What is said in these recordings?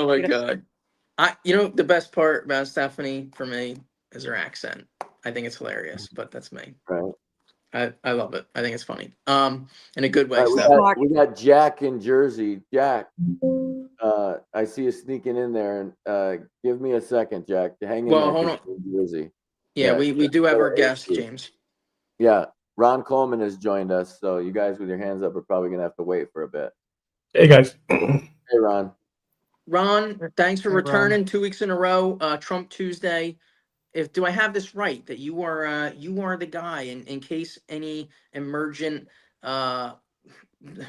Oh my God. The best part about Stephanie for me is her accent. I think it's hilarious, but that's me. Right. I love it. I think it's funny. In a good way, All Steph. right, we got Jack in Jersey. Jack, I see you sneaking in there, and give me a second, Jack. Hang in Well, there hold 'cause on. you're in Jersey. Yeah, we do have our guest, James. Yeah, Ron Coleman has joined us, so you guys with your hands up are probably gonna have to wait for a bit. Hey guys. Hey, Ron. Ron, thanks for Hey, Ron. returning 2 weeks in a row. Trump Tuesday. Do I have this right that you are the guy in case any uh,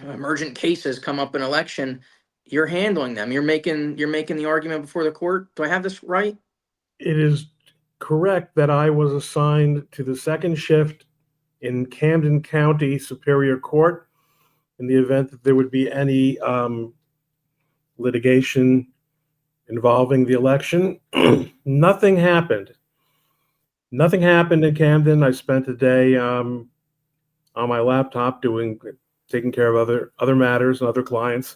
emergent cases come up in election, you're handling them. You're making the argument before the court. Do I have this right? It is correct that I was assigned to the second shift in Camden County Superior Court in the event that there would be any litigation involving the election. Nothing happened. Nothing happened in Camden. I spent the day on my laptop taking care of other matters and other clients.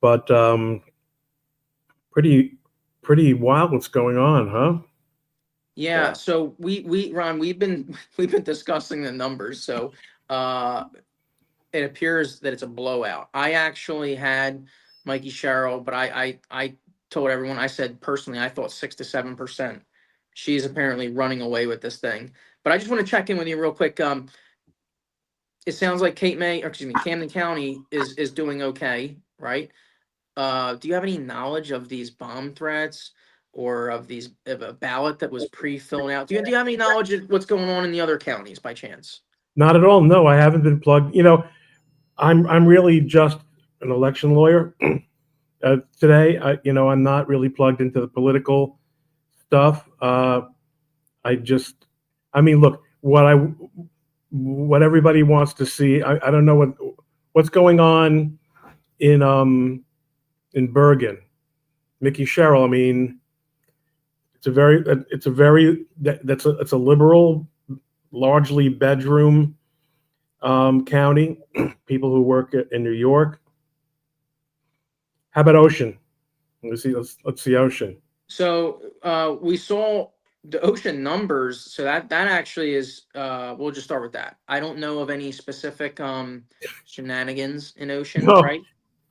But pretty wild what's going on, huh? Yeah. So we Ron, we've been we've been discussing the numbers. So it appears that it's a blowout. I actually had Mikey Sherrill, but I told everyone, I said personally I thought 6 to 7%. She's apparently running away with this thing. But I just want to check in with you real quick. It sounds like Camden County is doing okay, right? Do you have any knowledge of these bomb threats or of a ballot that was pre-filled out? Do you have any knowledge of what's going on in the other counties by chance? Not at all. No, I haven't been plugged. I'm really just an election lawyer. Today, I'm not really plugged into the political stuff. Look, what everybody wants to see. I don't know what's going on in Bergen. Mickey Sherrill. I mean, it's a liberal, largely bedroom county. People who work in New York. How about Ocean? Let's see Ocean. So we saw the Ocean numbers. So that actually is. We'll just start with that. I don't know of any specific shenanigans in Ocean, No. right?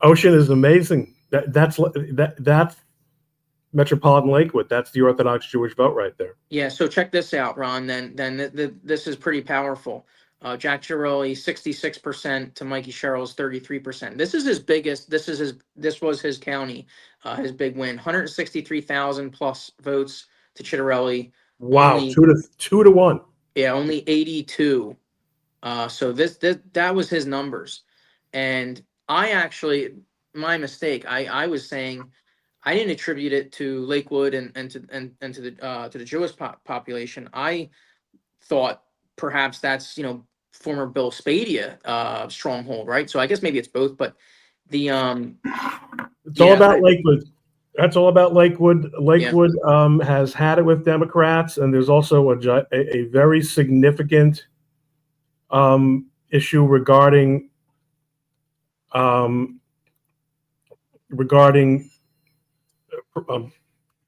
Ocean is amazing. That's Metropolitan Lakewood. That's the Orthodox Jewish vote right there. Yeah. So check this out, Ron. This is pretty powerful. Jack Giroli 66% to Mikey Sherrill's 33%. This is his biggest. This was his county, his big win. 163,000 plus votes to Chitterelli. Wow, Only, 2 to 1. Yeah, only 82. So that was his numbers, and I actually, my mistake. I was saying I didn't attribute it to Lakewood and to the Jewish population. I thought perhaps that's former Bill Spadia stronghold, right? So I guess maybe it's both, but the It's all about Lakewood. That's all about Lakewood. Lakewood has had it with Democrats, and there's also a very significant issue regarding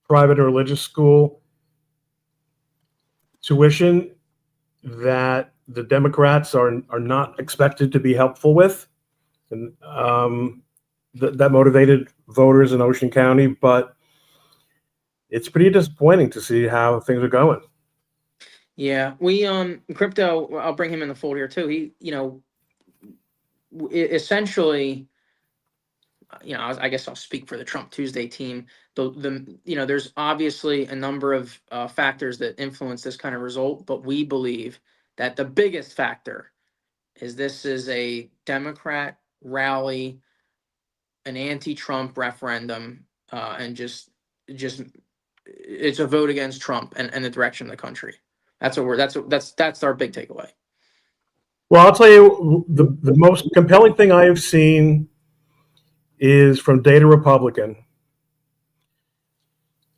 private or religious school tuition that the Democrats are not expected to be helpful with, and that motivated voters in Ocean County. But it's pretty disappointing to see how things are going. Yeah, we Crypto. I'll bring him in the fold here too. He, essentially, I guess I'll speak for the Trump Tuesday team. There's obviously a number of factors that influence this kind of result, but we believe that the biggest factor is this is a Democrat rally, an anti-Trump referendum, and just it's a vote against Trump and the direction of the country. That's our big takeaway. Well, I'll tell you, the most compelling thing I have seen is from Data Republican.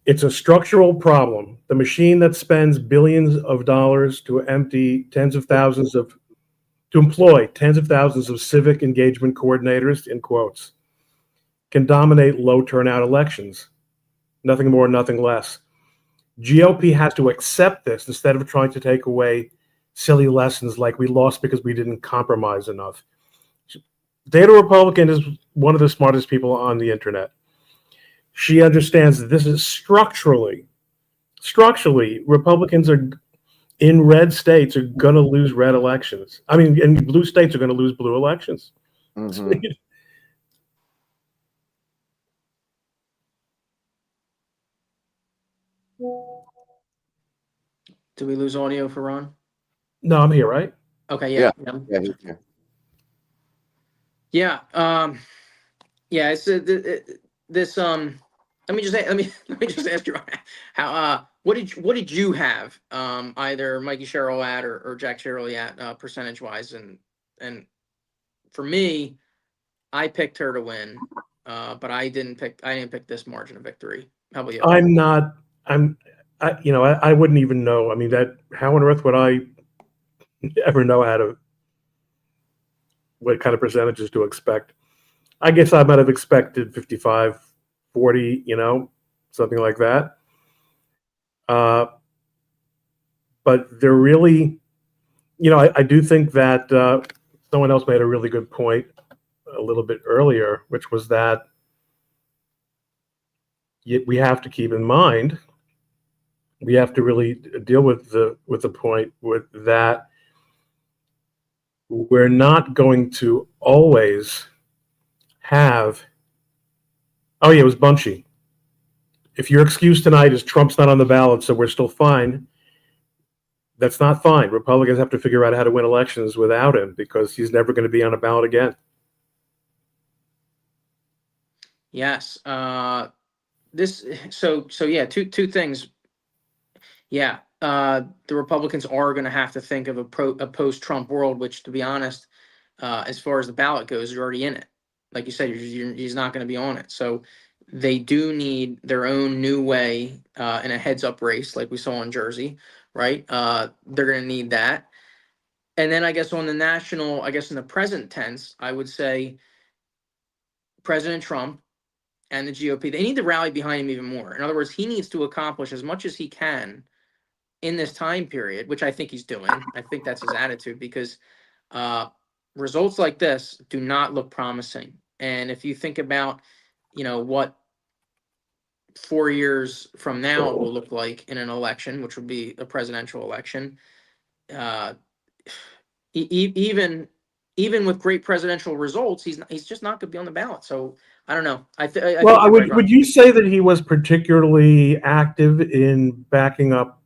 It's a structural problem. The machine that spends billions of dollars to employ tens of thousands of civic engagement coordinators, in quotes, can dominate low turnout elections. Nothing more, nothing less. GOP has to accept this instead of trying to take away silly lessons like we lost because we didn't compromise enough. Data Republican is one of the smartest people on the internet. She understands that this is structurally, Republicans are in red states are going to lose red elections. I mean, and blue states are going to lose blue elections. Mhm. Did we lose audio for Ron? No, I'm here, right? Okay, Yeah. yeah. Yeah, he's here. Yeah, yeah. It's this. Let me just let me just ask you how. What did you have? Either Mikey Sherrill at or Jack Sherrill at percentage wise, and for me, I picked her to win, but I didn't pick this margin of victory. How about you? I'm not. I wouldn't even know. I mean, that how on earth would I ever know what kind of percentages to expect? I guess I might have expected 55, 40, something like that. But they're really, I do think that someone else made a really good point a little bit earlier, which was that we have to keep in mind, we have to really deal with the point with that we're not going to always have. Oh yeah, it was Bunchy. If your excuse tonight is Trump's not on the ballot, so we're still fine, that's not fine. Republicans have to figure out how to win elections without him because he's never going to be on a ballot again. Yes. So yeah, two things. Yeah. The Republicans are going to have to think of a post-Trump world, which, to be honest, as far as the ballot goes, you're already in it. Like you said, he's not going to be on it. So they do need their own new way in a heads-up race, like we saw in Jersey, right? They're going to need that. And then I guess on the national, I guess in the present tense, I would say President Trump and the GOP, they need to rally behind him even more. In other words, he needs to accomplish as much as he can in this time period, which I think he's doing. I think that's his attitude because results like this do not look promising. And if you think about, what 4 years from now it will look like in an election, which would be a presidential election, uh, even with great presidential results, he's just not going to be on the ballot. So I don't know. I think you're right, Ron. Would you say that he was particularly active in backing up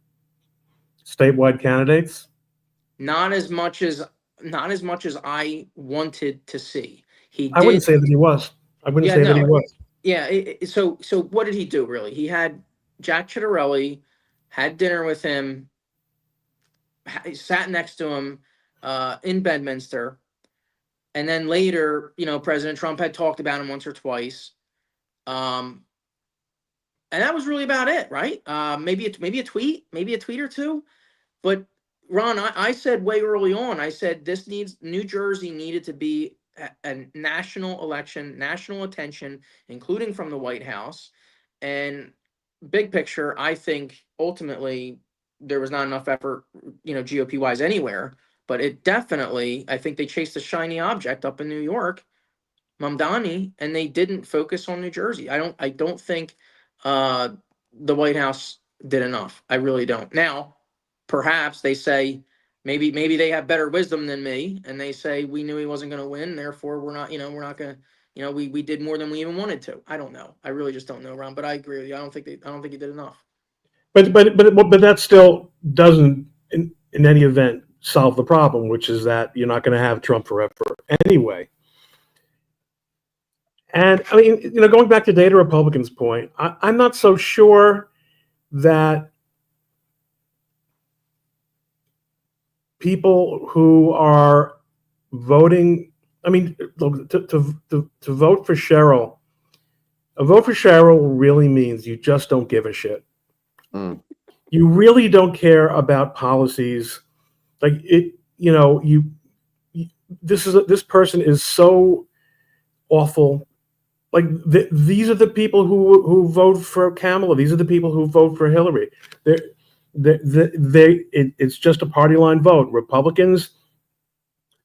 statewide candidates? Not as much as I wanted to see. I wouldn't say that he was. I wouldn't say that he was. Yeah. So what did he do really? He had Jack Ciattarelli, had dinner with him, sat next to him in Bedminster, and then later, President Trump had talked about him once or twice, and that was really about it, right? Maybe a tweet or two, but Ron, I said way early on, I said New Jersey needed to be a national election, national attention, including from the White House. And big picture, I think ultimately there was not enough effort, GOP wise anywhere. But it definitely, I think they chased a shiny object up in New York, Mamdani, and they didn't focus on New Jersey. I don't think the White House did enough. I really don't. Now, perhaps they say maybe they have better wisdom than me, and they say we knew he wasn't going to win, therefore we're not going to, we did more than we even wanted to. I don't know. I really just don't know, Ron. But I agree with you. I don't think he did enough. But that still doesn't, in any event, solve the problem, which is that you're not going to have Trump forever anyway. And I mean, going back to Data Republican's point, I'm not so sure that people who are voting, I mean, to vote for Cheryl, a vote for Cheryl really means you just don't give a shit. Mm. You really don't care about policies. Like it, this person is so awful Like these are the people who vote for Kamala. These are the people who vote for Hillary. They're, it's just a party line vote. Republicans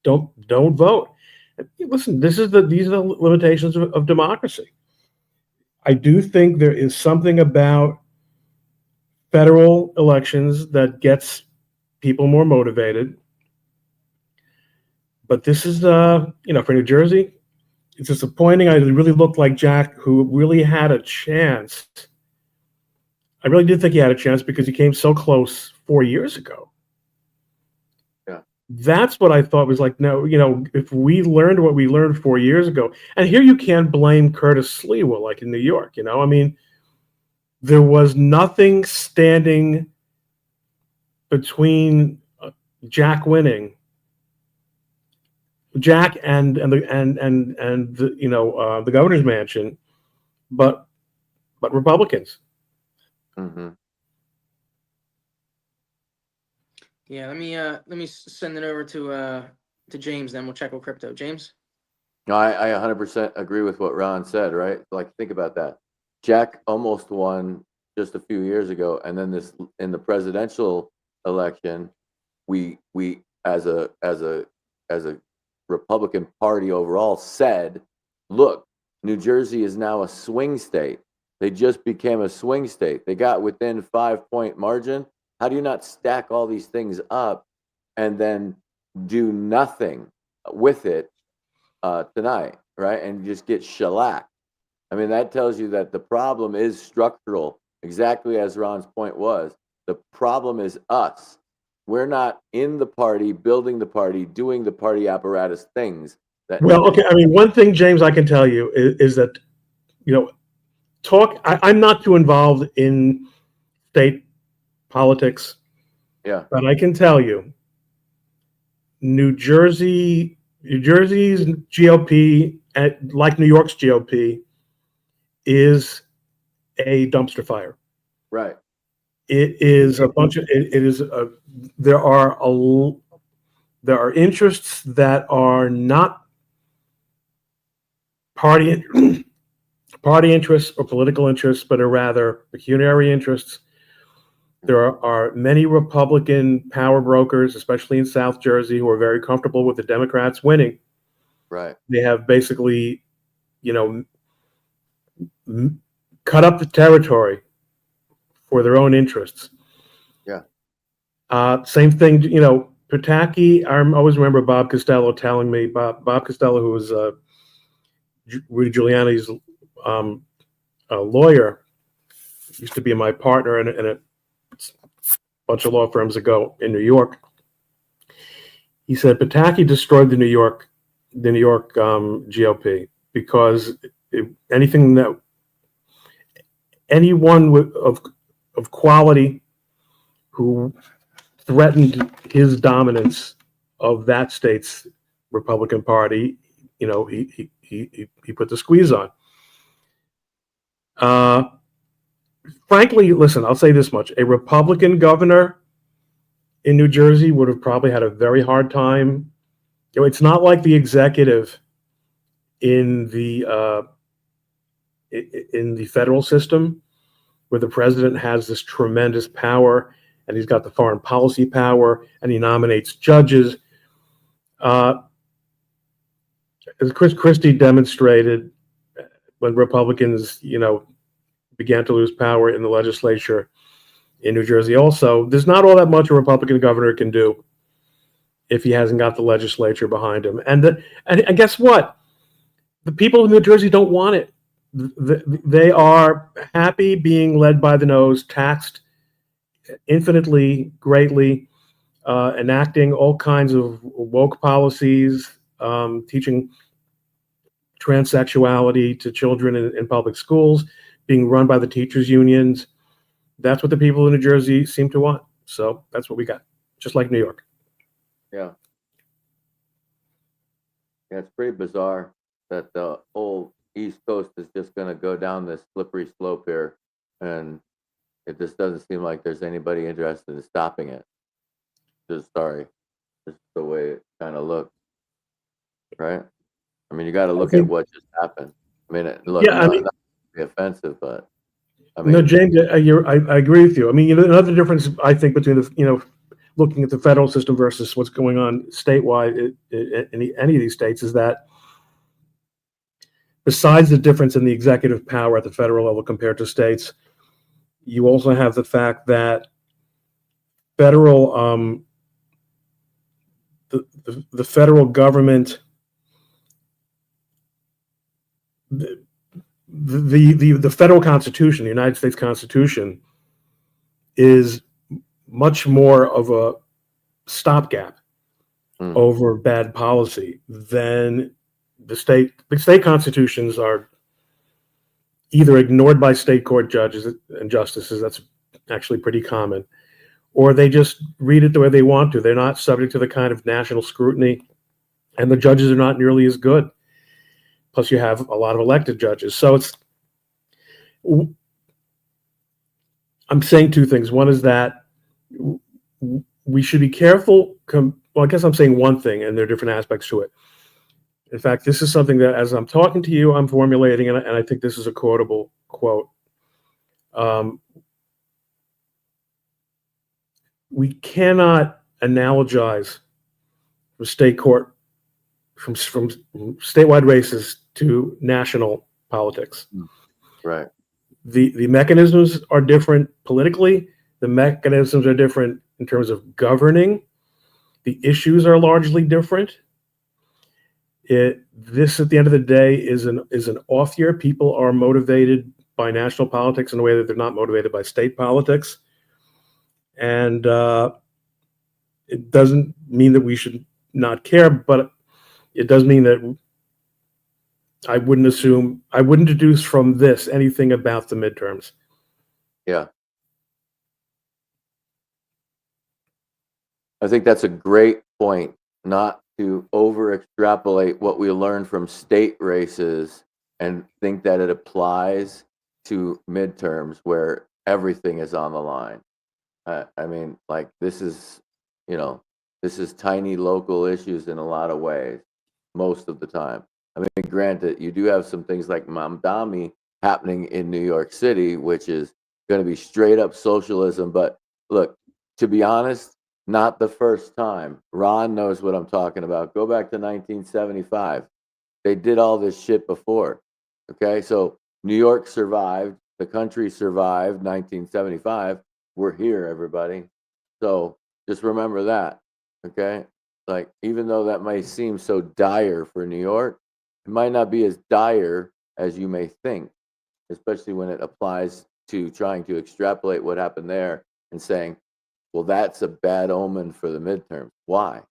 don't vote. Listen, these are the limitations of democracy. I do think there is something about federal elections that gets people more motivated. But this is, for New Jersey, it's disappointing. I really looked like Jack, who really had a chance. I really did think he had a chance because he came so close 4 years ago. Yeah. That's what I thought was like, no, if we learned what we learned 4 years ago, and here you can't blame Curtis Sliwa like in New York, I mean, there was nothing standing between Jack winning, Jack and the governor's mansion, but Republicans. Mm-hmm. Yeah, let me send it over to James. Then we'll check with crypto. James. No, I 100% agree with what Ron said. Right? Like, think about that. Jack almost won just a few years ago, and then this in the presidential election, we as a Republican Party overall said, look, New Jersey is now a swing state. They just became a swing state. They got within 5-point margin. How do you not stack all these things up and then do nothing with it tonight, right? And just get shellacked. I mean, that tells you that the problem is structural, exactly as Ron's point was. The problem is us. We're not in the party, building the party, doing the party apparatus things. Well, okay. I mean, one thing, James, I can tell you is that, I'm not too involved in state politics. Yeah. But I can tell you, New Jersey's GOP, like New York's GOP, is a dumpster fire. Right. It is a bunch of. It is a. There are interests that are not party interests or political interests, but are rather pecuniary interests. There are many Republican power brokers, especially in South Jersey, who are very comfortable with the Democrats winning. Right. They have basically, cut up the territory for their own interests. Yeah. Same thing, Pataki. I always remember Bob Costello telling me, Bob Costello, who was Rudy Giuliani's lawyer, used to be my partner in a bunch of law firms ago in New York. He said Pataki destroyed the New York GOP because anyone of quality who threatened his dominance of that state's Republican Party, he put the squeeze on. Frankly, listen, I'll say this much: a Republican governor in New Jersey would have probably had a very hard time. It's not like the executive in the federal system, where the president has this tremendous power, and he's got the foreign policy power, and he nominates judges. As Chris Christie demonstrated, when Republicans, began to lose power in the legislature in New Jersey also, there's not all that much a Republican governor can do if he hasn't got the legislature behind him. And guess what? The people in New Jersey don't want it. They are happy being led by the nose, taxed infinitely, greatly, enacting all kinds of woke policies, teaching transsexuality to children in public schools, being run by the teachers' unions. That's what the people in New Jersey seem to want. So that's what we got, just like New York. Yeah. Yeah, it's pretty bizarre that the whole East Coast is just going to go down this slippery slope here, and it just doesn't seem like there's anybody interested in stopping it. Just sorry, just the way it kind of looks, right? I mean, you got to look at what just happened. I mean, look, Yeah, I mean, not to be offensive, but I no, mean, James, I agree with you. I mean, another difference I think between looking at the federal system versus what's going on statewide in any of these states is that besides the difference in the executive power at the federal level compared to states, you also have the fact that federal the federal government the federal Constitution, the United States Constitution, is much more of a stopgap over bad policy than the state. The state constitutions are either ignored by state court judges and justices. That's actually pretty common, or they just read it the way they want to. They're not subject to the kind of national scrutiny, and the judges are not nearly as good. Plus, you have a lot of elected judges. So I'm saying two things. One is that we should be careful. Well, I guess I'm saying one thing, and there are different aspects to it. In fact, this is something that, as I'm talking to you, I'm formulating, and I think this is a quotable quote. We cannot analogize from state court, from statewide races to national politics. right. The mechanisms are different politically. The mechanisms are different in terms of governing. The issues are largely different. This, at the end of the day, is an off year. People are motivated by national politics in a way that they're not motivated by state politics, and it doesn't mean that we should not care, but it does mean that I wouldn't deduce from this anything about the midterms. Yeah. I think that's a great point, not to over extrapolate what we learned from state races and think that it applies to midterms where everything is on the line. I mean, like, this is tiny local issues in a lot of ways, most of the time. I mean, granted, you do have some things like Mamdani happening in New York City, which is going to be straight up socialism. But look, to be honest, not the first time. Ron knows what I'm talking about. Go back to 1975. They did all this shit before. Okay, so New York survived. The country survived 1975. We're here, everybody. So just remember that. Okay, like, even though that might seem so dire for New York, it might not be as dire as you may think, especially when it applies to trying to extrapolate what happened there and saying, well, that's a bad omen for the midterms. Why?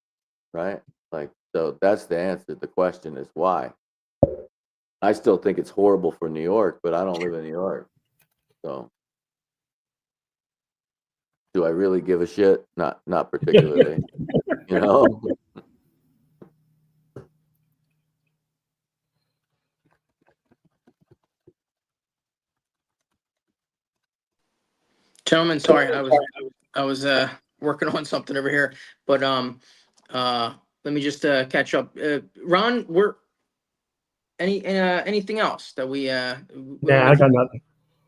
Right? Like, so that's the answer. The question is why. I still think it's horrible for New York, but I don't live in New York. So do I really give a shit? Not particularly. You know? Gentlemen, sorry, I was working on something over here, but let me just catch up. Ron, anything else that we Yeah, I got nothing.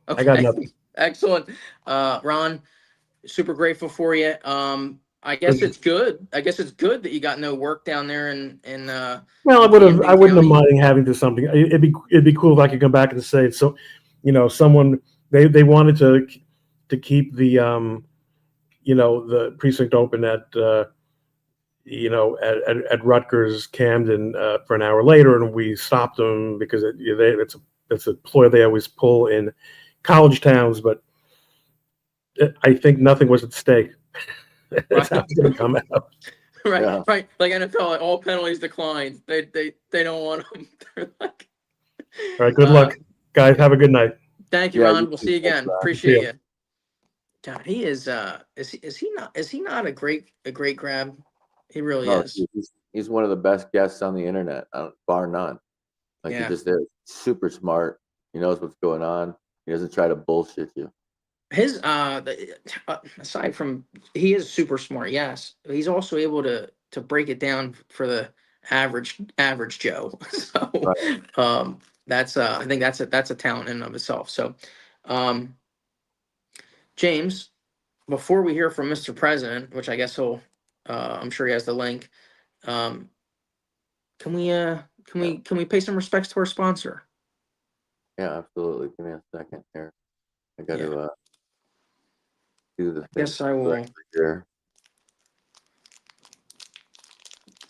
Okay. I got nothing. Excellent. Ron, super grateful for you. I guess it's good. I guess it's good that you got no work down there in Well, I Camden wouldn't have County. minded having to something. It'd be cool if I could come back and say so. Someone they wanted to keep the the precinct open at at Rutgers Camden for an hour later, and we stopped them because it's a ploy they always pull in college towns. But I think nothing was at stake. That's how it's going to come out. Right, Yeah. right. Like NFL, like, all penalties declined. They don't want them. They're like, All right, good luck, guys. Have a good night. Thank you, Yeah, Ron. you We'll too. see you Thanks, again. Ron. Appreciate See ya. you. God, he is he not a great grab? He really No, is. he's one of the best guests on the internet, bar none. Like, he Yeah. just is super smart. He knows what's going on. He doesn't try to bullshit you. His aside from, he is super smart, yes. He's also able to break it down for the average Joe. So Right. That's I think that's a talent in and of itself. So, um, James, before we hear from Mr. President, which I guess I'm sure he has the link. Um, can we pay some respects to our sponsor? Yeah, absolutely. Give me a second here. I got Yeah. to do the I thing guess I will. correctly here.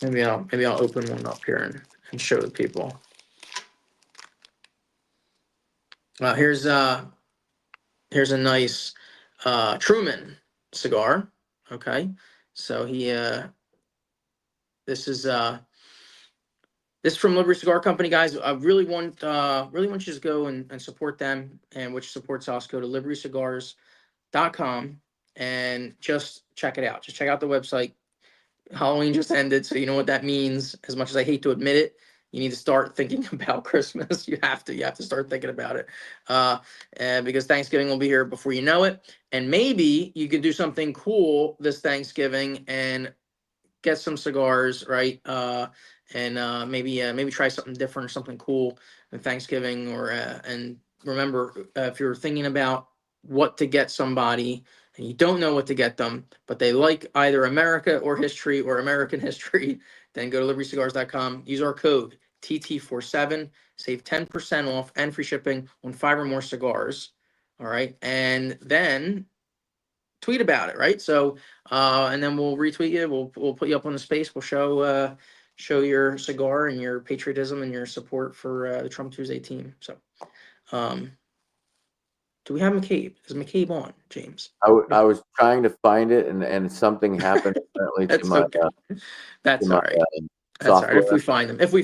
Maybe I'll open one up here and show the people. Here's a nice Truman cigar. Okay, so this is this is from Liberty Cigar Company, guys. I really want you to go and support them, and which supports us. Go to libertycigars.com and just check it out. Just check out the website. Halloween just ended, so you know what that means. As much as I hate to admit it, you need to start thinking about Christmas. You have to start thinking about it, because Thanksgiving will be here before you know it. And maybe you could do something cool this Thanksgiving and get some cigars, right? And maybe try something different or something cool than Thanksgiving. Or and remember, if you're thinking about what to get somebody and you don't know what to get them, but they like either America or history or American history, then go to libertycigars.com. Use our code TT47, save 10% off and free shipping on 5 or more cigars. All right, and then tweet about it, right? So, and then we'll retweet you. We'll put you up on the space. We'll show your cigar and your patriotism and your support for the Trump Tuesday team. So, um, do we have McCabe? Is McCabe on, James? I was trying to find it, and something happened apparently to That's my okay. That's all right. That's all right. software. If we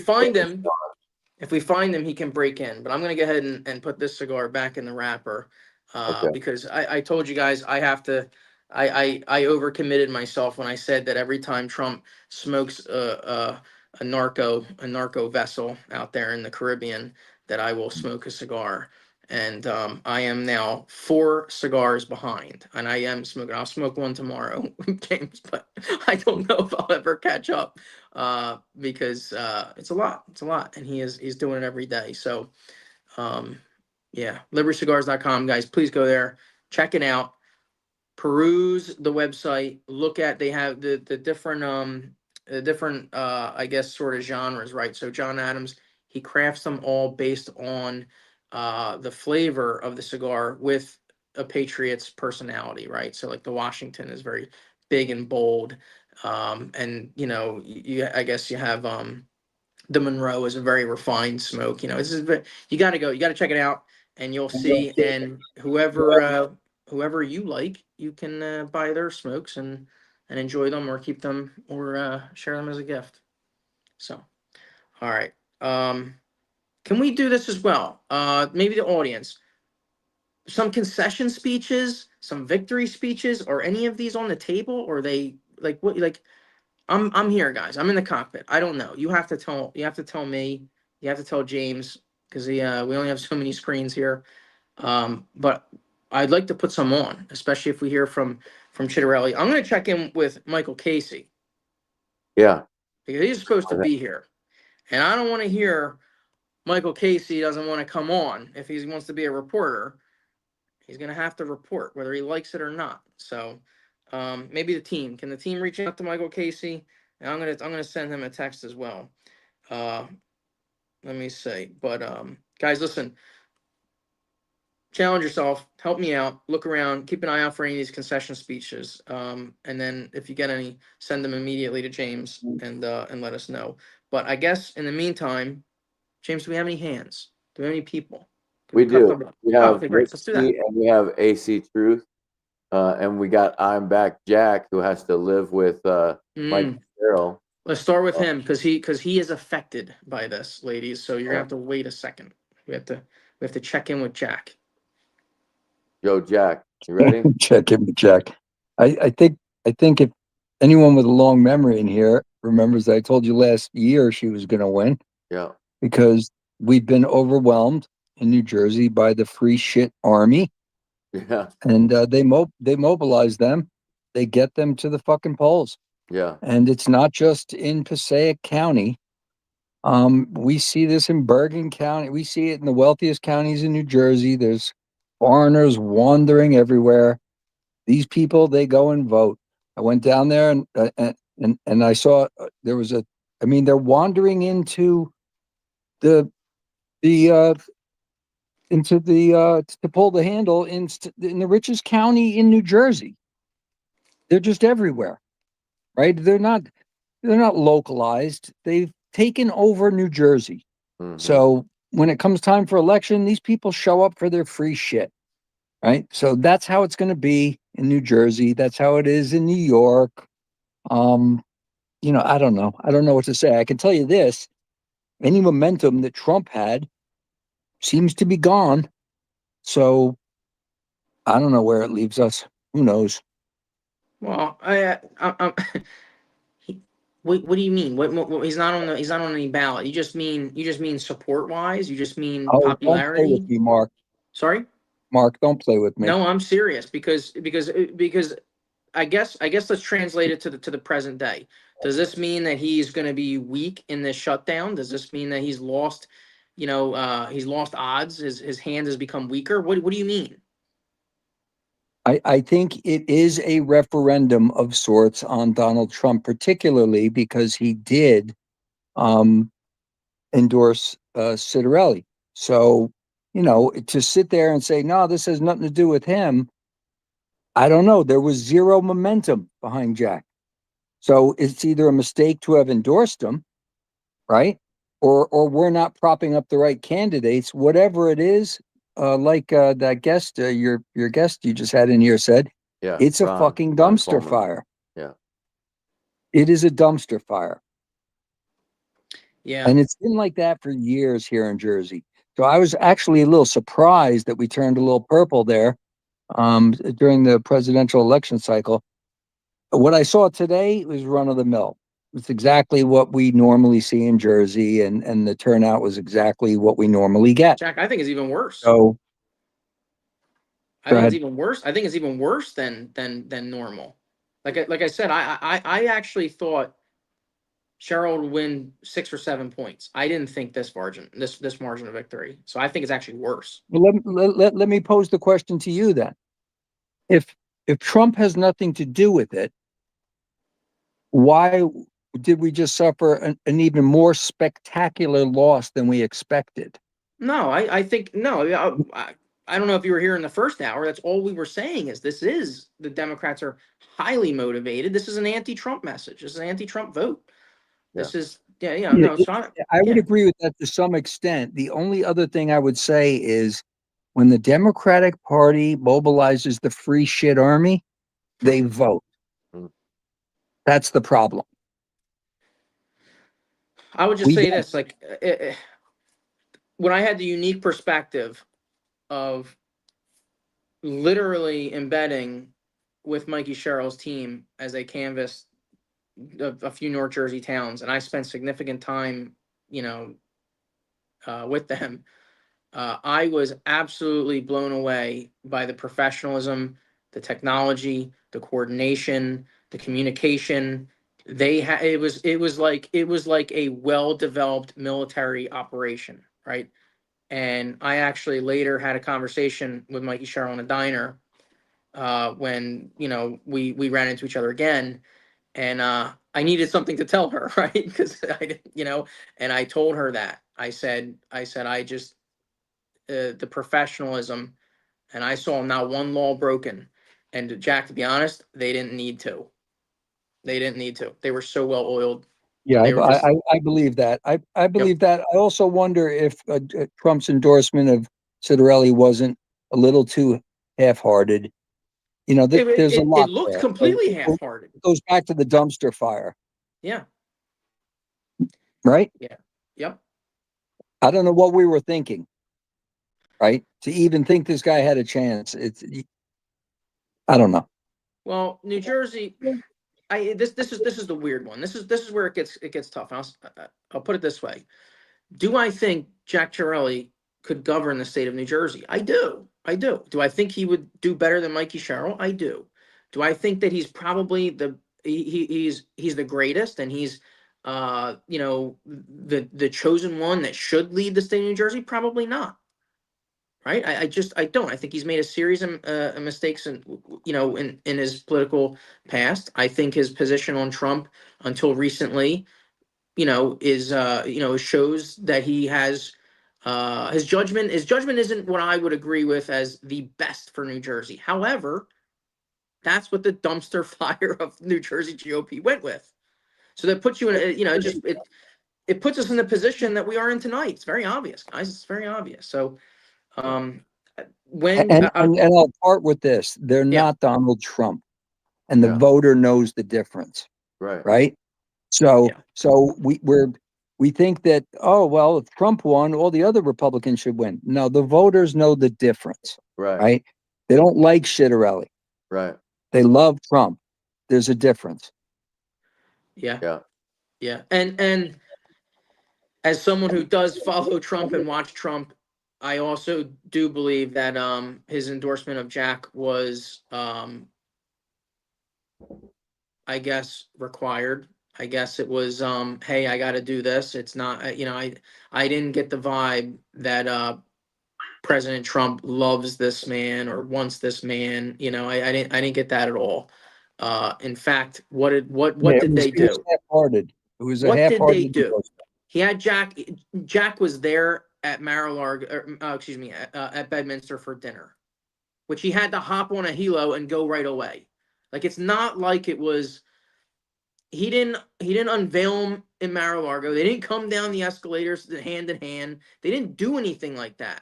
find him, he can break in. But I'm gonna go ahead and put this cigar back in the wrapper, Okay. because I told you guys I have to. I overcommitted myself when I said that every time Trump smokes a narco vessel out there in the Caribbean, that I will smoke a cigar. And I am now 4 cigars behind, and I am smoking. I'll smoke one tomorrow, James, but I don't know if I'll ever catch up, because it's a lot. It's a lot, and he's doing it every day. So, yeah, libertycigars.com, guys. Please go there, check it out, peruse the website, look at they have the different I guess sort of genres, right? So John Adams, he crafts them all based on the flavor of the cigar with a patriot's personality, right? So like the Washington is very big and bold, and I guess you have the Monroe is a very refined smoke. You got to go. You got to check it out, and you'll see. And whoever you like, you can buy their smokes and enjoy them, or keep them, or share them as a gift. So, all right. Can we do this as well? Maybe the audience, some concession speeches, some victory speeches, or any of these on the table, or they like what like I'm here, guys. I'm in the cockpit. I don't know. You have to tell me. You have to tell James, because we only have so many screens here. But I'd like to put some on, especially if we hear from Chitterelli. I'm going to check in with Michael Casey, Yeah. because he's supposed to be here, and I don't want to hear Michael Casey doesn't want to come on. If he wants to be a reporter, he's going to have to report whether he likes it or not. So, maybe the team, can the team reach out to Michael Casey? And I'm gonna send him a text as well. Uh, let me see. But guys, listen, challenge yourself, help me out, look around, keep an eye out for any of these concession speeches. And then if you get any, send them immediately to James and let us know. But I guess in the meantime, James, do we have any hands? Do we have any people? Can We cut do. them? We Oh, have okay, great. Let's do that. Whiskey and we have AC Truth. And we got I'm Back Jack, who has to live with Mike Farrell. Let's start with him, because he is affected by this, ladies. So you're gonna have to wait a second. We have to check in with Jack. Yo, Jack, you ready? Check in with Jack. I think if anyone with a long memory in here remembers that I told you last year she was going to win, Yeah. because we've been overwhelmed in New Jersey by the free shit army, Yeah. and they mobilize them, they get them to the fucking polls, Yeah. and it's not just in Passaic County. We see this in Bergen County. We see it in the wealthiest counties in New Jersey. There's foreigners wandering everywhere. These people, they go and vote. I went down there and I saw there was a. I mean, they're wandering the the into the to pull the handle in the richest county in New Jersey. They're just everywhere, right? They're not localized. They've taken over New Jersey. Mhm. So when it comes time for election, these people show up for their free shit, right? So that's how it's going to be in New Jersey. That's how it is in New York. Um, I don't know. I don't know what to say. I can tell you this: any momentum that Trump had seems to be gone. So I don't know where it leaves us. Who knows? Well, he, what do you mean? What he's not on any ballot. You just mean support wise. You just mean Oh, don't play with popularity. me, Mark. Sorry. Mark, don't play with me. No, I'm serious because I guess let's translate it to the present day. Does this mean that he's going to be weak in this shutdown? Does this mean that he's lost, he's lost odds? His hand has become weaker. What do you mean? I think it is a referendum of sorts on Donald Trump, particularly because he did um, endorse Citarelli. So, to sit there and say, no, this has nothing to do with him, I don't know. There was zero momentum behind Jack. So it's either a mistake to have endorsed him, right? Or we're not propping up the right candidates, whatever it is. Like that guest, your guest you just had in here said, Yeah, it's a fucking Ron dumpster Coleman. fire. Yeah. It is a dumpster fire. Yeah, And it's been like that for years here in Jersey. So I was actually a little surprised that we turned a little purple there during the presidential election cycle. What I saw today was run of the mill. It's exactly what we normally see in Jersey, and the turnout was exactly what we normally get. Jack, I think it's even worse. So I go think it's ahead. even worse. I think it's even worse than normal. Like I said, I actually thought Cheryl would win 6 or 7 points. I didn't think this margin of victory. So I think it's actually worse. Well, let me pose the question to you then. If if Trump has nothing to do with it, why did we just suffer an even more spectacular loss than we expected? No, I think no. I don't know if you were here in the first hour. That's all we were saying is the Democrats are highly motivated. This is an anti-Trump message. This is an anti-Trump vote. Yeah. This is Yeah, no, it's not. I would Yeah. agree with that to some extent. The only other thing I would say is when the Democratic Party mobilizes the free shit army, they vote. Mm. That's the problem. I would just We say don't. this, like when I had the unique perspective of literally embedding with Mikey Sherrill's team as they canvassed a few North Jersey towns, and I spent significant time, you know, with them. I was absolutely blown away by the professionalism, the technology, the coordination, the communication. They had it was like a well developed military operation, right? And I actually later had a conversation with Mikey Sherrill in a diner when we ran into each other again, and I needed something to tell her, right? Because I didn't, and I told her that I said I just the professionalism, and I saw not one law broken. And Jack, to be honest, they didn't need to. They didn't need to. They were so well oiled. Yeah, They were just I believe that. I yep. believe that. I also wonder if Trump's endorsement of Citarelli wasn't a little too half-hearted. There's a It lot looked there. So completely half-hearted. it goes back to the dumpster fire, Yeah, right? yeah, yep. I don't know what we were thinking, right? To even think this guy had a chance. I don't know. Well, New Jersey, this is the weird one. This is where it gets tough. I'll put it this way. Do I think Jack Chiarelli could govern the state of New Jersey? I do. I do. Do I think he would do better than Mikey Sherrill? I do. Do I think that he's probably he's the greatest and he's the chosen one that should lead the state of New Jersey? Probably not. Right? I don't. I think he's made a series of mistakes in his political past. I think his position on Trump until recently, shows that he has his judgment. His judgment isn't what I would agree with as the best for New Jersey. However, that's what the dumpster fire of New Jersey GOP went with. So that puts you in it puts us in the position that we are in tonight. It's very obvious, guys. It's very obvious. So um when And I'll part with this. They're yeah, not Donald Trump, and the Yeah. voter knows the difference, Right. right? So Yeah. so we think that, oh well, if Trump won, all the other Republicans should win. No, the voters know the difference, Right. right? They don't like Shitterelli. Right. They love Trump. There's a difference. yeah, Yeah. yeah. And as someone who does follow Trump and watch Trump, I also do believe that his endorsement of Jack was I guess required. I guess it was hey, I got to do this. It's not I didn't get the vibe that President Trump loves this man or wants this man. I didn't get that at all. In fact, Yeah, what did they it was do? half-hearted. It was a What did they half-hearted do? endorsement. He had Jack. Jack was there at Mar-a-Lago, excuse me, at Bedminster for dinner, which he had to hop on a helo and go right away. Like it's not like it was. He didn't unveil him in Mar-a-Lago. They didn't come down the escalators hand in hand. They didn't do anything like that,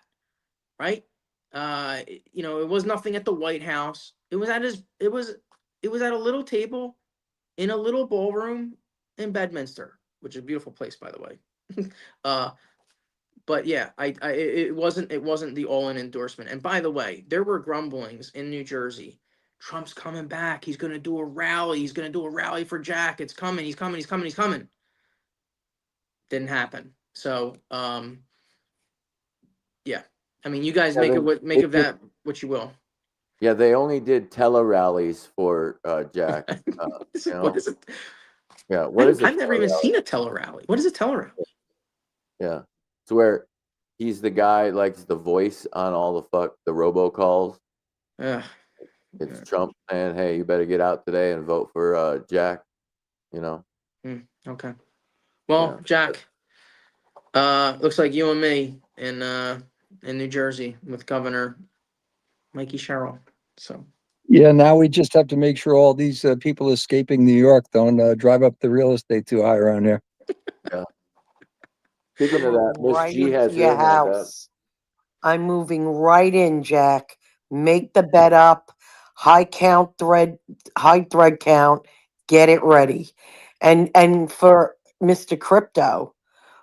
right? It was nothing at the White House. It was at a little table in a little ballroom in Bedminster, which is a beautiful place, by the way. uh, but yeah, it wasn't the all-in endorsement. And by the way, there were grumblings in New Jersey. Trump's coming back. He's going to do a rally. He's going to do a rally for Jack. It's coming. He's coming. He's coming. He's coming. Didn't happen. So, yeah. I mean, you guys Yeah, make of that what you will. yeah, they only did tele rallies for Jack. What is You it? What know, is it? yeah. What is a I've never even tele-rally? seen a tele rally. What is a tele rally? Yeah, it's where he's the guy, like the voice on all the robocalls. Yeah. It's Trump saying, "Hey, you better get out today and vote for Jack." You know. Okay. Well, Yeah. Jack, looks like you and me in New Jersey with Governor Mikey Sherrill. So Yeah, now we just have to make sure all these people escaping New York don't drive up the real estate too high around here. Yeah. Speaking of that, Miss Right G into has your her hand up. house. I'm moving right in, Jack. Make the bed up. High thread count. Get it ready. And for Mr. Crypto,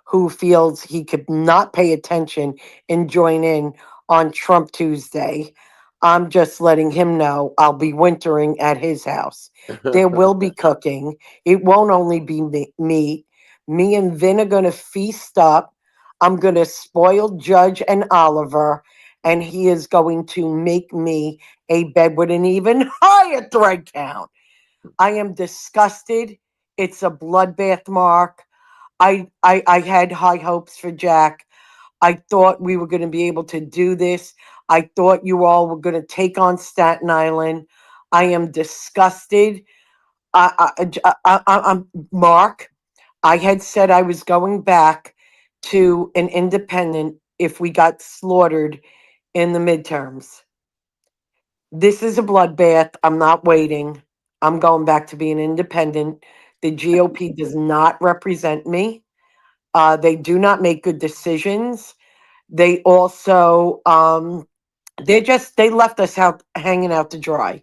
who feels he could not pay attention and join in on Trump Tuesday, I'm just letting him know I'll be wintering at his house. There will be cooking. It won't only be meat. Me and Vin are going to feast up. I'm going to spoil Judge and Oliver, and he is going to make me a bed with an even higher thread count. I am disgusted. It's a bloodbath, Mark. I had high hopes for Jack. I thought we were going to be able to do this. I thought you all were going to take on Staten Island. I am disgusted. I'm Mark. I had said I was going back to an independent if we got slaughtered in the midterms. This is a bloodbath. I'm not waiting. I'm going back to being independent. The GOP does not represent me. They do not make good decisions. They also, they left us out hanging out to dry.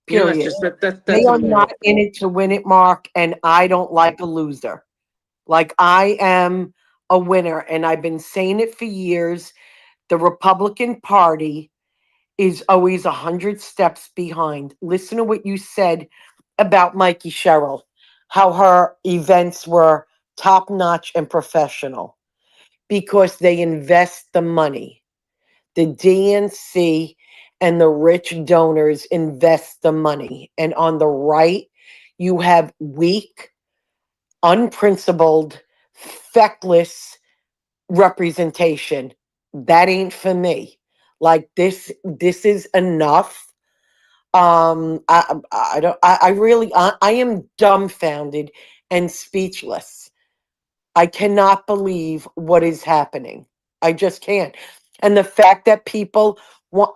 that's Period. just They that's are immoral. not in it to win it, Mark, and I don't like a loser. Like I am a winner, and I've been saying it for years. The Republican Party is always 100 steps behind. Listen to what you said about Mikey Sherrill, how her events were top notch and professional because they invest the money. The DNC and the rich donors invest the money. And on the right, you have weak, unprincipled, feckless representation. That ain't for me. Like this is enough. I don't, I really, I am dumbfounded and speechless. I cannot believe what is happening. I just can't. And the fact that people,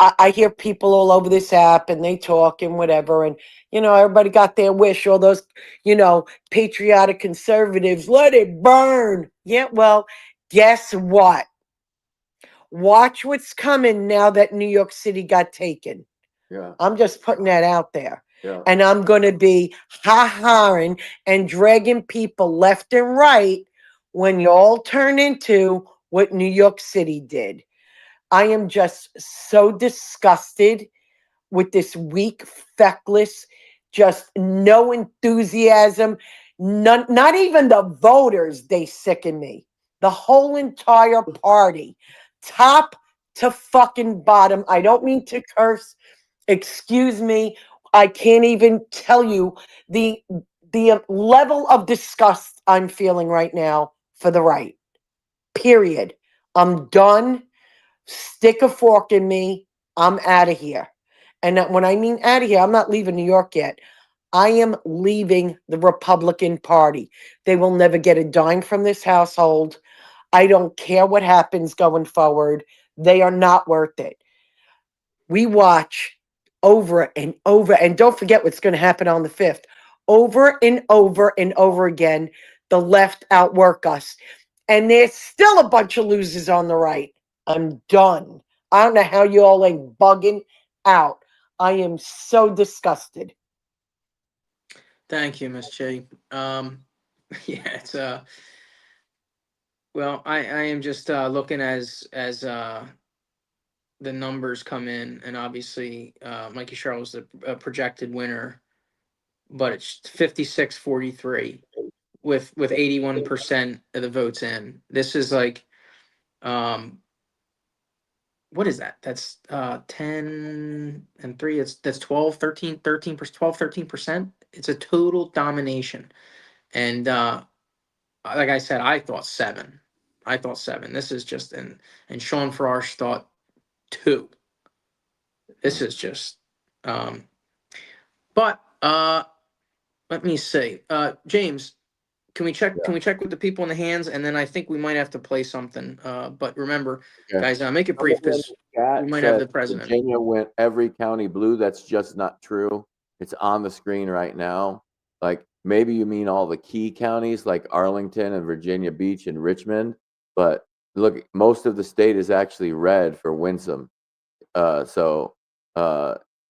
I hear people all over this app and they talk and whatever, and everybody got their wish. All those, patriotic conservatives, let it burn. Yeah, well, guess what? Watch what's coming now that New York City got taken. Yeah. I'm just putting that out there. Yeah. And I'm going to be ha-haing and dragging people left and right when you all turn into what New York City did. I am just so disgusted with this weak, feckless, just no enthusiasm. None, not even the voters, they sicken me. The whole entire party, top to fucking bottom. I don't mean to curse. Excuse me. I can't even tell you the level of disgust I'm feeling right now for the right. Period. I'm done. Stick a fork in me. I'm out of here. And when I mean out of here, I'm not leaving New York yet. I am leaving the Republican Party. They will never get a dime from this household. I don't care what happens going forward. They are not worth it. We watch over and over, and don't forget what's going to happen on the 5th. Over and over and over again, the left outwork us. And there's still a bunch of losers on the right. I'm done. I don't know how you all ain't bugging out. I am so disgusted. Thank you, Miss Chi. Yeah, it's well, I am just looking as the numbers come in, and obviously Mikey Sherrill is the projected winner, but it's 56-43 with 81% of the votes in. This is like um what is that? That's 10 and 3. That's 12, 13, 13%, 12, 13%. It's a total domination. And like I said, I thought 7. I thought 7. This is just and Sean Farage thought 2. This is just um but let me see. James, can we check with the people in the hands, and then I think we might have to play something. But remember, Okay. guys, make it brief because Cat we might have said the president. Virginia went every county blue. That's just not true. It's on the screen right now. Like maybe you mean all the key counties like Arlington and Virginia Beach and Richmond, but look, most of the state is actually red for Winsome. So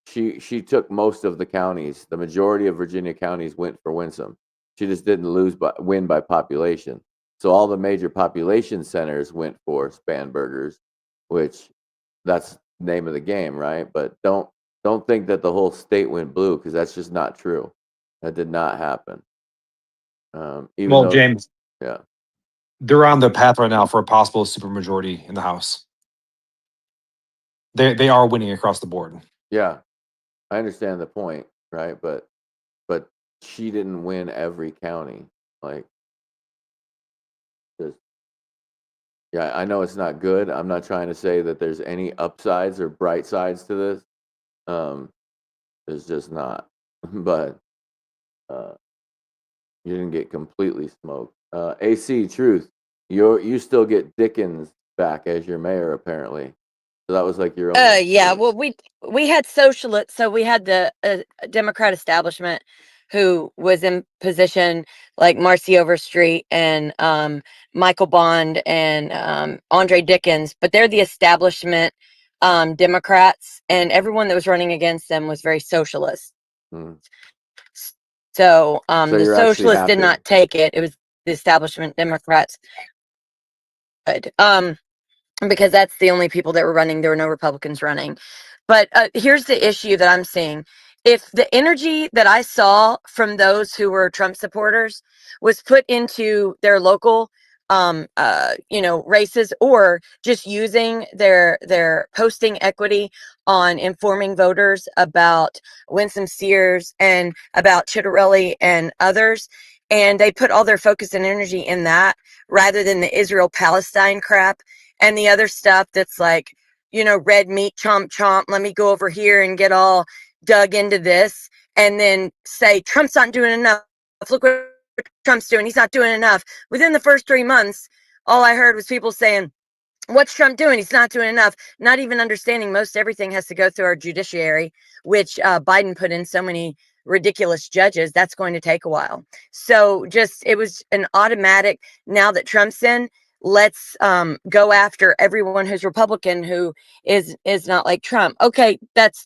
she took most of the counties. The majority of Virginia counties went for Winsome. She just didn't win by population. So all the major population centers went for Spanbergers, which that's the name of the game, right? But don't think that the whole state went blue because that's just not true. That did not happen. Even Well, though, James, yeah, they're on the path right now for a possible supermajority in the House. They are winning across the board. yeah, I understand the point, right? But she didn't win every county. Like, just yeah, I know it's not good. I'm not trying to say that there's any upsides or bright sides to this. Um, there's just not. But uh, you didn't get completely smoked. AC Truth, you still get Dickens back as your mayor apparently. So that was like your only. Yeah. Well, we had socialists, so we had the Democrat establishment who was in position, like Marcy Overstreet and Michael Bond and Andre Dickens, but they're the establishment Democrats, and everyone that was running against them was very socialist. Hmm. So So the you're actually socialists did happy. not take it. It was the establishment Democrats. Good. Because that's the only people that were running. There were no Republicans running. But here's the issue that I'm seeing. If the energy that I saw from those who were Trump supporters was put into their local races, or just using their posting equity on informing voters about Winsome Sears and about Chitterelli and others, and they put all their focus and energy in that rather than the Israel-Palestine crap and the other stuff that's like, red meat, chomp, chomp. Let me go over here and get all dug into this and then say, Trump's not doing enough. Look what Trump's doing. He's not doing enough. Within the first 3 months, all I heard was people saying, what's Trump doing? He's not doing enough. Not even understanding most everything has to go through our judiciary, which Biden put in so many ridiculous judges. That's going to take a while. So it was an automatic, now that Trump's in, let's go after everyone who's Republican who is not like Trump. Okay, that's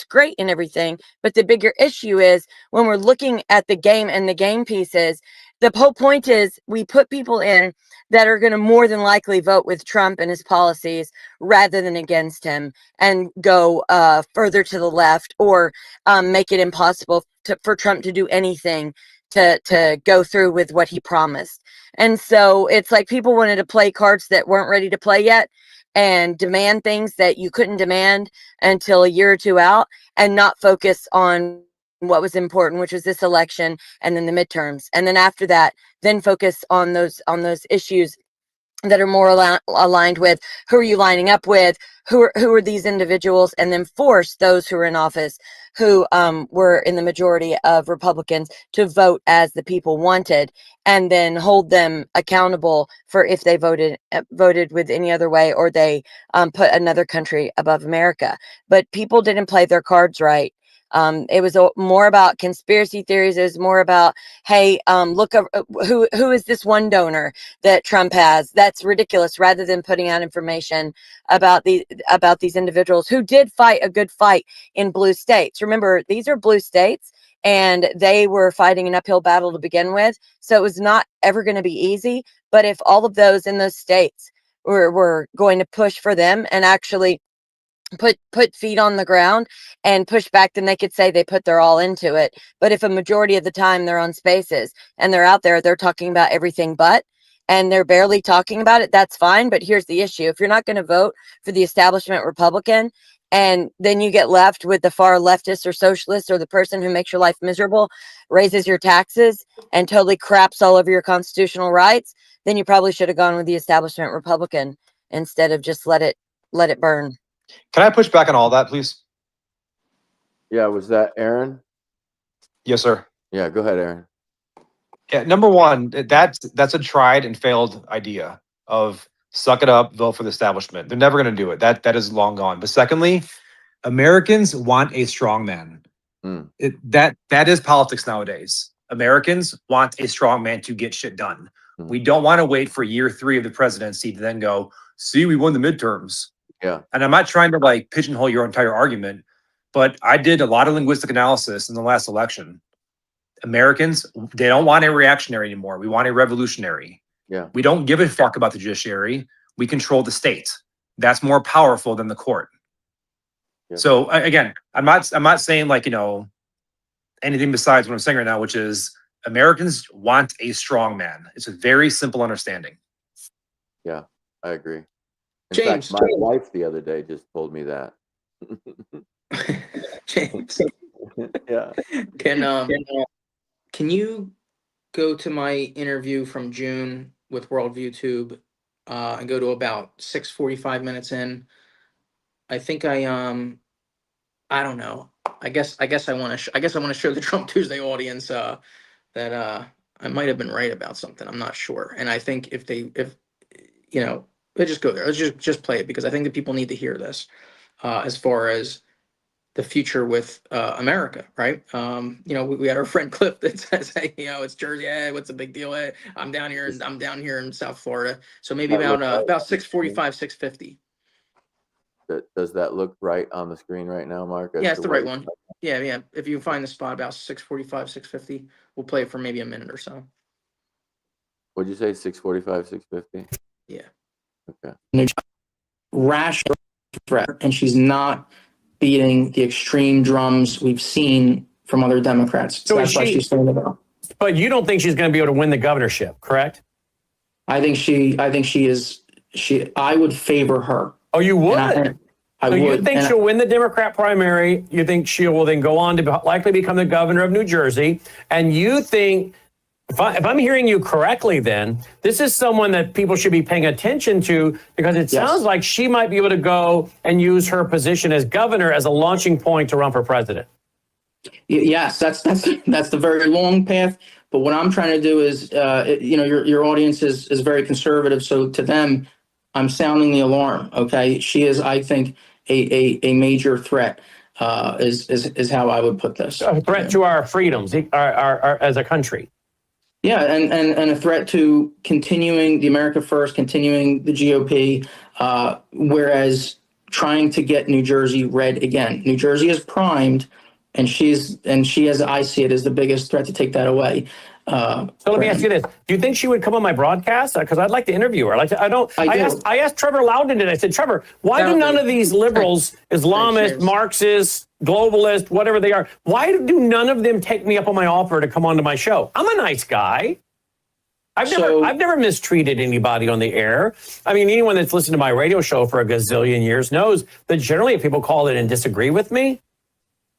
great and everything, but the bigger issue is when we're looking at the game and the game pieces, the whole point is we put people in that are going to more than likely vote with Trump and his policies rather than against him and go further to the left or make it impossible for Trump to do anything to go through with what he promised. And so it's like people wanted to play cards that weren't ready to play yet and demand things that you couldn't demand until a year or two out and not focus on what was important, which was this election and then the midterms. And then after that, then focus on those issues that are more aligned with who are you lining up with, who are these individuals, and then force those who are in office who were in the majority of Republicans to vote as the people wanted, and then hold them accountable for if they voted with any other way or they put another country above America. But people didn't play their cards right. It was more about conspiracy theories. It was more about, hey, look, who is this one donor that Trump has? That's ridiculous. Rather than putting out information about these individuals who did fight a good fight in blue states. Remember, these are blue states, and they were fighting an uphill battle to begin with. So it was not ever going to be easy. But if all of those in those states were going to push for them and actually put feet on the ground and push back, then they could say they put their all into it. But if a majority of the time they're on spaces and they're out there, they're talking about everything and they're barely talking about it, that's fine. But here's the issue. If you're not going to vote for the establishment Republican, and then you get left with the far leftist or socialist or the person who makes your life miserable, raises your taxes, and totally craps all over your constitutional rights, then you probably should have gone with the establishment Republican instead of just let it burn. Can I push back on all that, please? Yeah, was that Aaron? Yes, sir. Yeah, go ahead, Aaron. Yeah, number one, that's a tried and failed idea of suck it up, vote for the establishment. They're never going to do it. That is long gone. But secondly, Americans want a strong man. That is politics nowadays. Americans want a strong man to get shit done. We don't want to wait for year 3 of the presidency to then go, see, we won the midterms. Yeah. And I'm not trying to like pigeonhole your entire argument, but I did a lot of linguistic analysis in the last election. Americans, they don't want a reactionary anymore. We want a revolutionary. Yeah. We don't give a fuck about the judiciary. We control the state. That's more powerful than the court. Yeah. So again, I'm not saying like, anything besides what I'm saying right now, which is Americans want a strong man. It's a very simple understanding. Yeah, I agree. In James, fact, my wife the other day just told me that. James, Yeah. Can you go to my interview from June with Worldview Tube and go to about 6:45 minutes in? I think I don't know. I guess I want to show the Trump Tuesday audience that I might have been right about something. I'm not sure. And I think if let's just go there. Let's just play it because I think that people need to hear this as far as the future with America, right? We had our friend Cliff that says, "Hey, it's Jersey. Hey, what's the big deal? Hey, I'm down here in South Florida." So maybe about 6:45, 6:50. Does that look right on the screen right now, Mark? Yeah, it's the right one. Yeah. If you find the spot about 6:45, 6:50, we'll play it for maybe a minute or so. What'd you say? 6:45, 6:50? Yeah. Okay. Rash threat, and she's not beating the extreme drums we've seen from other Democrats. So that's why she's saying about. But you don't think she's going to be able to win the governorship, correct? I think she is. I would favor her. Oh, you would? I So would. you think And she'll win the Democrat primary? You think she will then go on to likely become the governor of New Jersey? And you think If I'm hearing you correctly, then this is someone that people should be paying attention to because it sounds like she might be able to go and use her position as governor as a launching point to run for president. Yes, that's the very long path. But what I'm trying to do is, your audience is very conservative, so to them, I'm sounding the alarm. Okay, she is, I think, a major threat. Is how I would put this. A threat to our freedoms, our as a country. Yeah, and a threat to continuing the America First, continuing the GOP, whereas trying to get New Jersey red again. New Jersey is primed, and she, as I see it, is the biggest threat to take that away. So let me ask you this: do you think she would come on my broadcast? Because I'd like to interview her. I asked Trevor Loudon today. I said, Trevor, why do none of these liberals, Islamists, Marxists, globalists, whatever they are, why do none of them take me up on my offer to come onto my show? I'm a nice guy. I've never mistreated anybody on the air. I mean, anyone that's listened to my radio show for a gazillion years knows that generally if people call in and disagree with me,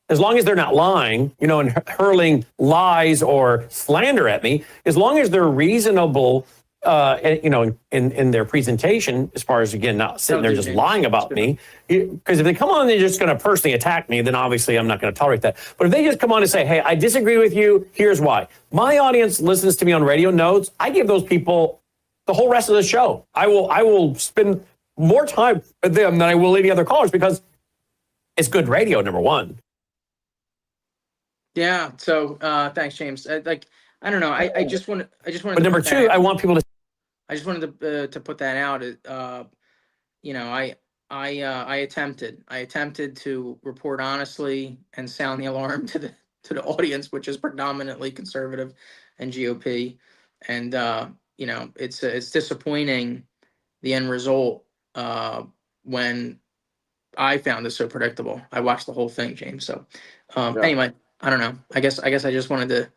as long as they're not lying, and hurling lies or slander at me, as long as they're reasonable, in their presentation, as far as, again, not sitting there just lying about me. Because if they come on and they're just going to personally attack me, then obviously I'm not going to tolerate that. But if they just come on and say, hey, I disagree with you, here's why. My audience listens to me on radio notes. I give those people the whole rest of the show. I will spend more time with them than I will any other callers because it's good radio, number one. Yeah. So thanks, James. I don't know. I just wanted. But number two, I want people to. I just wanted to put that out. I attempted to report honestly and sound the alarm to the audience, which is predominantly conservative and GOP, and it's disappointing the end result when I found it so predictable. I watched the whole thing, James. So anyway. I don't know. I guess I just wanted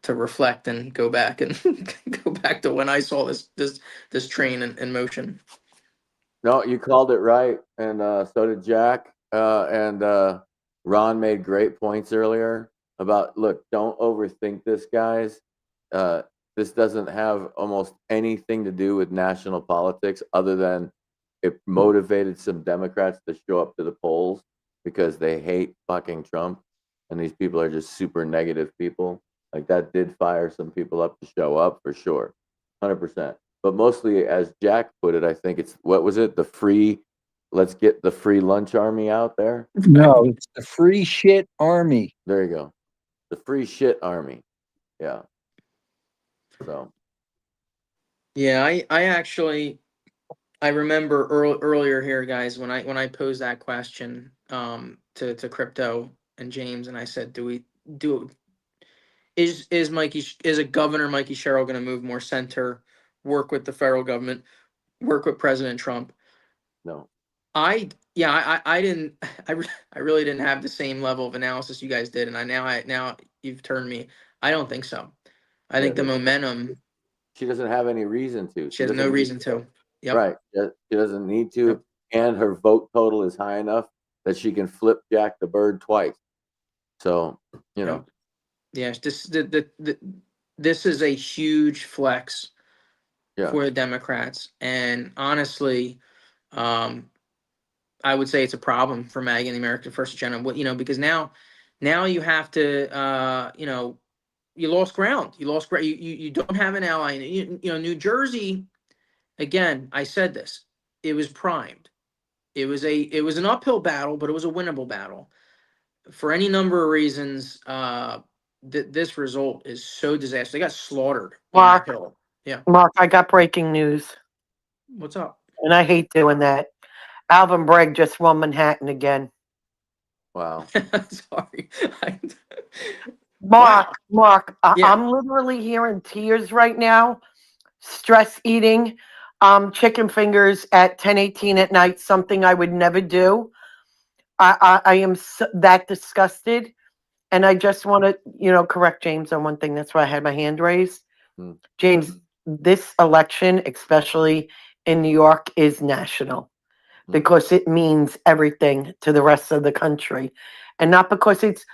to reflect and go back and go back to when I saw this train in motion. No, you called it right, and so did Jack. And Ron made great points earlier about, look, don't overthink this, guys. This doesn't have almost anything to do with national politics other than it motivated some Democrats to show up to the polls because they hate fucking Trump. And these people are just super negative people. Like, that did fire some people up to show up for sure, 100%. But mostly, as Jack put it, I think it's, what was it? Let's get the free lunch army out there. No, it's the free shit army. There you go. The free shit army. Yeah. So. Yeah, I remember earlier here, guys, when I posed that question to Crypto and James, and I said, is a Governor Mikey Sherrill going to move more center, work with the federal government, work with President Trump? No. I really didn't have the same level of analysis you guys did, and now you've turned me. I don't think so. I think the momentum. She doesn't have any reason to. She has no reason to. Yep. Right. She doesn't need to, and her vote total is high enough that she can flip Jack the Bird twice. So, Yes, this is a huge flex for the Democrats, and honestly, I would say it's a problem for MAGA and the America First agenda. Because now you have to, you lost ground. You don't have an ally. New Jersey. Again, I said this. It was primed. It was an uphill battle, but it was a winnable battle. For any number of reasons, this result is so disastrous. They got slaughtered on that hill. Yeah. Mark, I got breaking news. What's up? And I hate doing that. Alvin Bragg just won Manhattan again. Wow. Sorry. Mark, Yeah. I'm literally hearing tears right now. Stress eating, chicken fingers at 10:18 at night, something I would never do. I am that disgusted. And I just want to, correct James on one thing. That's why I had my hand raised. James, this election, especially in New York, is national because it means everything to the rest of the country. And not because it's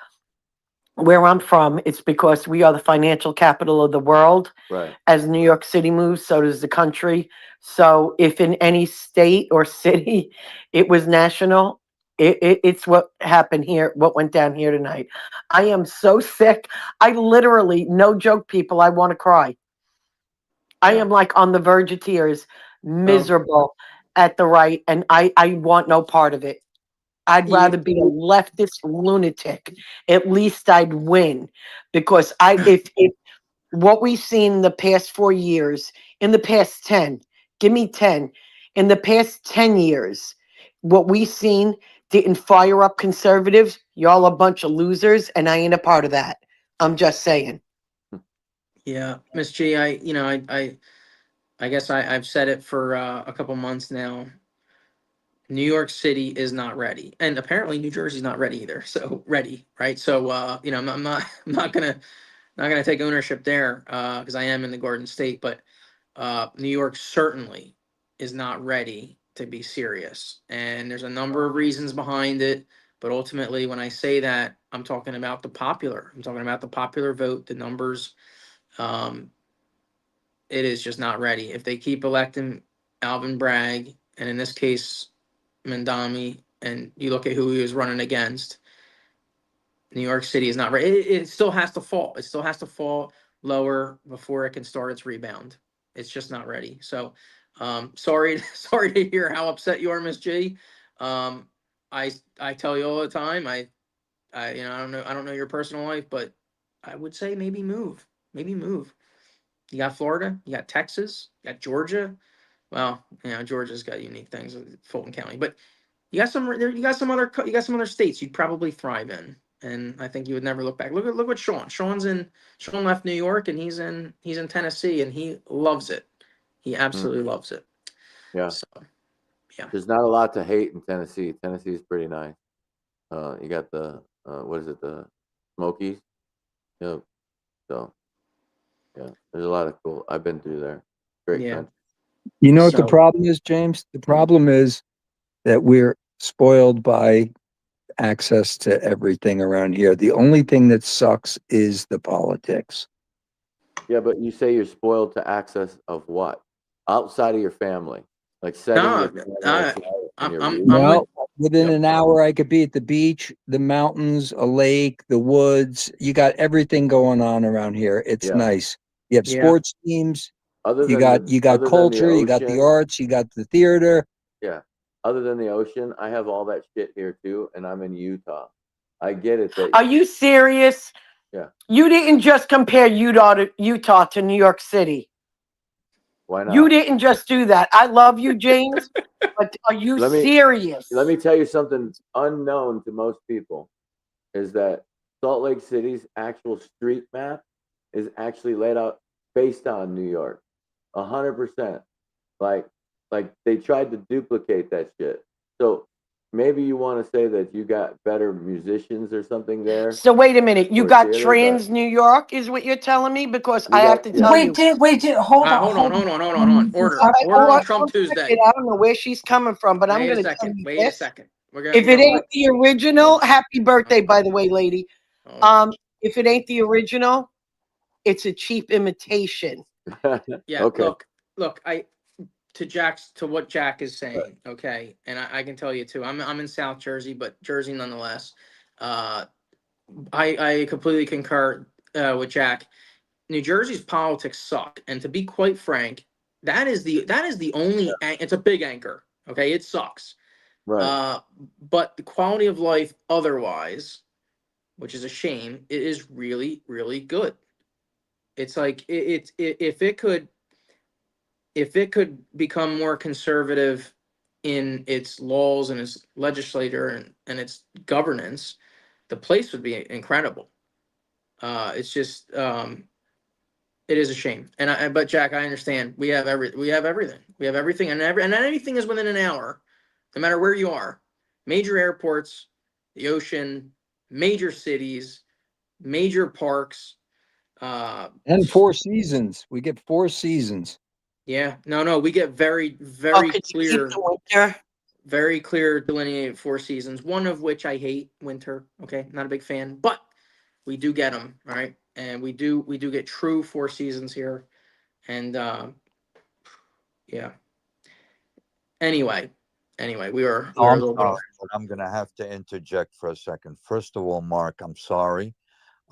where I'm from, it's because we are the financial capital of the world. Right. As New York City moves, so does the country. So if in any state or city it was national, it's what happened here, what went down here tonight. I am so sick. I literally, no joke, people, I want to cry. I Yeah. am like on the verge of tears, miserable at the right, and I want no part of it. I'd You- rather be a leftist lunatic. At least I'd win, because if what we've seen in the past 4 years, in the past 10, give me 10, in the past 10 years, what we've seen didn't fire up conservatives. Y'all a bunch of losers, and I ain't a part of that. I'm just saying. Yeah, Miss G, I guess I've said it for a couple months now. New York City is not ready, and apparently New Jersey's not ready either. So ready, right? So I'm not I'm not gonna take ownership there because I am in the Garden State, but New York certainly is not ready to be serious, and there's a number of reasons behind it. But ultimately, when I say that, I'm talking about the popular. I'm talking about the popular vote, the numbers. Um, it is just not ready. If they keep electing Alvin Bragg, and in this case, Mandami, and you look at who he was running against, New York City is not ready. It still has to fall. It still has to fall lower before it can start its rebound. It's just not ready. So, sorry, sorry to hear how upset you are, Miss G. Um, I tell you all the time. I don't know your personal life, but I would say maybe move. Maybe move. You got Florida, you got Texas, you got Georgia. Well, Georgia's got unique things with Fulton County, but you got some other states you'd probably thrive in, and I think you would never look back. Look what Sean. Sean left New York and he's in Tennessee and he loves it. He absolutely loves it. Yeah. So yeah. There's not a lot to hate in Tennessee. Tennessee is pretty nice. You got the what is it, the Smokies? Yep. So yeah, there's a lot of cool. I've been through there. Great Yeah. country. You know what the So- problem is, James? The problem is that we're spoiled by access to everything around here. The only thing that sucks is the politics. Yeah, but you say you're spoiled to access of what? Outside of your family, like setting No, your family aside and your roots. I'm Well, with, within Yep. an hour, I could be at the beach, the mountains, a lake, the woods. You got everything going on around here. It's Yeah. nice. You have Yeah. sports teams. Other You than got other than culture. You got the ocean, arts. You got the theater. yeah. Other than the ocean, I have all that shit here too, and I'm in Utah. I get it that Are you serious? yeah. You didn't just compare Utah to New York City. Why not? You didn't just do that. I love you, James, but are you serious? Let me tell you something unknown to most people is that Salt Lake City's actual street map is actually laid out based on New York. 100%. Like they tried to duplicate that shit. So maybe you want to say that you got better musicians or something there. So wait a minute. You Or got theater, trans New York, is what you're telling me? Because We I got- have to yeah. tell you. Hold on. Order on Trump Tuesday. I don't know where she's coming from, but I'm Wait a going to tell second. you Wait a this. second. We're gonna. If it ain't the original, happy birthday, by the way, lady. Oh, If it ain't the original, it's a cheap imitation. yeah. Okay. Look. To what Jack is saying. Okay, and I can tell you too. I'm in South Jersey, but Jersey nonetheless. I completely concur with Jack. New Jersey's politics suck, and to be quite frank, that is the only. It's a big anchor. Okay, it sucks. Right. But the quality of life otherwise, which is a shame, it is really really good. It's like if it could become more conservative in its laws and its legislature and its governance, the place would be incredible. It's just it is a shame. But Jack, I understand. We have everything. We have everything, and anything is within an hour, no matter where you are. Major airports, the ocean, major cities, major parks. And 4 seasons. We get 4 seasons. Yeah, no, we get very Could you keep clear. the winter? Very clear delineated 4 seasons, one of which I hate, winter. Okay, not a big fan, but we do get them, right? And we do get true Four Seasons here, and yeah. Anyway, we Oh, were a I'm little bit sorry, off. but I'm going to have to interject for a second. First of all, Mark, I'm sorry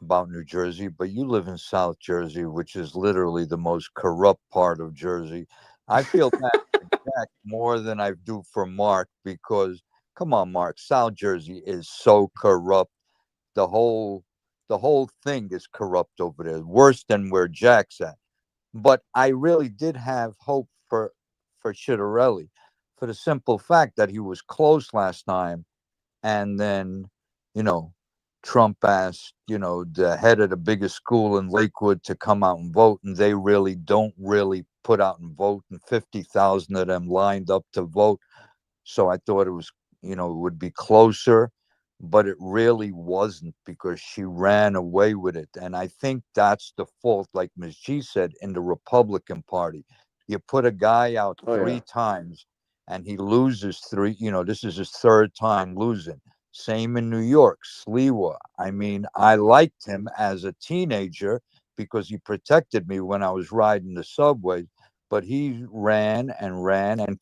about New Jersey, but you live in South Jersey, which is literally the most corrupt part of Jersey. I feel bad for Jack more than I do for Mark because, come on, Mark, South Jersey is so corrupt. The whole the whole thing is corrupt over there, worse than where Jack's at. But I really did have hope for Chitterelli for the simple fact that he was close last time, and then you know Trump asked the head of the biggest school in Lakewood to come out and vote, and they really don't really put out and vote, and 50,000 of them lined up to vote. So I thought it was, it would be closer, but it really wasn't because she ran away with it. And I think that's the fault, like Ms. G said, in the Republican Party. You put a guy out Oh, three yeah. times and he loses three, this is his third time losing. Same in New York, Sliwa. I mean, I liked him as a teenager because he protected me when I was riding the subway, but he ran and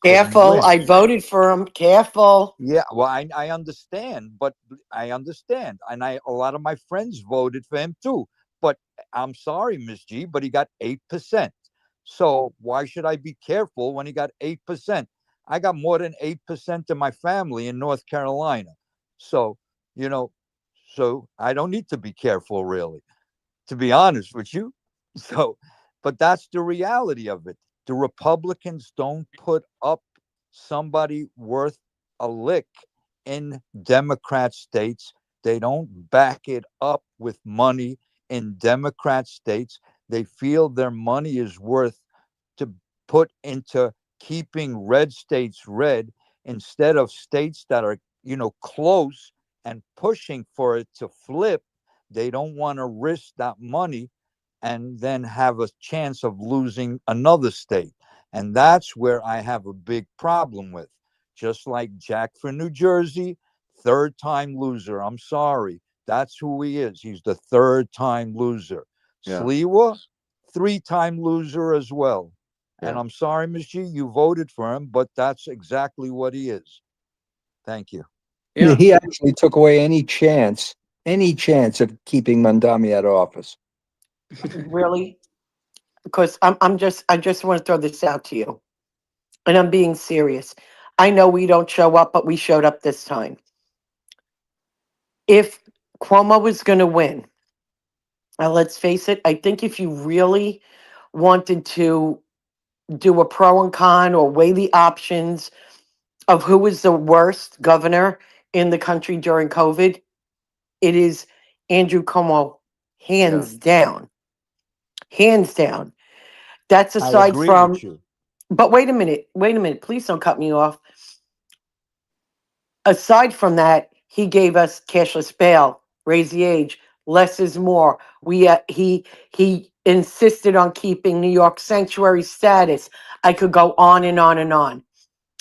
couldn't Careful. win. I voted for him. Careful. Yeah, well, I understand, but I understand, and a lot of my friends voted for him too. But I'm sorry, Miss G, but he got 8%. So why should I be careful when he got 8%? I got more than 8% of my family in North Carolina, so you know, so I don't need to be careful, really, to be honest with you. So, but that's the reality of it. The Republicans don't put up somebody worth a lick in Democrat states. They don't back it up with money in Democrat states. They feel their money is worth to put into keeping red states red instead of states that are, close and pushing for it to flip. They don't want to risk that money and then have a chance of losing another state. And that's where I have a big problem with. Just like Jack for New Jersey, third time loser. I'm sorry. That's who he is. He's the third time loser. Yeah. Sliwa, three-time loser as well. And Yeah. I'm sorry, Ms. G, you voted for him, but that's exactly what he is. Thank you. Yeah. He actually took away any chance of keeping Mandami out of office. Really? Because I just want to throw this out to you. And I'm being serious. I know we don't show up, but we showed up this time. If Cuomo was going to win, let's face it, I think if you really wanted to do a pro and con or weigh the options of who was the worst governor in the country during COVID, it is Andrew Cuomo, hands down. Hands down. That's I aside agree from, with you. but wait a minute, please don't cut me off. Aside from that, he gave us cashless bail, raise the age, less is more. He insisted on keeping New York sanctuary status. I could go on and on and on.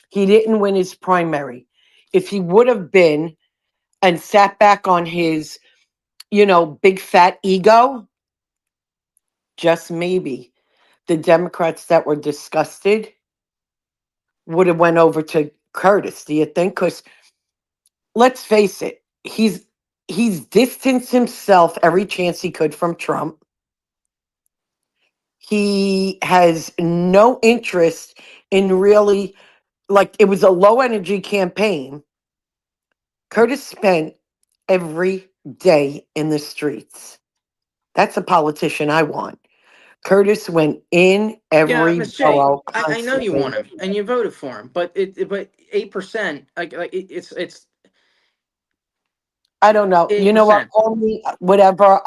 He didn't win his primary. If he would have been and sat back on his, big fat ego, just maybe the Democrats that were disgusted would have went over to Curtis. Do you think? Because let's face it, he's distanced himself every chance he could from Trump. He has no interest in really, like, it was a low energy campaign. Curtis spent every day in the streets. That's a politician I want. Curtis went in Yeah, every Miss J, borough I know you constantly. want him and you voted for him, but 8%, it's I don't know. eight You know what? percent. Call me whatever.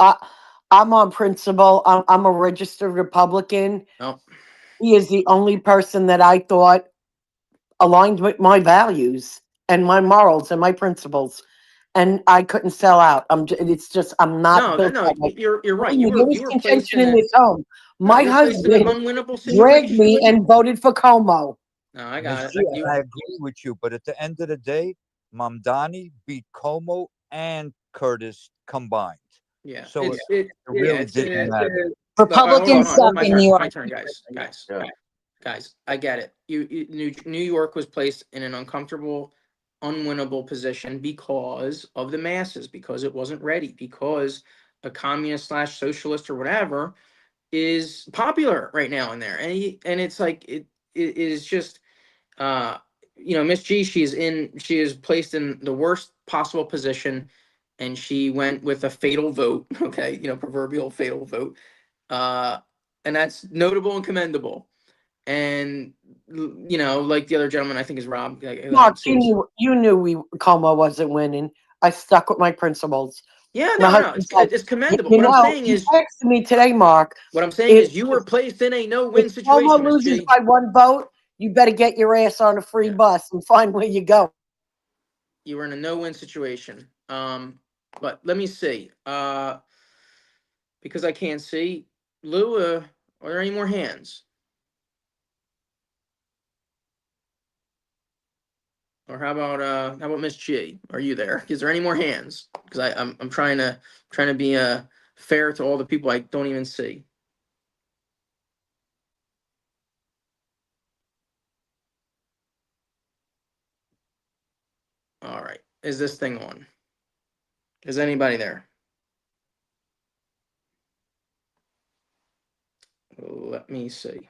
I'm on principle. I'm a registered Republican. No, He is the only person that I thought aligned with my values and my morals and my principles. And I couldn't sell out. It's just I'm not built no, that way. you're right. Believe me, there was You were placed contention in in a this home. no, My you were placed in an husband unwinnable dragged situation. me and voted for Como. No, I Ms. got G, it. You, I agree with you, but at the end of the day, Mamdani beat Como and Curtis combined. Yeah. So It really it's didn't matter. Republicans suck in New My York. turn, guys. Yeah. Guys, I get it. New York was placed in an uncomfortable, unwinnable position because of the masses, because it wasn't ready, because a communist slash socialist or whatever is popular right now in there, and it's like it is just Miss G. She is placed in the worst possible position, and she went with a fatal vote. Okay, proverbial fatal vote, uh, and that's notable and commendable. And like the other gentleman, I think is Rob. Mark, you knew Como wasn't winning. I stuck with my principles. Yeah, My no, husband said, it's commendable. you What I'm know, saying he is, texted me today, Mark. you were placed in a no-win If Como situation, Miss loses G. by 1 vote, you better get your ass on a free Yeah. bus and find where you go. You were in a no-win situation. But let me see. Because I can't see, Lou. Are there any more hands? Or how about Miss G? Are you there? Is there any more hands? Because I'm trying to be fair to all the people I don't even see. All right. Is this thing on? Is anybody there? Let me see.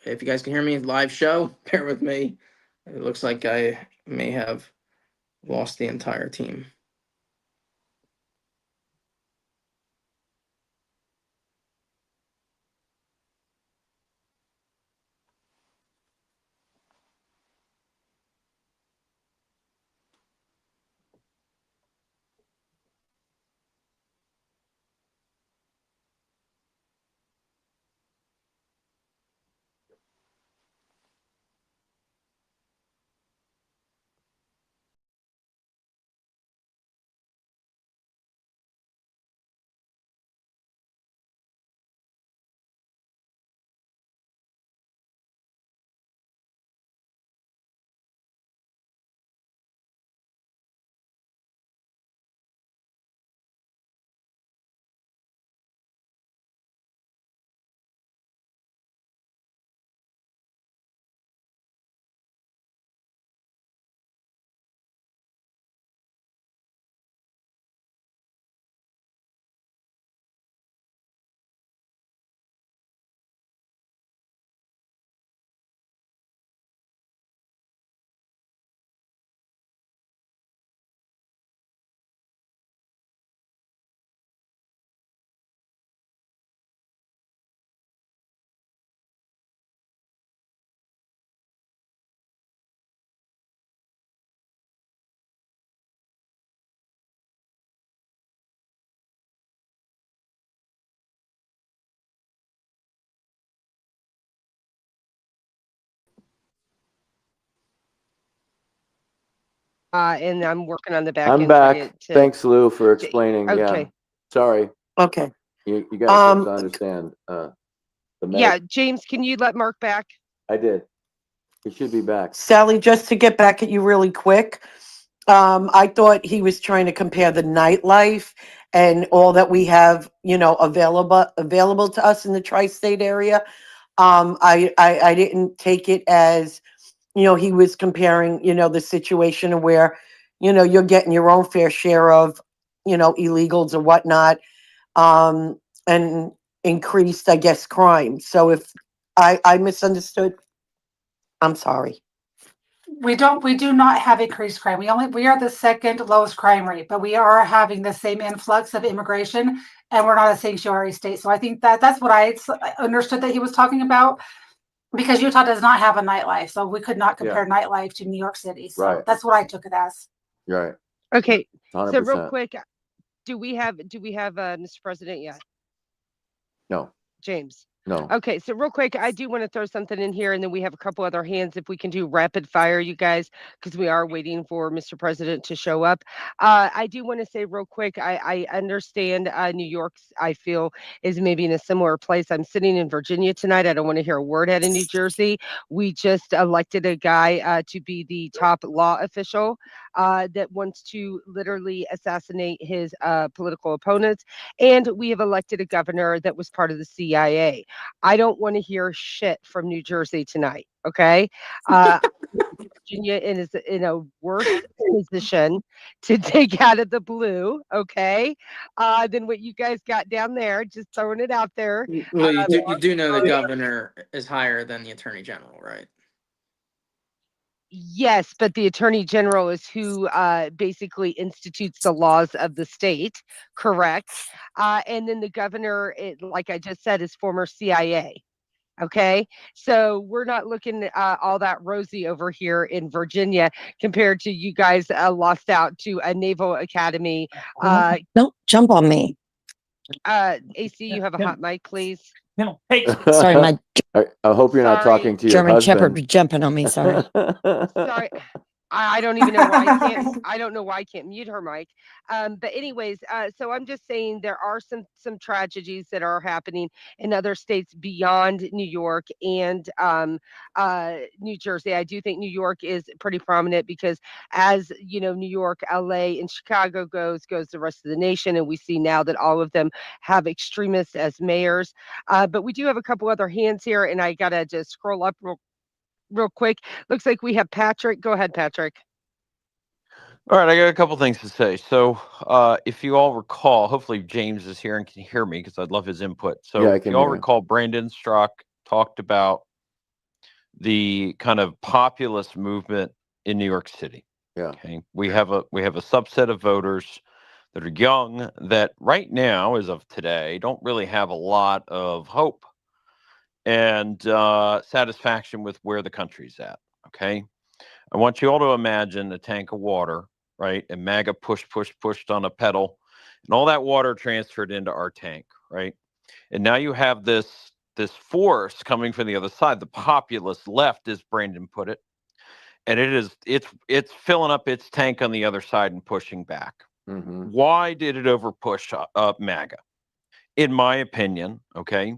If you guys can hear me live show, bear with me. It looks like I may have lost the entire team. And I'm working on the back I'm end. back. Thanks, Lou, for explaining. Yeah. Okay. Sorry. Okay. You guys have to understand. Yeah, James, can you let Mark back? I did. He should be back. Sally, just to get back at you really quick, I thought he was trying to compare the nightlife and all that we have, available to us in the tri-state area. I didn't take it as, he was comparing, the situation where, you're getting your own fair share of, illegals or whatnot, and increased, I guess, crime. So if I misunderstood, I'm sorry. We do not have increased crime. We are the second lowest crime rate, but we are having the same influx of immigration, and we're not a sanctuary state. So I think that's what I understood that he was talking about, because Utah does not have a nightlife, so we could not compare nightlife to New York City. So that's what I took it as. Right. Okay. 100%. So real quick, do we have Mr. President yet? No. James. No. Okay, so real quick, I do want to throw something in here, and then we have a couple other hands if we can do rapid fire, you guys, because we are waiting for Mr. President to show up. I do want to say real quick, I understand New York, I feel, is maybe in a similar place. I'm sitting in Virginia tonight. I don't want to hear a word out of New Jersey. We just elected a guy to be the top law official that wants to literally assassinate his political opponents. And we have elected a governor that was part of the CIA. I don't want to hear shit from New Jersey tonight. Okay. Virginia is in a worse position to take out of the blue, okay, than what you guys got down there. Just throwing it out there. Well, you do know the governor is higher than the attorney general, right? Yes, but the attorney general is who basically institutes the laws of the state, correct? And then the governor, like I just said, is former CIA. Okay, so we're not looking all that rosy over here in Virginia compared to you guys lost out to a naval academy. Don't jump on me. AC, you have a hot mic, please. No, hey, Sorry, my I hope you're not Sorry. talking to your German husband. Shepherd be jumping on me. Sorry. Sorry. I don't even know why I can't. I don't know why I can't mute her mic. But anyways, so I'm just saying there are some tragedies that are happening in other states beyond New York and New Jersey. I do think New York is pretty prominent because, as you know, New York, LA, and Chicago goes the rest of the nation, and we see now that all of them have extremists as mayors. But we do have a couple other hands here, and I gotta just scroll up real quick. Looks like we have Patrick. Go ahead, Patrick. All right, I got a couple things to say. So, if you all recall, hopefully James is here and can hear me because I'd love his input. So, Yeah, I if can you all hear him. recall, Brandon Strzok talked about the kind of populist movement in New York City. Yeah. Okay, we have a subset of voters that are young that right now, as of today, don't really have a lot of hope and satisfaction with where the country's at. Okay. I want you all to imagine a tank of water, right? And MAGA pushed on a pedal, and all that water transferred into our tank, right? And now you have this force coming from the other side, the populist left, as Brandon put it, and it's filling up its tank on the other side and pushing back. Mm-hmm. Why did it overpush up MAGA? In my opinion, okay,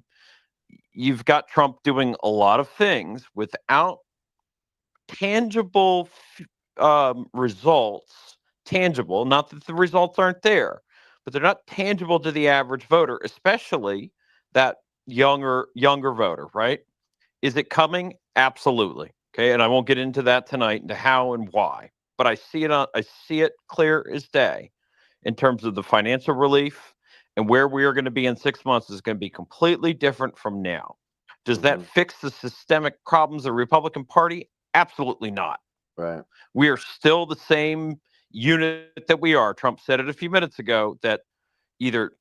you've got Trump doing a lot of things without tangible results. Tangible, not that the results aren't there, but they're not tangible to the average voter, especially that younger voter, right? Is it coming? Absolutely. Okay, and I won't get into that tonight, into how and why, but I see it clear as day in terms of the financial relief, and where we are going to be in 6 months is going to be completely different from now. Does that fix the systemic problems of the Republican Party? Absolutely not. Right. We are still the same unit that we are. Trump said it a few minutes ago that either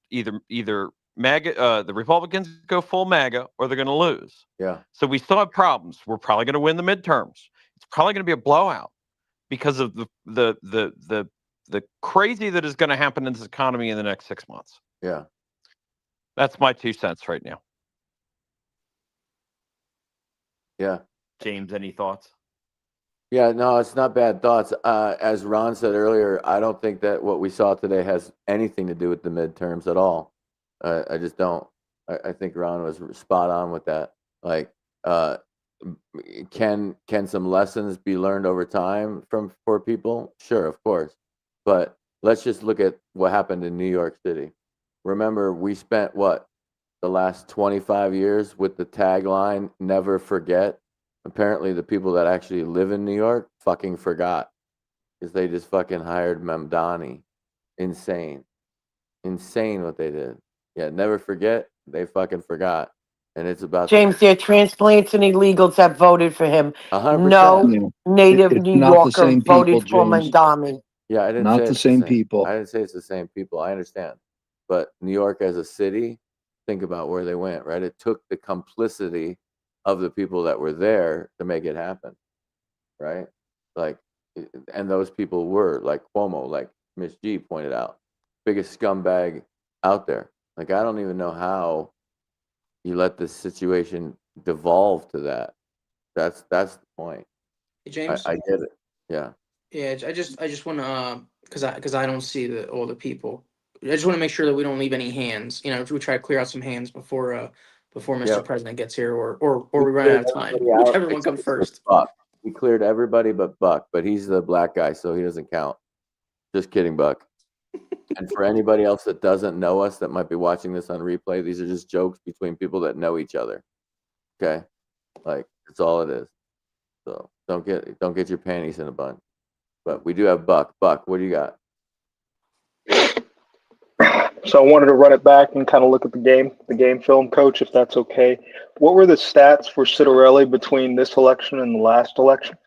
MAGA, the Republicans go full MAGA, or they're going to lose. Yeah. So we still have problems. We're probably going to win the midterms. It's probably going to be a blowout because of the crazy that is going to happen in this economy in the next 6 months. Yeah. That's my 2 cents right now. Yeah. James, any thoughts? Yeah, no, it's not bad thoughts. As Ron said earlier, I don't think that what we saw today has anything to do with the midterms at all. I just don't. I think Ron was spot on with that. Like, can some lessons be learned over time for people? Sure, of course. But let's just look at what happened in New York City. Remember, we spent the last 25 years with the tagline "Never Forget." Apparently, the people that actually live in New York fucking forgot because they just fucking hired Mamdani. Insane what they did. Yeah, never forget. They fucking forgot, and it's about James, they're transplants and illegals that voted for him. 100%. No native It's New not the Yorker same people, voted for James. Mamdani. Yeah, I didn't Not say the it's same people. I didn't say it's the same people. I understand, but New York as a city, think about where they went. Right, it took the complicity of the people that were there to make it happen. Right, like, and those people were like Cuomo, like Miss G pointed out, biggest scumbag out there. Like, I don't even know how you let the situation devolve to that. That's the point. Hey, James. I get it. Yeah. Yeah, I just want to because I don't see all the people. I just want to make sure that we don't leave any hands. You know, if we try to clear out some hands before Mr. Yeah. President gets here, or We we run cleared out of time, everybody out whichever one except comes for first. Buck. We cleared everybody but Buck, but he's the black guy, so he doesn't count. Just kidding, Buck. And for anybody else that doesn't know us that might be watching this on replay, these are just jokes between people that know each other. Okay? Like, that's all it is. So don't get your panties in a bunch. But we do have Buck. Buck, what do you got? So I wanted to run it back and kind of look at the game film, Coach, if that's okay. What were the stats for Citarelli between this election and the last election?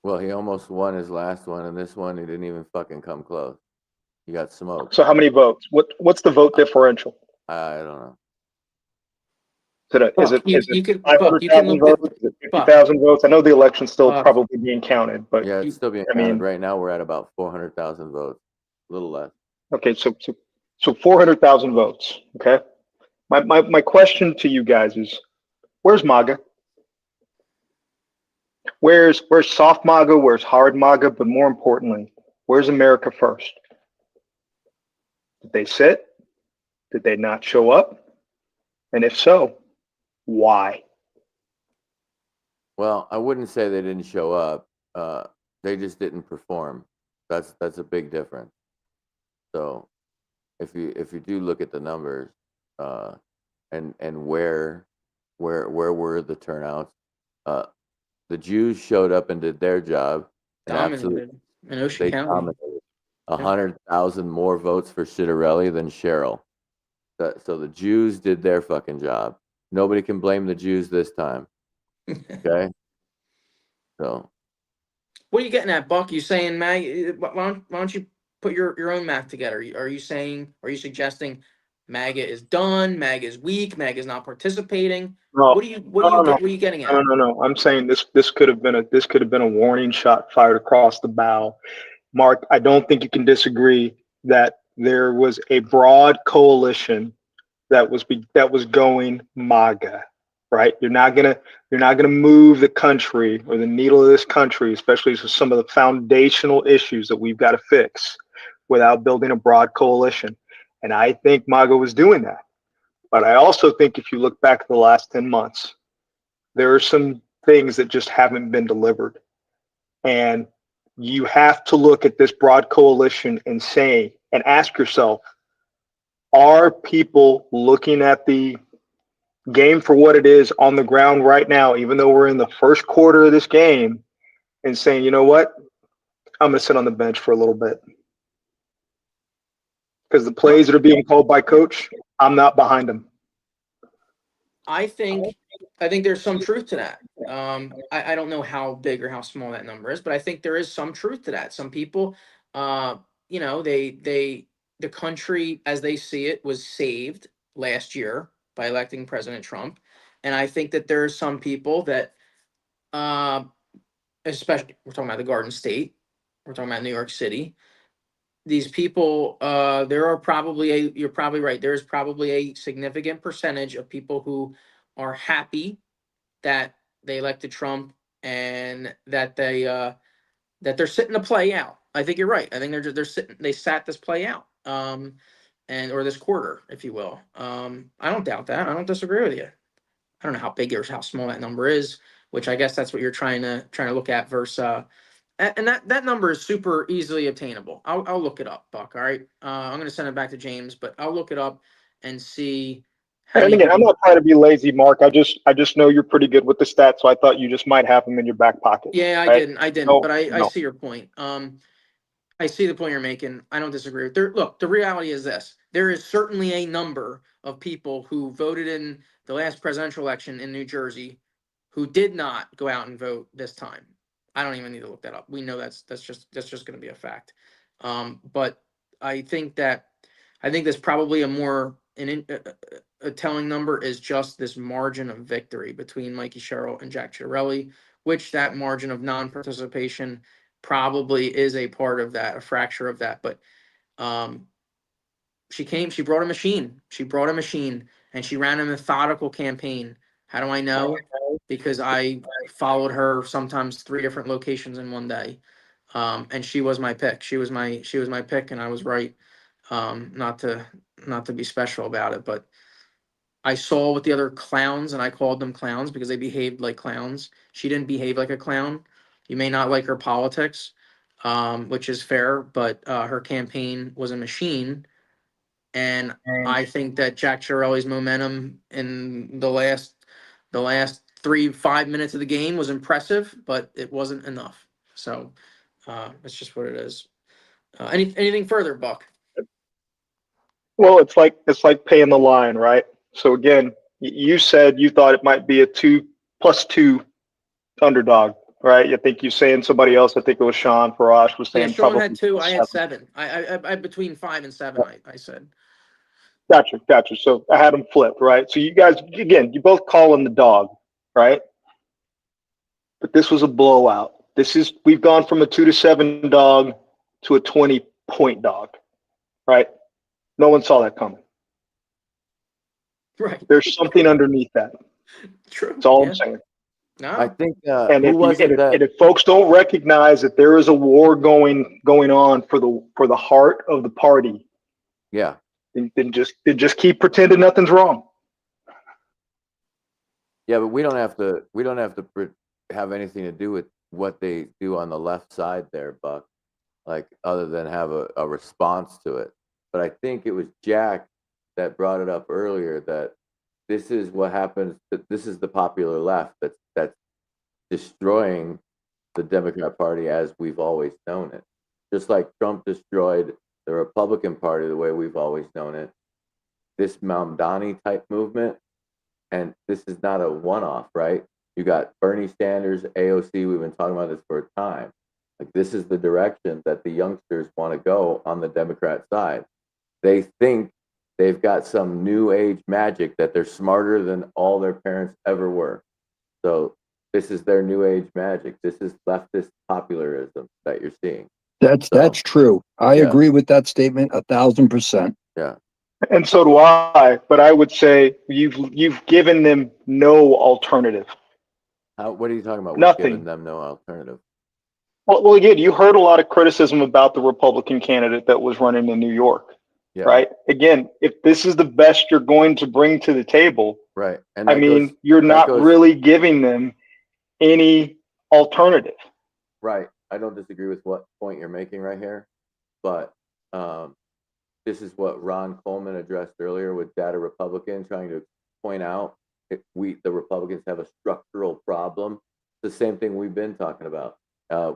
Well, he almost won his last one, and this one he didn't even fucking come close. He got smoked. So how many votes? What's the vote differential? I don't know. Is it You can 500,000 look votes? Is it 50,000 votes? I know the election's still Buck. probably being counted, but Yeah, it's still being I counted. mean, Right now we're at about 400,000 votes, a little less. okay, so 400,000 votes. Okay. My question to you guys is, where's MAGA? Where's soft MAGA? Where's hard MAGA? But more importantly, where's America First? Did they sit? Did they not show up? And if so, why? Well, I wouldn't say they didn't show up. They just didn't perform. That's a big difference. So if you do look at the numbers, and where were the turnouts? The Jews showed up and did their job, and Dominated in Ocean they County. dominated. 100,000 more votes for Citarelli than Cheryl. So the Jews did their fucking job. Nobody can blame the Jews this time. Okay. So What are you getting at, Buck? You saying, Mag? Why don't you put your own math together? Are you suggesting MAGA is done, MAGA is weak, MAGA is not participating? No, What are you getting at? no. I'm saying this could have been a warning shot fired across the bow. Mark, I don't think you can disagree that there was a broad coalition that was going MAGA, right? You're not gonna move the country or the needle of this country, especially for some of the foundational issues that we've got to fix, without building a broad coalition. And I think MAGA was doing that. But I also think if you look back at the last 10 months, there are some things that just haven't been delivered. And you have to look at this broad coalition and ask yourself, are people looking at the game for what it is on the ground right now, even though we're in the first quarter of this game, and saying, you know what, I'm going to sit on the bench for a little bit? Because the plays that are being called by coach, I'm not behind them. I think there's some truth to that. I don't know how big or how small that number is, but I think there is some truth to that. Some people, the country as they see it was saved last year by electing President Trump, and I think that there are some people that, especially we're talking about the Garden State, we're talking about New York City. These people, you're probably right. There's probably a significant percentage of people who are happy that they elected Trump and that they're sitting the play out. I think you're right. I think they sat this play out, or this quarter, if you will. I don't doubt that. I don't disagree with you. I don't know how big or how small that number is, which I guess that's what you're trying to look at versus. And that number is super easily obtainable. I'll look it up, Buck. All right. I'm going to send it back to James, but I'll look it up and see how And many again, I'm people. not trying to be lazy, Mark. I just know you're pretty good with the stats, so I thought you just might have them in your back pocket. Yeah, I right? didn't, No, but I no. see your point. I see the point you're making. I don't disagree with there. Look, the reality is this: there is certainly a number of people who voted in the last presidential election in New Jersey who did not go out and vote this time. I don't even need to look that up. We know that's just going to be a fact. But I think there's probably a telling number is just this margin of victory between Mikey Sherrill and Jack Ciattarelli, which that margin of non-participation probably is a part of that, a fracture of that. But She brought a machine. She brought a machine and she ran a methodical campaign. How do I know? Because I followed her sometimes 3 different locations in one day. And she was my pick. She was my pick and I was right. Not to be special about it, but I saw with the other clowns and I called them clowns because they behaved like clowns. She didn't behave like a clown. You may not like her politics, which is fair, but her campaign was a machine. And I think that Jack Chiarelli's momentum in the last 5 minutes of the game was impressive, but it wasn't enough. So it's just what it is. Anything further, Buck? Well, it's like paying the line, right? So again, you said you thought it might be a 2+2 underdog, right? I think you saying somebody else. I think it was Sean Farash was Yeah, saying Sean probably had 2. I had 7. 7. I between 5 and 7. I said. Gotcha. So I had them flipped, right? So you guys, again, you both calling the dog, right? But this was a blowout. We've gone from a 2-7 dog to a 20-point dog, right? No one saw that coming. Right. There's something underneath that. True. That's all Yeah. I'm saying. No. I think And who if, was it that if folks don't recognize that there is a war going on for the heart of the party, yeah. then just keep pretending nothing's wrong. Yeah, but we don't have to have anything to do with what they do on the left side there, Buck. Like other than have a response to it. But I think it was Jack that brought it up earlier that this is what happens. That this is the popular left that's destroying the Democrat Party as we've always known it. Just like Trump destroyed the Republican Party the way we've always known it. This Mamdani type movement, and this is not a one-off, right? You got Bernie Sanders, AOC. We've been talking about this for a time. Like this is the direction that the youngsters want to go on the Democrat side. They think they've got some new age magic that they're smarter than all their parents ever were. So this is their new age magic. This is leftist popularism that you're seeing. That's true. I agree with that statement 1,000%. Yeah. And so do I. But I would say you've given them no alternative. What are you talking about? Nothing. We've given them no alternative. Well, again, you heard a lot of criticism about the Republican candidate that was running in New York, right? Again, if this is the best you're going to bring to the table, right? And I mean, you're not really giving them any alternative. Right. I don't disagree with what point you're making right here, but this is what Ron Coleman addressed earlier with Data Republican, trying to point out the Republicans have a structural problem. It's the same thing we've been talking about.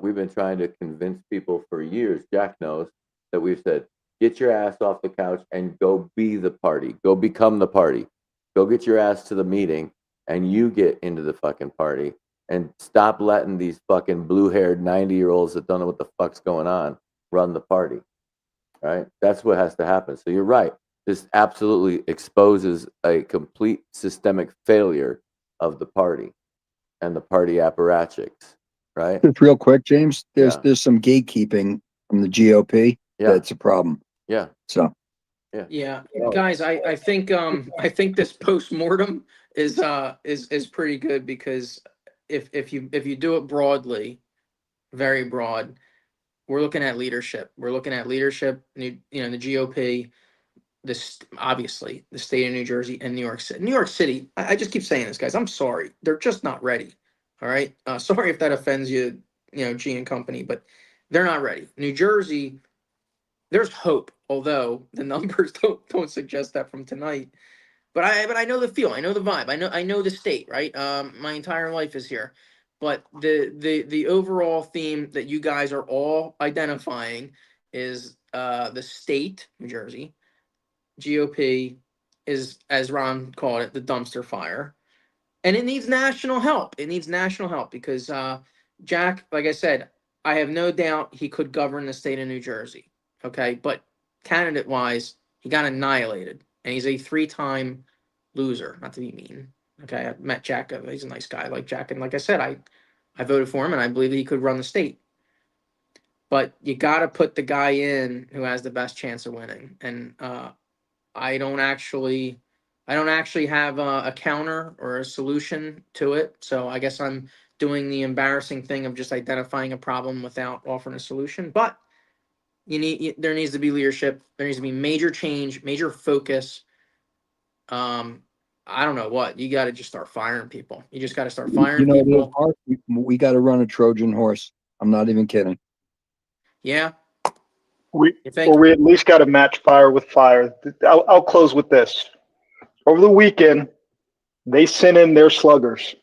We've been trying to convince people for years, Jack knows, that we've said, get your ass off the couch and go be the party. Go become the party. Go get your ass to the meeting and you get into the fucking party and stop letting these fucking blue-haired 90-year-olds that don't know what the fuck's going on run the party. Right? That's what has to happen. So you're right. This absolutely exposes a complete systemic failure of the party and the party apparatchiks. Right? Just real quick, James, there's some gatekeeping from the GOP. Yeah. That's a problem. Yeah. So. Yeah, guys, I think this post-mortem is pretty good because if you do it broadly, very broad, we're looking at leadership. We're looking at leadership, the GOP, obviously the state of New Jersey and New York City. New York City, I just keep saying this, guys. I'm sorry, they're just not ready. All right, sorry if that offends you, G and company, but they're not ready. New Jersey, there's hope, although the numbers don't suggest that from tonight. But I know the feel, I know the vibe, I know the state, right? My entire life is here. But the overall theme that you guys are all identifying is the state, New Jersey, GOP is, as Ron called it, the dumpster fire. And it needs national help. It needs national help because Jack, like I said, I have no doubt he could govern the state of New Jersey. Okay, but candidate wise, he got annihilated, and he's a 3-time loser. Not to be mean. Okay, I met Jack. He's a nice guy. I like Jack, and like I said, I voted for him, and I believe that he could run the state. But you got to put the guy in who has the best chance of winning, and I don't actually have a counter or a solution to it. So I guess I'm doing the embarrassing thing of just identifying a problem without offering a solution. But there needs to be leadership. There needs to be major change, major focus. I don't know what you got to just start firing people. You just got to start firing people. Mark, we got to run a Trojan horse. I'm not even kidding. Yeah. We at least got to match fire with fire. I'll close with this. Over the weekend, they sent in their sluggers.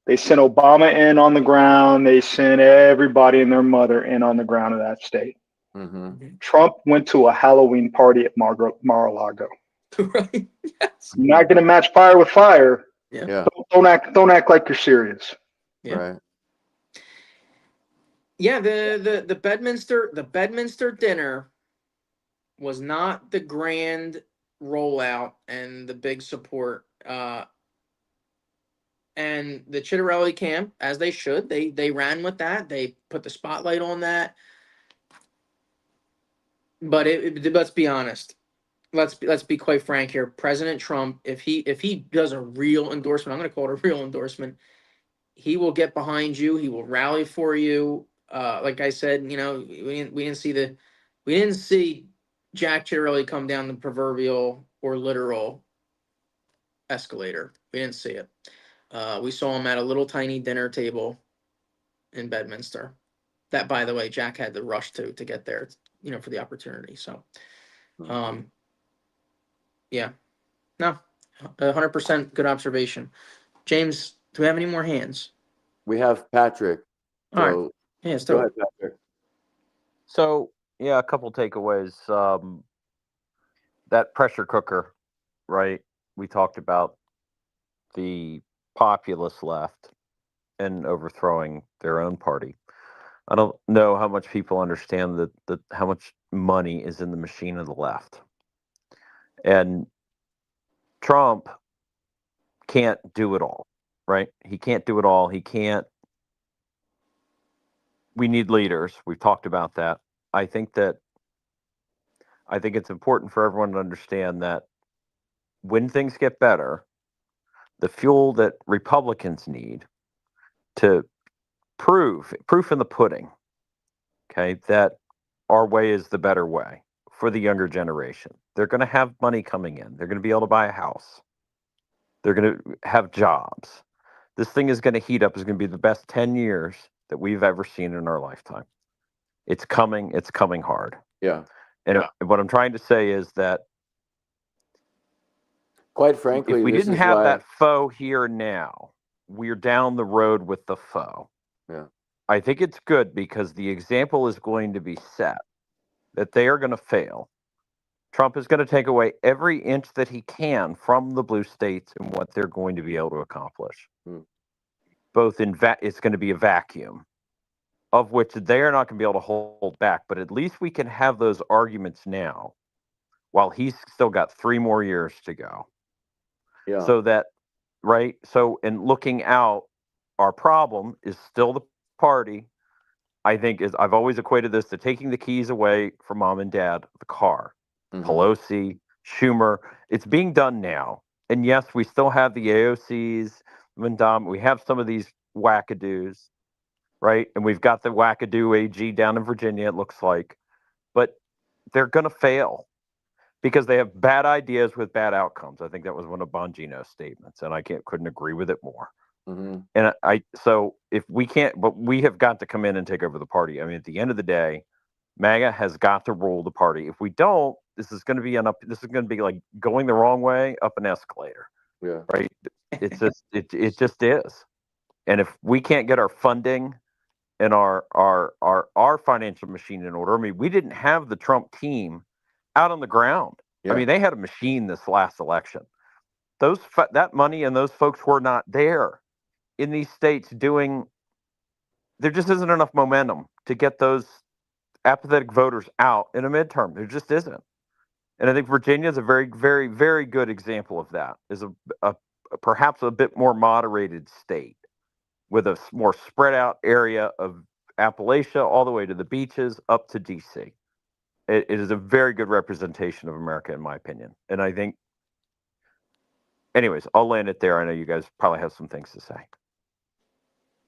They sent Obama in on the ground. They sent everybody and their mother in on the ground of that state. Mm-hmm. Trump went to a Halloween party at Mar-a-Lago. Right. Yes. You're not going to match fire with fire. Yeah. Don't act like you're serious. Yeah. Right. Yeah, the Bedminster dinner was not the grand rollout and the big support. And the Chitterelli camp, as they should, they ran with that. They put the spotlight on that. But let's be honest. Let's be quite frank here. President Trump, if he does a real endorsement, I'm going to call it a real endorsement. He will get behind you. He will rally for you. Like I said, we didn't see Jack Chitterelli come down the proverbial or literal escalator. We didn't see it. We saw him at a little tiny dinner table in Bedminster. That, by the way, Jack had to rush to get there, for the opportunity. So, yeah, no, 100% good observation. James, do we have any more hands? We have Patrick. All right. Yeah, go ahead, Patrick. So, yeah, a couple takeaways. That pressure cooker, right? We talked about the populist left and overthrowing their own party. I don't know how much people understand that how much money is in the machine of the left. And Trump can't do it all, right? He can't do it all. We need leaders. We've talked about that. I think it's important for everyone to understand that when things get better, the fuel that Republicans need to proof in the pudding, okay, that our way is the better way for the younger generation. They're going to have money coming in. They're going to be able to buy a house. They're going to have jobs. This thing is going to heat up. It's going to be the best 10 years that we've ever seen in our lifetime. It's coming hard. Yeah. And what I'm trying to say is that, quite frankly, if we didn't have that foe here now, we're down the road with the foe. Yeah. I think it's good because the example is going to be set that they are going to fail. Trump is going to take away every inch that he can from the blue states and what they're going to be able to accomplish. Both it's going to be a vacuum of which they are not going to be able to hold back, but at least we can have those arguments now while he's still got 3 more years to go. Yeah. So that, right? So in looking out, our problem is still the party. I think I've always equated this to taking the keys away from mom and dad, the car. Pelosi, Schumer, it's being done now. And yes, we still have the AOCs, we have some of these wackadoos, right? And we've got the wackadoo AG down in Virginia, it looks like. But they're going to fail because they have bad ideas with bad outcomes. I think that was one of Bongino's statements, and I couldn't agree with it more. And so if we can't, but we have got to come in and take over the party. I mean, at the end of the day, MAGA has got to rule the party. If we don't, this is going to be like going the wrong way up an escalator. Yeah. Right. It's just, it just is. And if we can't get our funding and our financial machine in order, I mean, we didn't have the Trump team out on the ground. Yeah. I mean, they had a machine this last election. That money and those folks were not there in these states there just isn't enough momentum to get those apathetic voters out in a midterm. There just isn't. And I think Virginia is a very, very, very good example of that. Is a perhaps a bit more moderated state with a more spread out area of Appalachia all the way to the beaches up to DC. it is a very good representation of America, in my opinion. And I think, anyways, I'll land it there. I know you guys probably have some things to say.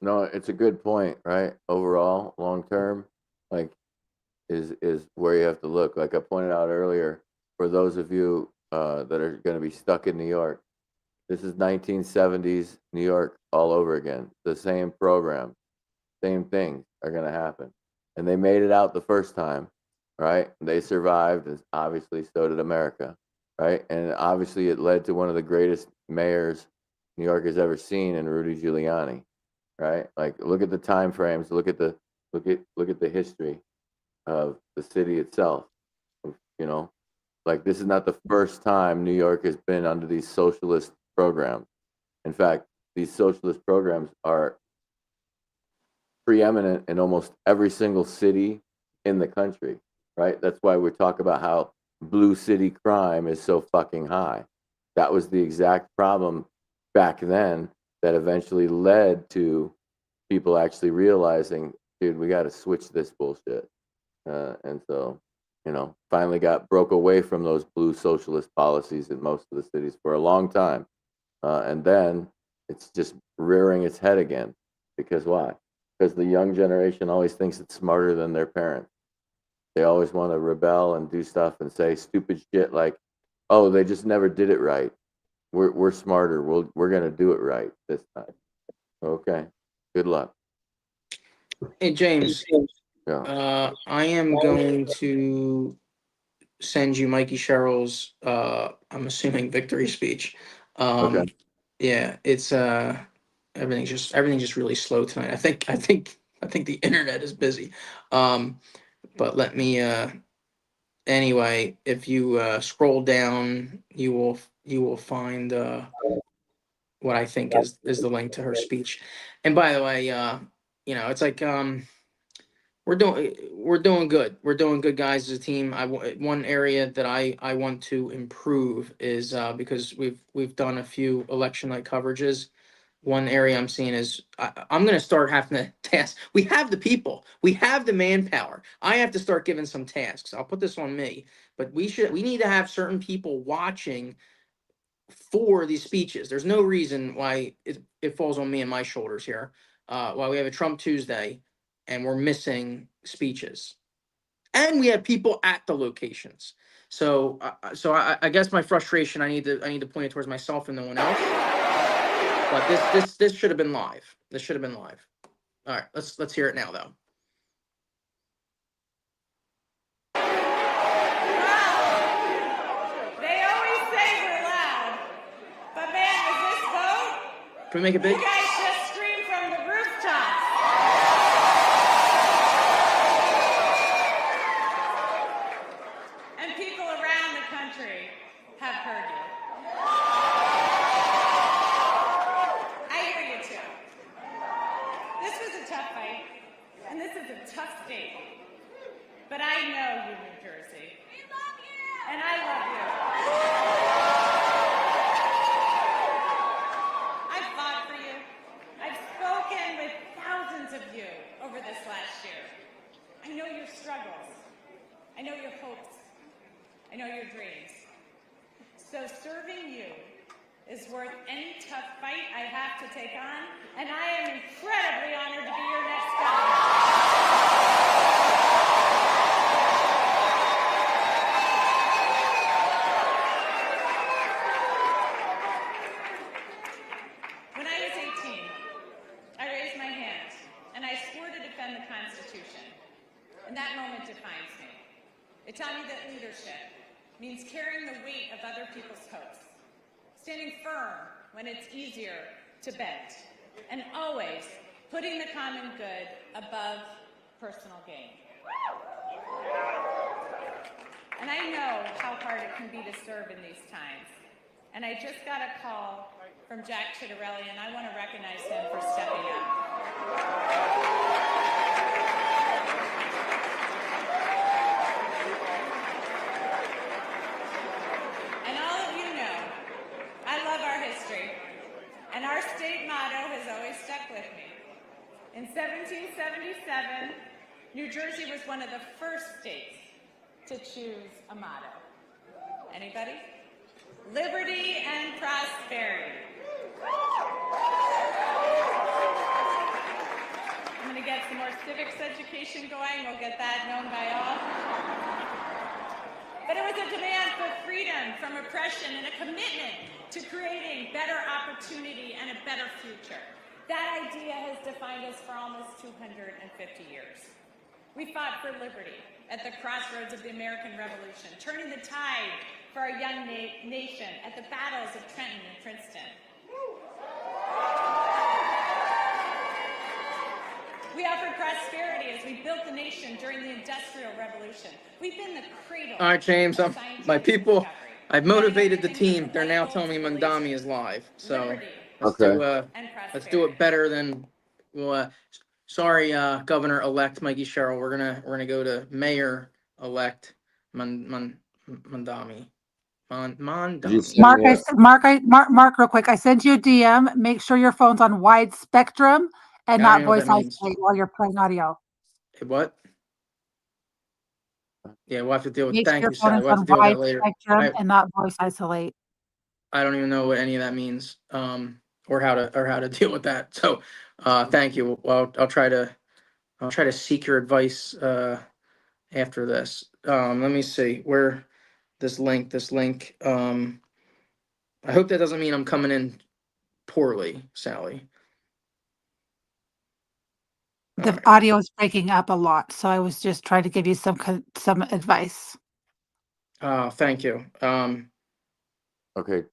No, it's a good point, right? Overall, long term, like is where you have to look. Like I pointed out earlier, for those of you that are going to be stuck in New York, this is 1970s New York all over again. The same program, same things are going to happen, and they made it out the first time, right? They survived, and obviously so did America, right? And obviously it led to one of the greatest mayors New York has ever seen in Rudy Giuliani, right? Like look at the time frames, look at the history of the city itself. You know, like this is not the first time New York has been under these socialist programs. In fact, these socialist programs are preeminent in almost every single city in the country, right? That's why we talk about how blue city crime is so fucking high. That was the exact problem back then that eventually led to people actually realizing, dude, we got to switch this bullshit. And so, finally broke away from those blue socialist policies in most of the cities for a long time. And then it's just rearing its head again. Because why? Because the young generation always thinks it's smarter than their parents. They always want to rebel and do stuff and say stupid shit like, "Oh, they just never did it right. We're smarter. We're gonna do it right this time." Okay. Good luck. Hey, James, Yeah. I am going to send you Mikey Sherrill's, I'm assuming victory speech. Okay. Yeah, it's everything's just really slow tonight. I think the internet is busy. But let me anyway, if you scroll down, you will find what I think is the link to her speech. And by the way, it's like we're doing good. We're doing good, guys, as a team. One area that I want to improve is because we've done a few election night coverages. One area I'm seeing is I'm going to start having to task. We have the people, we have the manpower. I have to start giving some tasks. I'll put this on me, but we need to have certain people watching for these speeches. There's no reason why it falls on me and my shoulders here. While we have a Trump Tuesday and we're missing speeches, and we have people at the locations. So, I guess my frustration, I need to point it towards myself and no one else. But this should have been live. This should have been live. All right, let's hear it now, though. They always say we're loud, but man, with this vote, Can we make it big? you guys just scream from the rooftops. And people around the country have heard you. I hear you too. This was a tough fight, and this is a tough state. But I know you, New Jersey. We love you! And I love you. I've fought for you. I've spoken with thousands of you over this last year. I know your struggles. I know your hopes. I know your dreams. So serving you is worth any tough fight I have to take on, and I am incredibly honored to be your next governor. When I was 18, I raised my hand and I swore to defend the Constitution. And that moment defines me. It taught me that leadership means carrying the weight of other people's hopes, standing firm when it's easier to bend, and always putting the common good above personal gain. And I know how hard it can be to serve in these times. And I just got a call from Jack Chittarelli, and I want to recognize him for stepping up. And all of you know, I love our history, and our state motto has always stuck with me. In 1777, New Jersey was one of the first states to choose a motto. Anybody? Liberty and prosperity. I'm going to get some more civics education going. We'll get that known by all. But it was a demand for freedom from oppression and a commitment to creating better opportunity and a better future. That idea has defined us for almost 250 years. We fought for liberty at the crossroads of the American Revolution, turning the tide for our young nation at the battles of Trenton and Princeton. We offered prosperity as we built the nation during the Industrial Revolution. We've been the cradle. All right, James. My people. I've motivated the team. They're now telling me Mandami is live. So let's do it better than. Well, sorry, Governor-elect Mikey Sherrill. We're gonna go to Mayor-elect Mandami. Mandami. Mark, real quick. I sent you a DM. Make sure your phone's on wide spectrum and Yeah, I not know what voice that means. isolate while you're playing audio. What? Yeah, we'll have to deal with. Make sure Thank your you, phone Sally. is We'll have on to deal with wide that later. spectrum and not voice isolate. I don't even know what any of that means, or how to deal with that. So, thank you. Well, I'll try to seek your advice after this. Let me see where this link. I hope that doesn't mean I'm coming in poorly, Sally. The audio is breaking up a lot, so I was just trying to give you some advice. Thank you. Okay.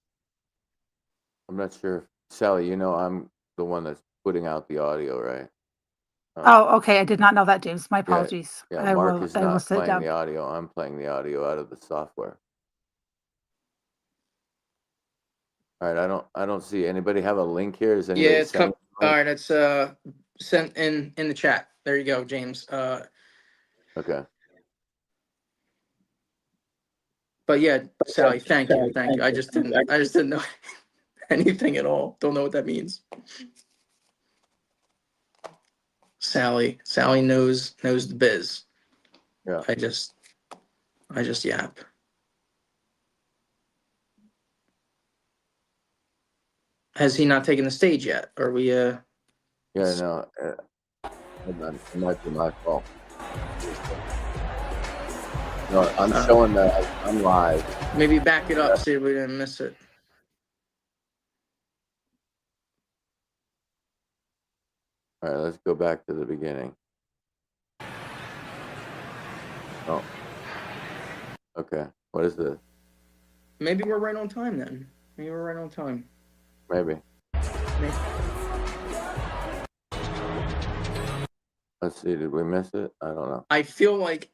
I'm not sure. Sally, I'm the one that's putting out the audio, right? Oh, okay. I did not know that, James. My Yeah, apologies. yeah, Mark is I will not sit playing down. the audio. I'm playing the audio out of the software. All right, I don't see anybody have a link here. Is anybody Yeah, it's sending all a link? right. It's sent in the chat. There you go, James. Okay. But yeah, Sally, thank you. I just didn't know anything at all. Don't know what that means. Sally knows the biz. Yeah. I just yap. Has he not taken the stage yet? Are we Yeah, no. Hold on. It might be my fault. No, I'm showing that I'm live. Maybe back it up, see if we didn't miss it. All right, let's go back to the beginning. Oh. Okay. What is this? Maybe we're right on time then. Maybe we're right on time. Maybe. Maybe. Let's see. Did we miss it? I don't know. I feel like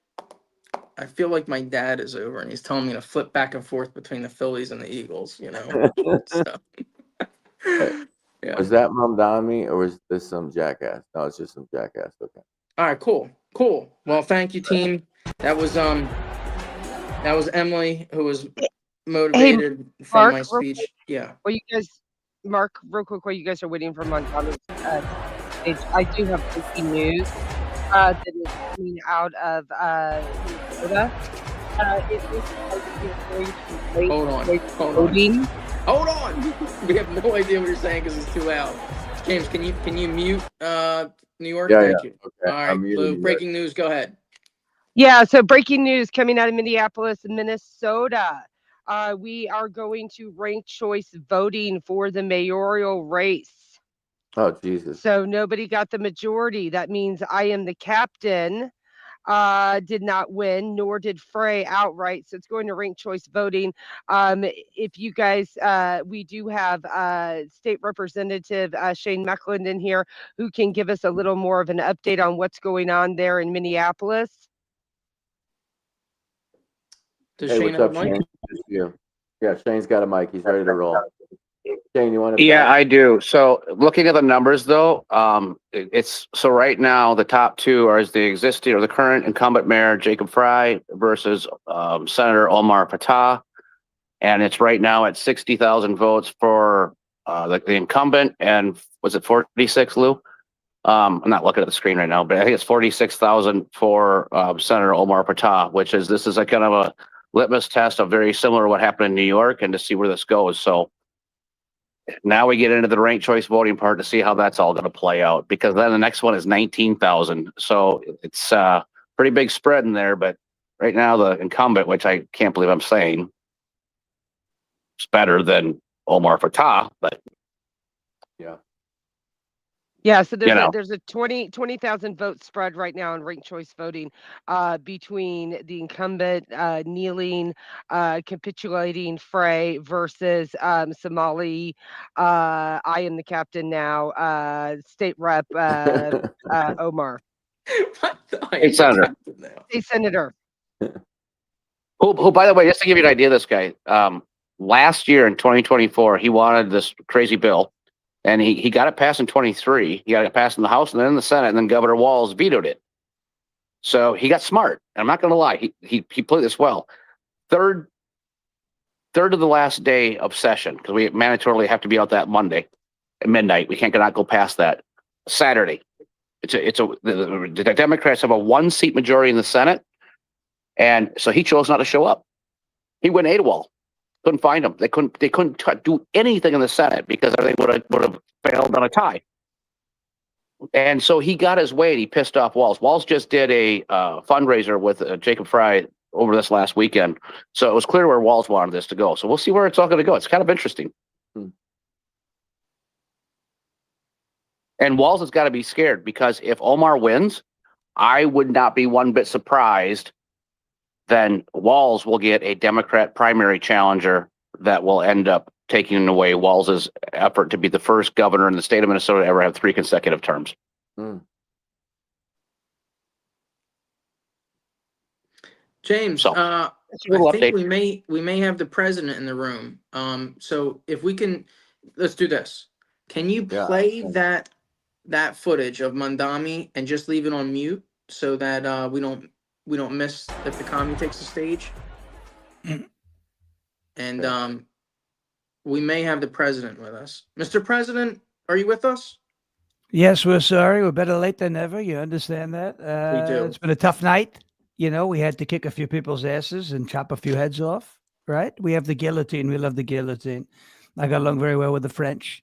my dad is over and he's telling me to flip back and forth between the Phillies and the Eagles, So, yeah. Was that Mamdani or was this some jackass? No, it's just some jackass. Okay. All right, cool. Well, thank you, team. That was Emily who was motivated from my speech. Yeah. Well, you guys, Mark, real quick, while you guys are waiting for Montana's stage, I do have breaking news that is coming out of Minnesota. It is going to Hold on. We have no idea what you're saying because it's too loud. James, can you mute New York? Yeah, Thank you. Okay. All right, Lou, breaking news. Go ahead. Yeah, so breaking news coming out of Minneapolis, Minnesota. We are going to ranked choice voting for the mayoral race. Oh, Jesus. So nobody got the majority. That means I am the captain. Did not win, nor did Frey outright. So it's going to ranked choice voting. If you guys, we do have State Representative Shane Meckland in here who can give us a little more of an update on what's going on there in Minneapolis. Does Hey, Shane what's have up, a mic? Shane? It's you. Yeah, Shane's got a mic. He's ready to roll. Shane, you want to? Yeah, I do. So looking at the numbers though, it's so right now the top two are the existing or the current incumbent mayor Jacob Fry versus Senator Omar Fatah, and it's right now at 60,000 votes for the incumbent, and was it 46, Lou? I'm not looking at the screen right now, but I think it's 46,000 for Senator Omar Patah, this is a kind of a litmus test of very similar to what happened in New York, and to see where this goes. So now we get into the ranked choice voting part to see how that's all going to play out, because then the next one is 19,000. So it's pretty big spread in there, but right now the incumbent, which I can't believe I'm saying, is better than Omar Fatah, but Yeah. Yeah, so there's You know. there's a 20,000 vote spread right now in ranked choice voting between the incumbent kneeling, capitulating Frey versus Somali, I am the captain now, state rep Omar, What? I Hey, am the Senator. captain now. state senator. Who, by the way, just to give you an idea, this guy, last year in 2024, he wanted this crazy bill, and he got it passed in 23. He got it passed in the House and then in the Senate, and then Governor Walz vetoed it. So he got smart. I'm not going to lie. He played this well. Third to the last day of session, because we mandatorily have to be out that Monday at midnight. We cannot go past that. Saturday. The Democrats have a 1-seat majority in the Senate, and so he chose not to show up. He went AWOL. Couldn't find him. They couldn't do anything in the Senate because everything would have failed on a tie. And so he got his way and he pissed off Walz. Walz just did a fundraiser with Jacob Fry over this last weekend. So it was clear where Walz wanted this to go. So we'll see where it's all going to go. It's kind of interesting. And Walz has got to be scared, because if Omar wins, I would not be one bit surprised. Then Walz will get a Democrat primary challenger that will end up taking away Walz's effort to be the first governor in the state of Minnesota to ever have 3 consecutive terms. James, So, I little think update. we may have the president in the room. So if we can, let's do this. Can you Yeah. play that footage of Mandami and just leave it on mute so that we don't miss if the commie takes the stage? And we may have the president with us. Mr. President, are you with us? Yes, we're sorry. We're better late than never. You understand that? We do. It's been a tough night. You know, we had to kick a few people's asses and chop a few heads off, right? We have the guillotine. We love the guillotine. I got along very well with the French.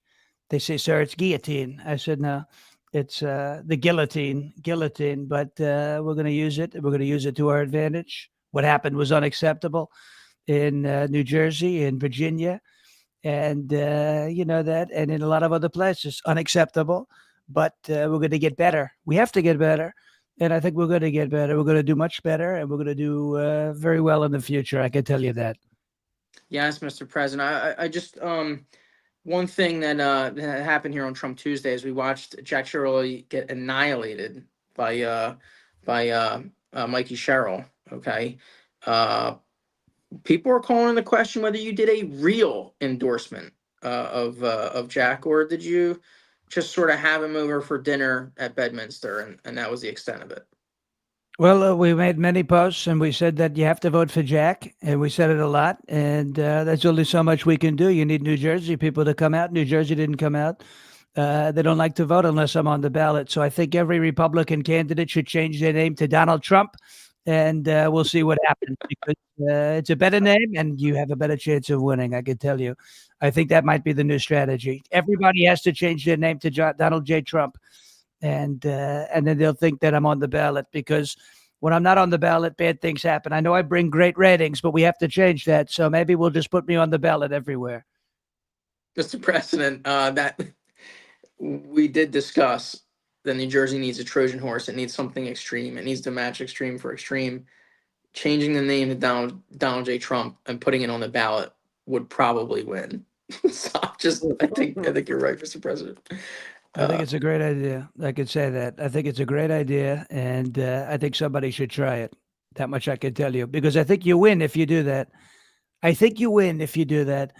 They say, sir, it's guillotine. I said, no, it's the guillotine. But we're going to use it. We're going to use it to our advantage. What happened was unacceptable in New Jersey, in Virginia, and you know that, and in a lot of other places, unacceptable. But we're going to get better. We have to get better. And I think we're going to get better. We're going to do much better, and we're going to do very well in the future. I can tell you that. Yes, Mr. President. I just one thing that happened here on Trump Tuesday is we watched Jack Shirley get annihilated by Mikey Sherrill. Okay, people are calling into question whether you did a real endorsement of Jack, or did you just sort of have him over for dinner at Bedminster, and that was the extent of it. Well, we made many posts, and we said that you have to vote for Jack, and we said it a lot, and there's only so much we can do. You need New Jersey people to come out. New Jersey didn't come out. They don't like to vote unless I'm on the ballot. So I think every Republican candidate should change their name to Donald Trump, and we'll see what happens, because it's a better name, and you have a better chance of winning, I can tell you. I think that might be the new strategy. Everybody has to change their name to Donald J. Trump. And then they'll think that I'm on the ballot, because when I'm not on the ballot, bad things happen. I know I bring great ratings, but we have to change that. So maybe we'll just put me on the ballot everywhere. Mr. President, that we did discuss that New Jersey needs a Trojan horse. It needs something extreme. It needs to match extreme for extreme. Changing the name to Donald J. Trump and putting it on the ballot would probably win. So I think you're right, Mr. President. I think it's a great idea. I could say that. I think it's a great idea, and I think somebody should try it. That much I can tell you, because I think you win if you do that. I think you win if you do that,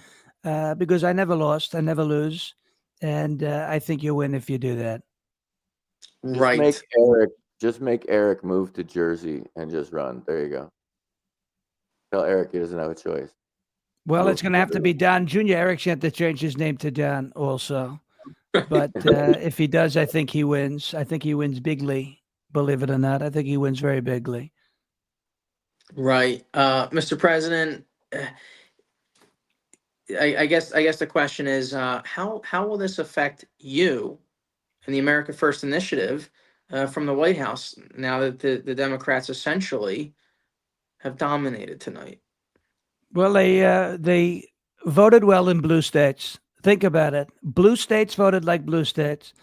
because I never lost. I never lose. And I think you win if you do that. Right. Just make Eric move to Jersey and just run. There you go. Tell Eric he doesn't have a choice. Well, it's going to have to be Don Jr. Eric's going to have to change his name to Don also. But if he does, I think he wins. I think he wins bigly. Believe it or not, I think he wins very bigly. Right. Mr. President, I guess the question is, how will this affect you and the America First Initiative from the White House now that the Democrats essentially have dominated tonight? Well, they voted well in blue states. Think about it. Blue states voted like blue states.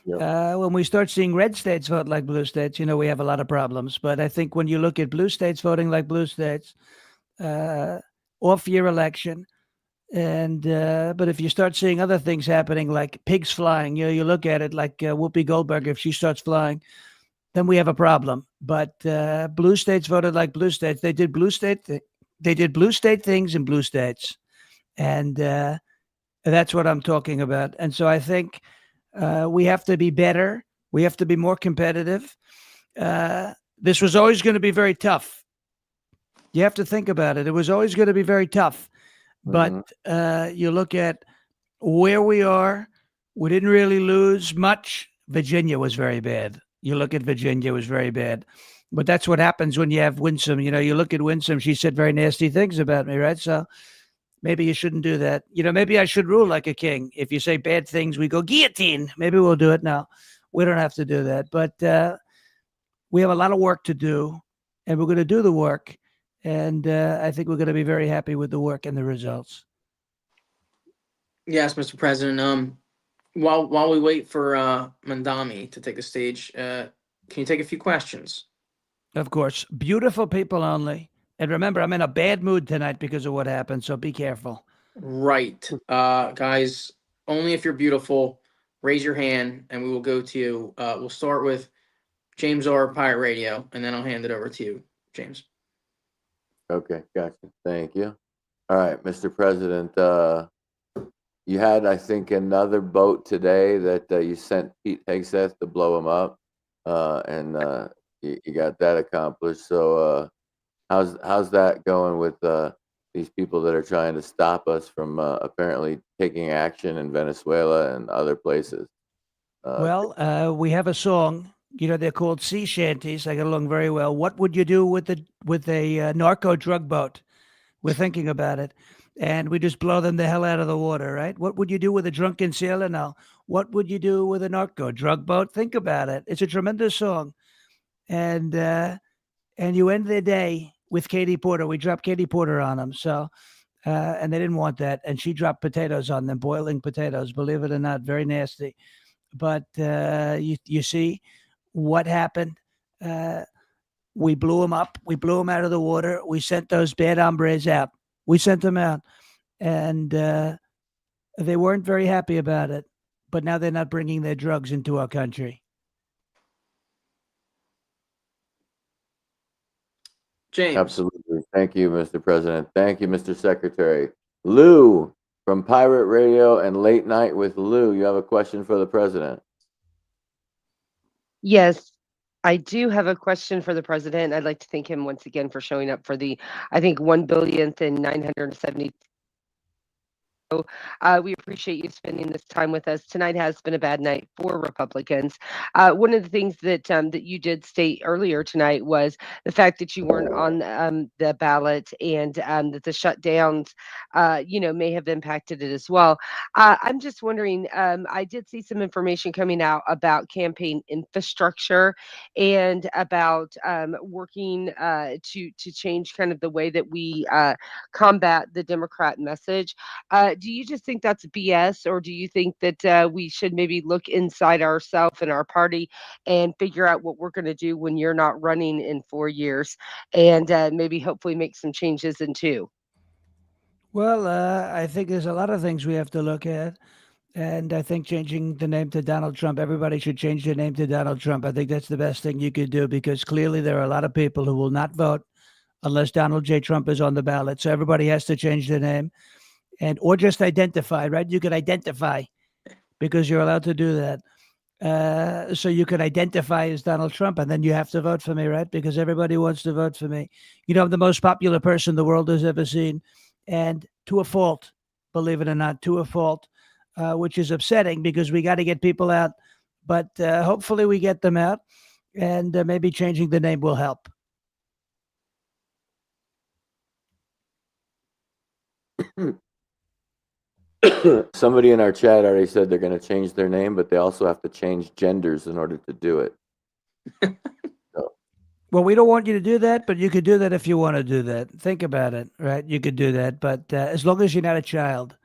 Yep. When we start seeing red states vote like blue states, we have a lot of problems. But I think when you look at blue states voting like blue states, off-year election, and but if you start seeing other things happening like pigs flying, you look at it like Whoopi Goldberg, if she starts flying, then we have a problem. But blue states voted like blue states. They did blue state things in blue states, and that's what I'm talking about. And so I think we have to be better. We have to be more competitive. This was always going to be very tough. You have to think about it. It was always going to be very tough. But you look at where we are, we didn't really lose much. Virginia was very bad. You look at Virginia, it was very bad. But that's what happens when you have Winsome. You look at Winsome, she said very nasty things about me, right? So maybe you shouldn't do that. Maybe I should rule like a king. If you say bad things, we go guillotine. Maybe we'll do it now. We don't have to do that. But we have a lot of work to do, and we're going to do the work. And I think we're going to be very happy with the work and the results. Yes, Mr. President. While we wait for Mandami to take the stage, can you take a few questions? Of course. Beautiful people only. And remember, I'm in a bad mood tonight because of what happened, so be careful. Right. Guys, only if you're beautiful, raise your hand and we will go to you. We'll start with James R. Pirate Radio, and then I'll hand it over to you, James. Okay, gotcha. Thank you. All right, Mr. President, you had, I think, another boat today that you sent Pete Hegseth to blow him up, and you got that accomplished. So how's that going with these people that are trying to stop us from apparently taking action in Venezuela and other places? We have a song. They're called sea shanties. I get along very well. What would you do with a narco drug boat? We're thinking about it. And we just blow them the hell out of the water, right? What would you do with a drunken sailor now? What would you do with a narco drug boat? Think about it. It's a tremendous song. And you end the day with Katie Porter. We dropped Katie Porter on them. So, and they didn't want that. And she dropped potatoes on them, boiling potatoes, believe it or not, very nasty. But you see what happened. We blew them up. We blew them out of the water. We sent those bad hombres out. We sent them out. And they weren't very happy about it. But now they're not bringing their drugs into our country. James. Absolutely. Thank you, Mr. President. Thank you, Mr. Secretary. Lou from Pirate Radio and Late Night with Lou, you have a question for the president. Yes, I do have a question for the president. I'd like to thank him once again for showing up for the, I think, 1,970,000. We appreciate you spending this time with us. Tonight has been a bad night for Republicans. One of the things that you did state earlier tonight was the fact that you weren't on the ballot, and that the shutdowns, may have impacted it as well. I'm just wondering. I did see some information coming out about campaign infrastructure and about working to change kind of the way that we combat the Democrat message. Do you just think that's BS, or do you think that we should maybe look inside ourselves and our party and figure out what we're going to do when you're not running in 4 years, and maybe hopefully make some changes in 2? Well, I think there's a lot of things we have to look at. And I think changing the name to Donald Trump, everybody should change their name to Donald Trump. I think that's the best thing you could do, because clearly there are a lot of people who will not vote unless Donald J. Trump is on the ballot. So everybody has to change their name. Or just identify, right? You could identify, because you're allowed to do that. So you could identify as Donald Trump, and then you have to vote for me, right? Because everybody wants to vote for me. I'm the most popular person the world has ever seen. And to a fault, believe it or not, to a fault. which is upsetting because we got to get people out. But hopefully we get them out, and maybe changing the name will help. Somebody in our chat already said they're going to change their name, but they also have to change genders in order to do it. So, Well, we don't want you to do that, but you could do that if you want to do that. Think about it, right? You could do that, but as long as you're not a child.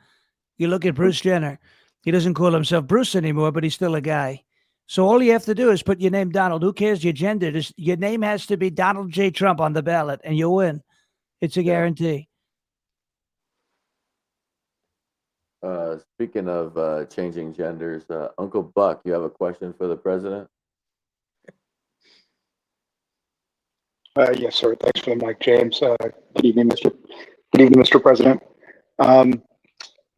You look at Bruce Jenner. He doesn't call himself Bruce anymore, but he's still a guy. So all you have to do is put your name Donald. Who cares your gender? Your name has to be Donald J. Trump on the ballot, and you'll win. It's a guarantee. speaking of changing genders, Uncle Buck, you have a question for the president? Yes, sir. Thanks for the mic, James. Good evening, Mr. President.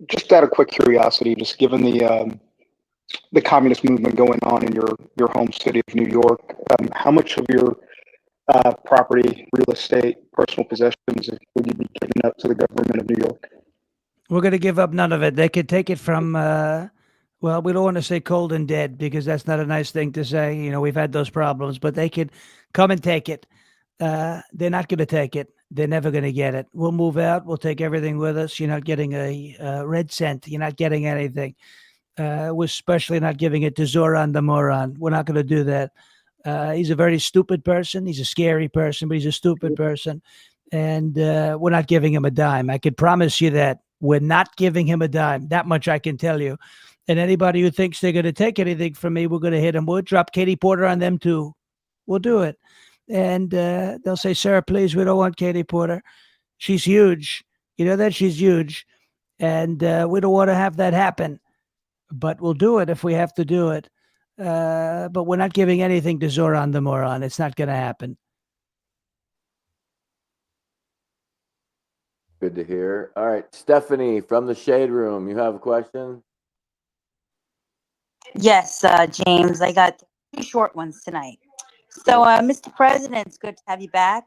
Just out of quick curiosity, just given the communist movement going on in your home city of New York, how much of your property, real estate, personal possessions would you be giving up to the government of New York? We're going to give up none of it. They could take it from, well, we don't want to say cold and dead because that's not a nice thing to say. You know, we've had those problems, but they could come and take it. They're not going to take it. They're never going to get it. We'll move out. We'll take everything with us. You're not getting a red cent. You're not getting anything. We're especially not giving it to Zoran the moron. We're not going to do that. He's a very stupid person. He's a scary person, but he's a stupid person. And we're not giving him a dime. I could promise you that. We're not giving him a dime. That much I can tell you. And anybody who thinks they're going to take anything from me, we're going to hit them. We'll drop Katie Porter on them too. We'll do it. And they'll say, "Sir, please, we don't want Katie Porter. She's huge. You know that she's huge. And we don't want to have that happen. But we'll do it if we have to do it. But we're not giving anything to Zoran the moron. It's not going to happen." Good to hear. All right, Stephanie from the Shade Room, you have a question? Yes, James, I got two short ones tonight. So, Mr. President, it's good to have you back.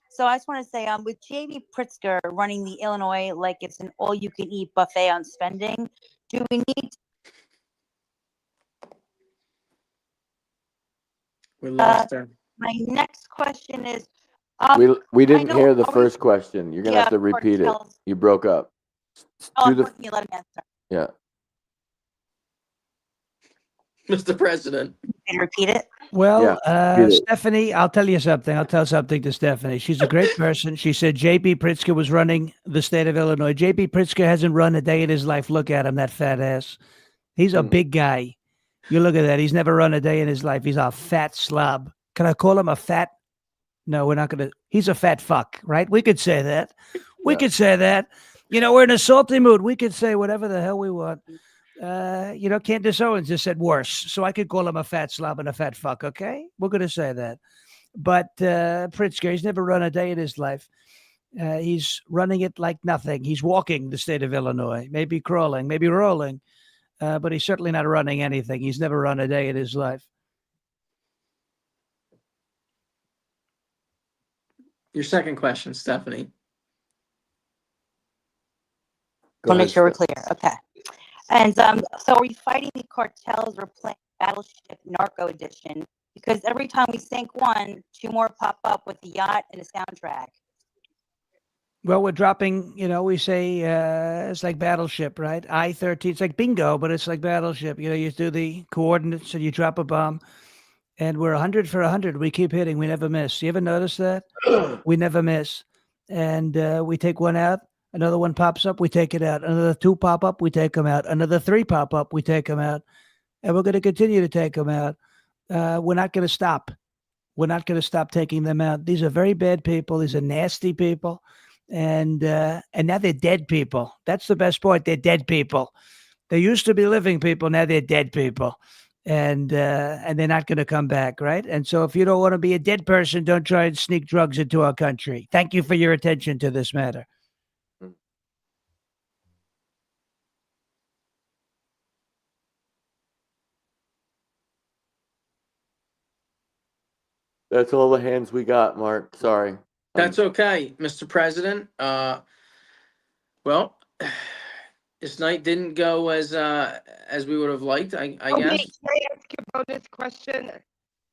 So I just want to say, with J.B. Pritzker running the Illinois like it's an all-you-can-eat buffet on spending, do we need? We lost her. My next question is, We didn't know- hear the are we- first question. You're gonna have to repeat it. cartels- You broke up. Oh, Do unfortunately, let me answer. yeah. Mr. President. Can you repeat it? Well, repeat it. Stephanie, I'll tell you something. I'll tell something to Stephanie. She's a great person. She said J.B. Pritzker was running the state of Illinois. J.B. Pritzker hasn't run a day in his life. Look at him, that fat ass. He's a big guy. You look at that. He's never run a day in his life. He's a fat slob. Can I call him a fat? No, we're not going to. He's a fat fuck, right? We could say that. We could say that. You know, we're in a salty mood. We could say whatever the hell we want. You know, Candace Owens just said worse. So I could call him a fat slob and a fat fuck, okay? We're going to say that. But Pritzker, he's never run a day in his life. He's running it like nothing. He's walking the state of Illinois, maybe crawling, maybe rolling. But he's certainly not running anything. He's never run a day in his life. Your second question, Stephanie. Want to make sure we're clear. Okay. And so are we fighting the cartels or playing Battleship Narco Edition? Because every time we sink one, two more pop up with the yacht and a soundtrack. Well, we're dropping, you know, we say it's like Battleship, right? I-13, it's like bingo, but it's like Battleship. You know, you do the coordinates and you drop a bomb. And we're 100 for 100. We keep hitting. We never miss. You ever notice that? We never miss. And we take one out. Another one pops up. We take it out. Another two pop up. We take them out. Another three pop up. We take them out. And we're going to continue to take them out. We're not going to stop. We're not going to stop taking them out. These are very bad people. These are nasty people. And now they're dead people. That's the best part. They're dead people. They used to be living people. Now they're dead people. And they're not going to come back, right? And so if you don't want to be a dead person, don't try and sneak drugs into our country. Thank you for your attention to this matter. That's all the hands we got, Mark. Sorry. That's okay, Mr. President. Well, this night didn't go as we would have liked, I guess. Can I ask you a bonus question?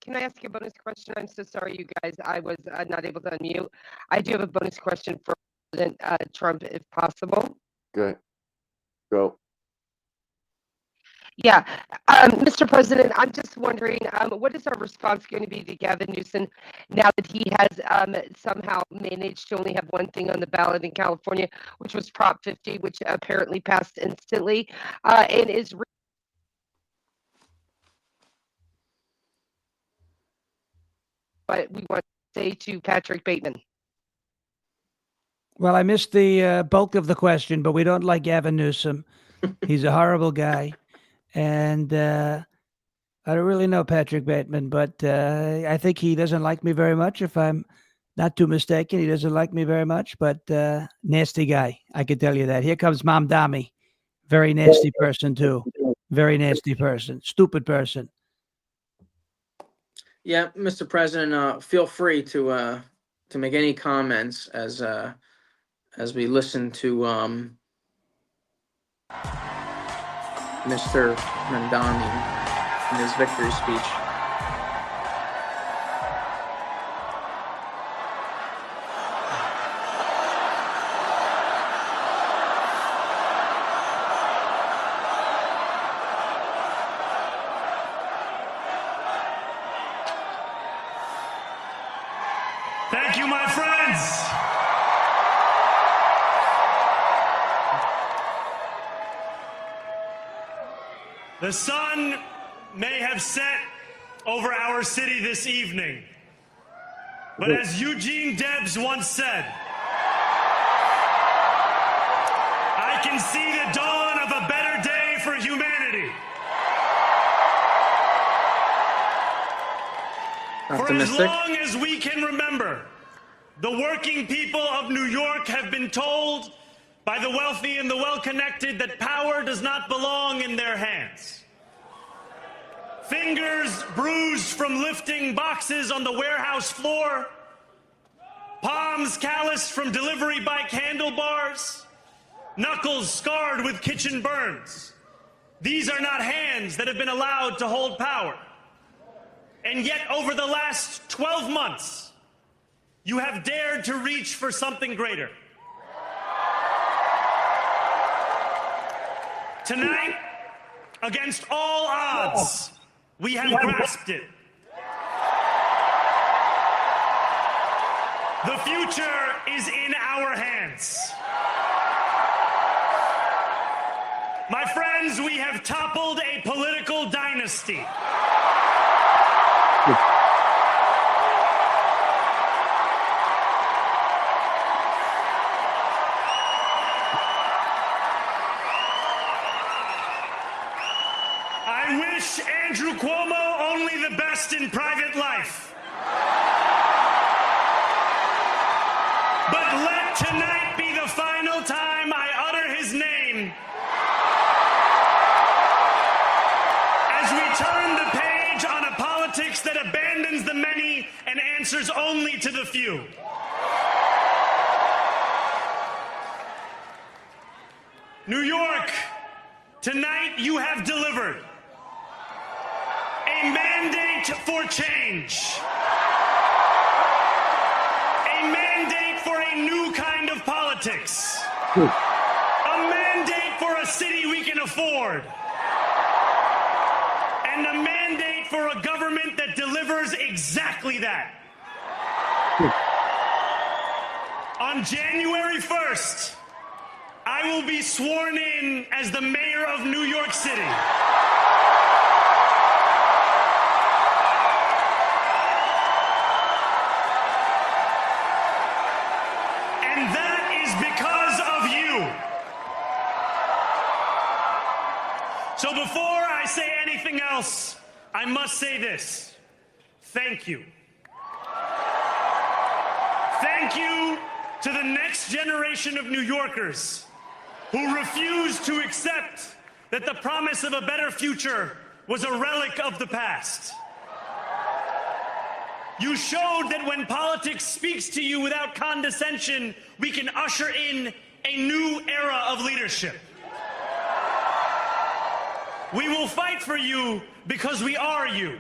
Can I ask you a bonus question? I'm so sorry, you guys. I was not able to unmute. I do have a bonus question for President Trump, if possible. Good. Go. Yeah, Mr. President, I'm just wondering, what is our response going to be to Gavin Newsom now that he has somehow managed to only have one thing on the ballot in California, which was Prop 50, which apparently passed instantly, and is what we want to say to Patrick Bateman. Well, I missed the bulk of the question, but we don't like Gavin Newsom. He's a horrible guy. And I don't really know Patrick Bateman, but I think he doesn't like me very much. If I'm not too mistaken, he doesn't like me very much, but nasty guy. I can tell you that. Here comes Mom Dami. Very nasty person, too. Very nasty person. Stupid person. Yeah, Mr. President, feel free to make any comments as we listen to Mr. Mandani in his victory speech. Thank you, my friends. The sun may have set over our city this evening, but as Eugene Debs once said, I can see the dawn of a better day for humanity. For as long as we can remember, the working people of New York have been told by the wealthy and the well-connected that power does not belong in their hands. Fingers bruised from lifting boxes on the warehouse floor, palms calloused from delivery bike handlebars, knuckles scarred with kitchen burns. These are not hands that have been allowed to hold power. And yet, over the last 12 months, you have dared to reach for something greater. Tonight, against all odds, we have grasped it. The future is in our hands. My friends, we have toppled a political dynasty. I wish Andrew Cuomo only the best in private life. But let tonight be the final time I utter his name as we turn the page on a politics that abandons the many and answers only to the few. New York, tonight you have delivered a mandate for change. A mandate for a new kind of politics. A mandate for a city we can afford. And a mandate for a government that delivers exactly that. On January 1st, I will be sworn in as the mayor of New York City. And that is because of you. So before I say anything else, I must say this. Thank you. Thank you to the next generation of New Yorkers who refused to accept that the promise of a better future was a relic of the past. You showed that when politics speaks to you without condescension, we can usher in a new era of leadership. We will fight for you because we are you.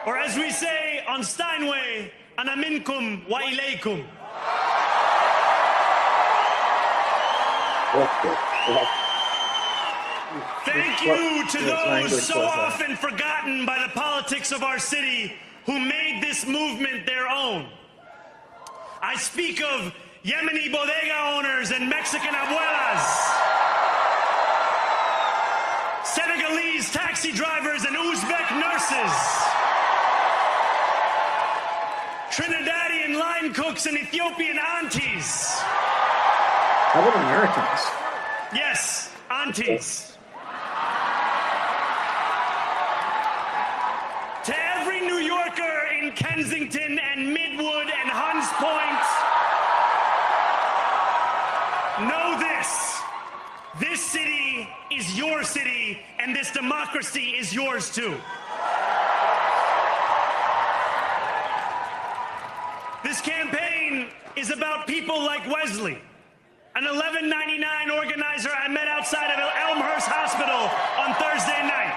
Or as we say on Steinway, ana minkum wa ilaykum. Thank you to those so often forgotten by the politics of our city who made this movement their own. I speak of Yemeni bodega owners and Mexican abuelas, Senegalese taxi drivers and Uzbek nurses, Trinidadian line cooks and Ethiopian aunties. How about Americans? Yes, aunties. To every New Yorker in Kensington and Midwood and Hunts Point, know this. This city is your city, and this democracy is yours too. This campaign is about people like Wesley, an $11.99 organizer I met outside of Elmhurst Hospital on Thursday night.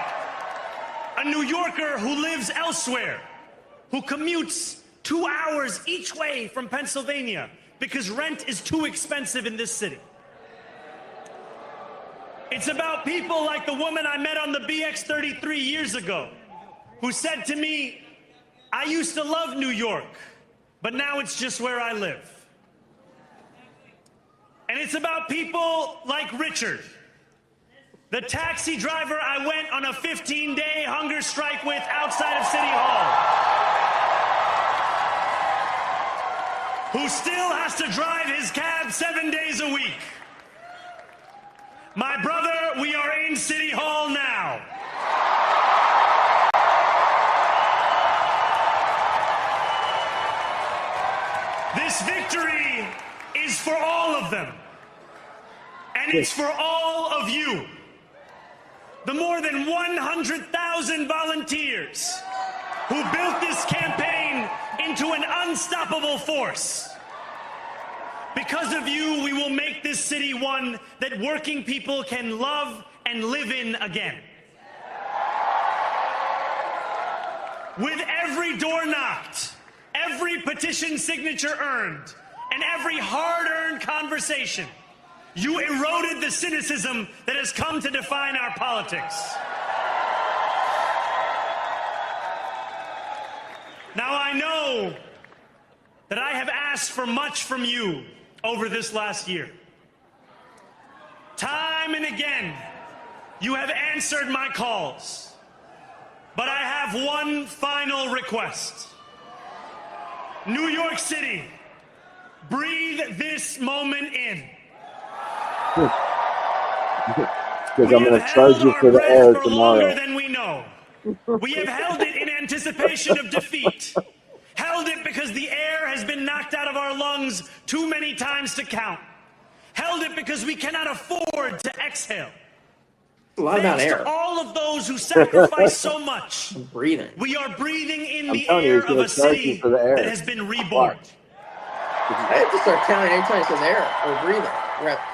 A New Yorker who lives elsewhere, who commutes 2 hours each way from Pennsylvania because rent is too expensive in this city. It's about people like the woman I met on the BX 33 years ago, who said to me, I used to love New York, but now it's just where I live. And it's about people like Richard, the taxi driver I went on a 15-day hunger strike with outside of City Hall, who still has to drive his cab 7 days a week. My brother, we are in City Hall now. This victory is for all of them. And it's for all of you. The more than 100,000 volunteers who built this campaign into an unstoppable force. Because of you, we will make this city one that working people can love and live in again. With every door knocked, every petition signature earned, and every hard-earned conversation, you eroded the cynicism that has come to define our politics. Now I know that I have asked for much from you over this last year. Time and again, you have answered my calls. But I have one final request. New York City, breathe this moment in. Because I'm going to charge you for the air tomorrow. Longer than we know. We have held it in anticipation of defeat. Held it because the air has been knocked out of our lungs too many times to count. Held it because we cannot afford to exhale. A lot about Thanks air. to all of those who sacrificed so much. I'm breathing. We are breathing in I'm the telling you, air it's of gonna a charge you city for the air. that has been reborn. I have to start counting anytime it says air or breathing.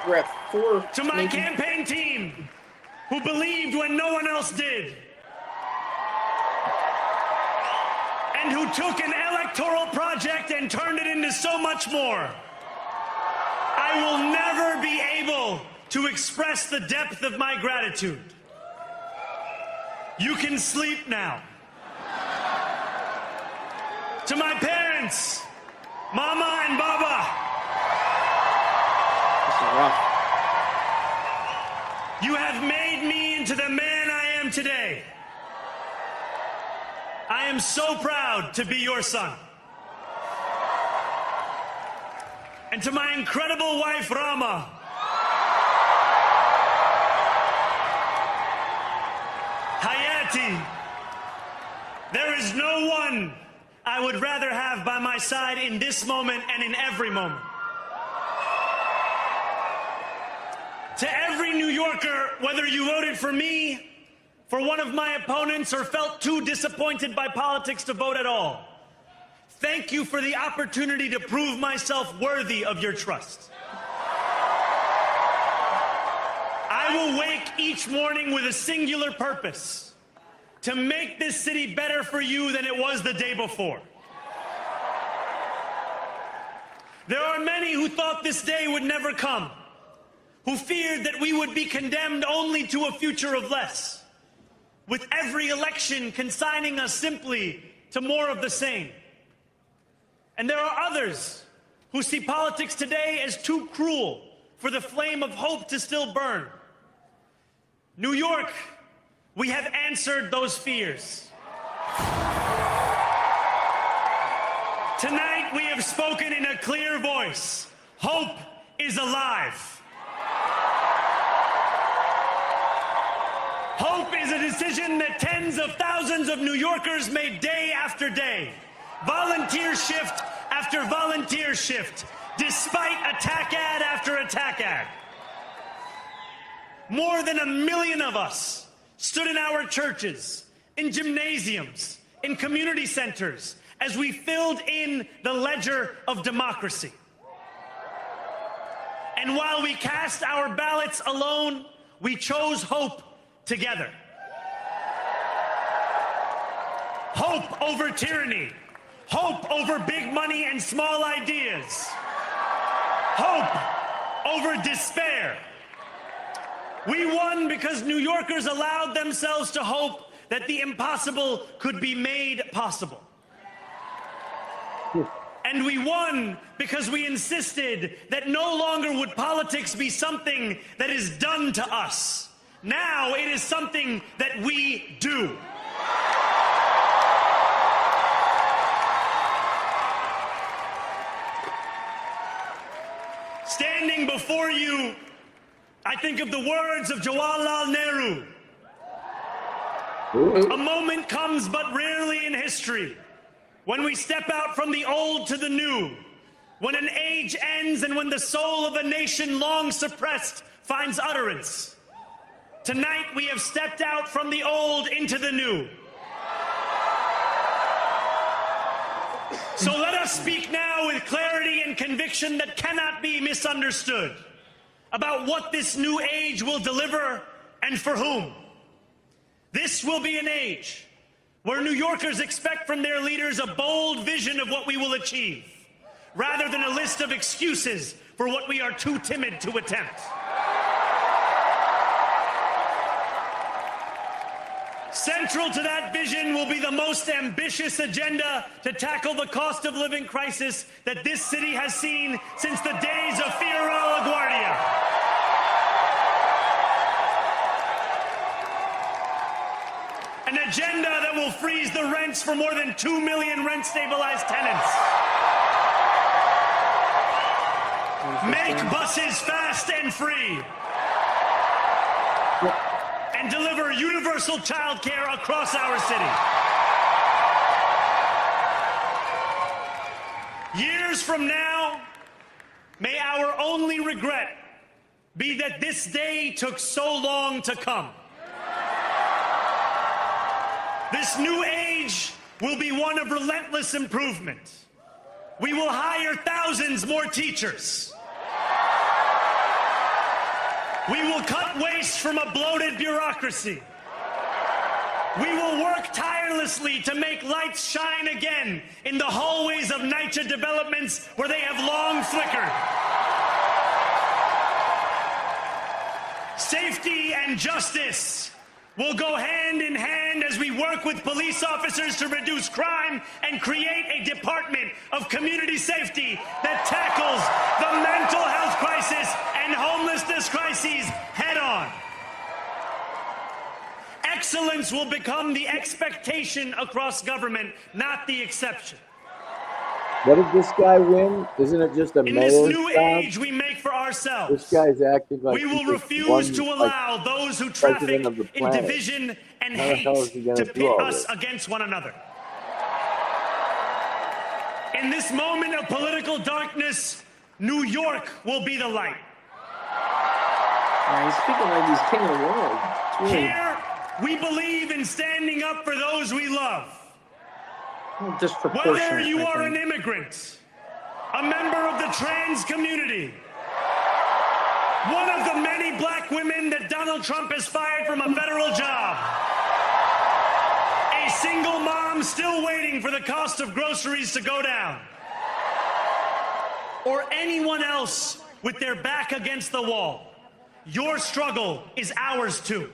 We're at 4. To my campaign team, who believed when no one else did, and who took an electoral project and turned it into so much more, I will never be able to express the depth of my gratitude. You can sleep now. To my parents, Mama and Baba, This is rough. you have made me into the man I am today. I am so proud to be your son. And to my incredible wife, Rama, Hayati, there is no one I would rather have by my side in this moment and in every moment. To every New Yorker, whether you voted for me, for one of my opponents, or felt too disappointed by politics to vote at all, thank you for the opportunity to prove myself worthy of your trust. I I will wake each morning with a singular purpose: to make this city better for you than it was the day before. There are many who thought this day would never come, who feared that we would be condemned only to a future of less, with every election consigning us simply to more of the same. And there are others who see politics today as too cruel for the flame of hope to still burn. New York, we have answered those fears. Tonight we have spoken in a clear voice. Hope is alive. Hope is a decision that tens of thousands of New Yorkers made day after day, volunteer shift after volunteer shift, despite attack ad after attack ad. More than 1 million of us stood in our churches, in gymnasiums, in community centers, as we filled in the ledger of democracy. And while we cast our ballots alone, we chose hope together. Hope over tyranny. Hope over big money and small ideas. Hope over despair. We won because New Yorkers allowed themselves to hope that the impossible could be made possible. And we won because we insisted that no longer would politics be something that is done to us. Now it is something that we do. Standing before you, I think of the words of Jawaharlal Nehru. A moment comes but rarely in history when we step out from the old to the new, when an age ends and when the soul of a nation long suppressed finds utterance. Tonight we have stepped out from the old into the new. So let us speak now with clarity and conviction that cannot be misunderstood about what this new age will deliver and for whom. This will be an age where New Yorkers expect from their leaders a bold vision of what we will achieve, rather than a list of excuses for what we are too timid to attempt. Central to that vision will be the most ambitious agenda to tackle the cost of living crisis that this city has seen since the days of Fiorello LaGuardia. An agenda that will freeze the rents for more than 2 million rent-stabilized tenants. Make buses fast and free. And deliver universal child care across our city. Years from now, may our only regret be that this day took so long to come. This new age will be one of relentless improvement. We will hire thousands more teachers. We will cut waste from a bloated bureaucracy. We will work tirelessly to make lights shine again in the hallways of NYCHA developments where they have long flickered. Safety and justice will go hand in hand as we work with police officers to reduce crime and create a department of community safety that tackles the mental health crisis and homelessness crises head on. Excellence will become the expectation across government, not the exception. What did this guy win? Isn't it just a In mayor's this new job? age we make for ourselves, This guy's acting like we will he just refuse to won, allow like, those who president traffic of the in planet. division and How the hell is hate he gonna to do pit all us this? against one another. In this moment of political darkness, New York will be the light. He's speaking like he's king of the world. It's really Here, we believe in standing up for those we love. disproportionate. Whether you I are think. an immigrant, a member of the trans community, One of the many black women that Donald Trump has fired from a federal job. A single mom still waiting for the cost of groceries to go down. Or anyone else with their back against the wall. Your struggle is ours too.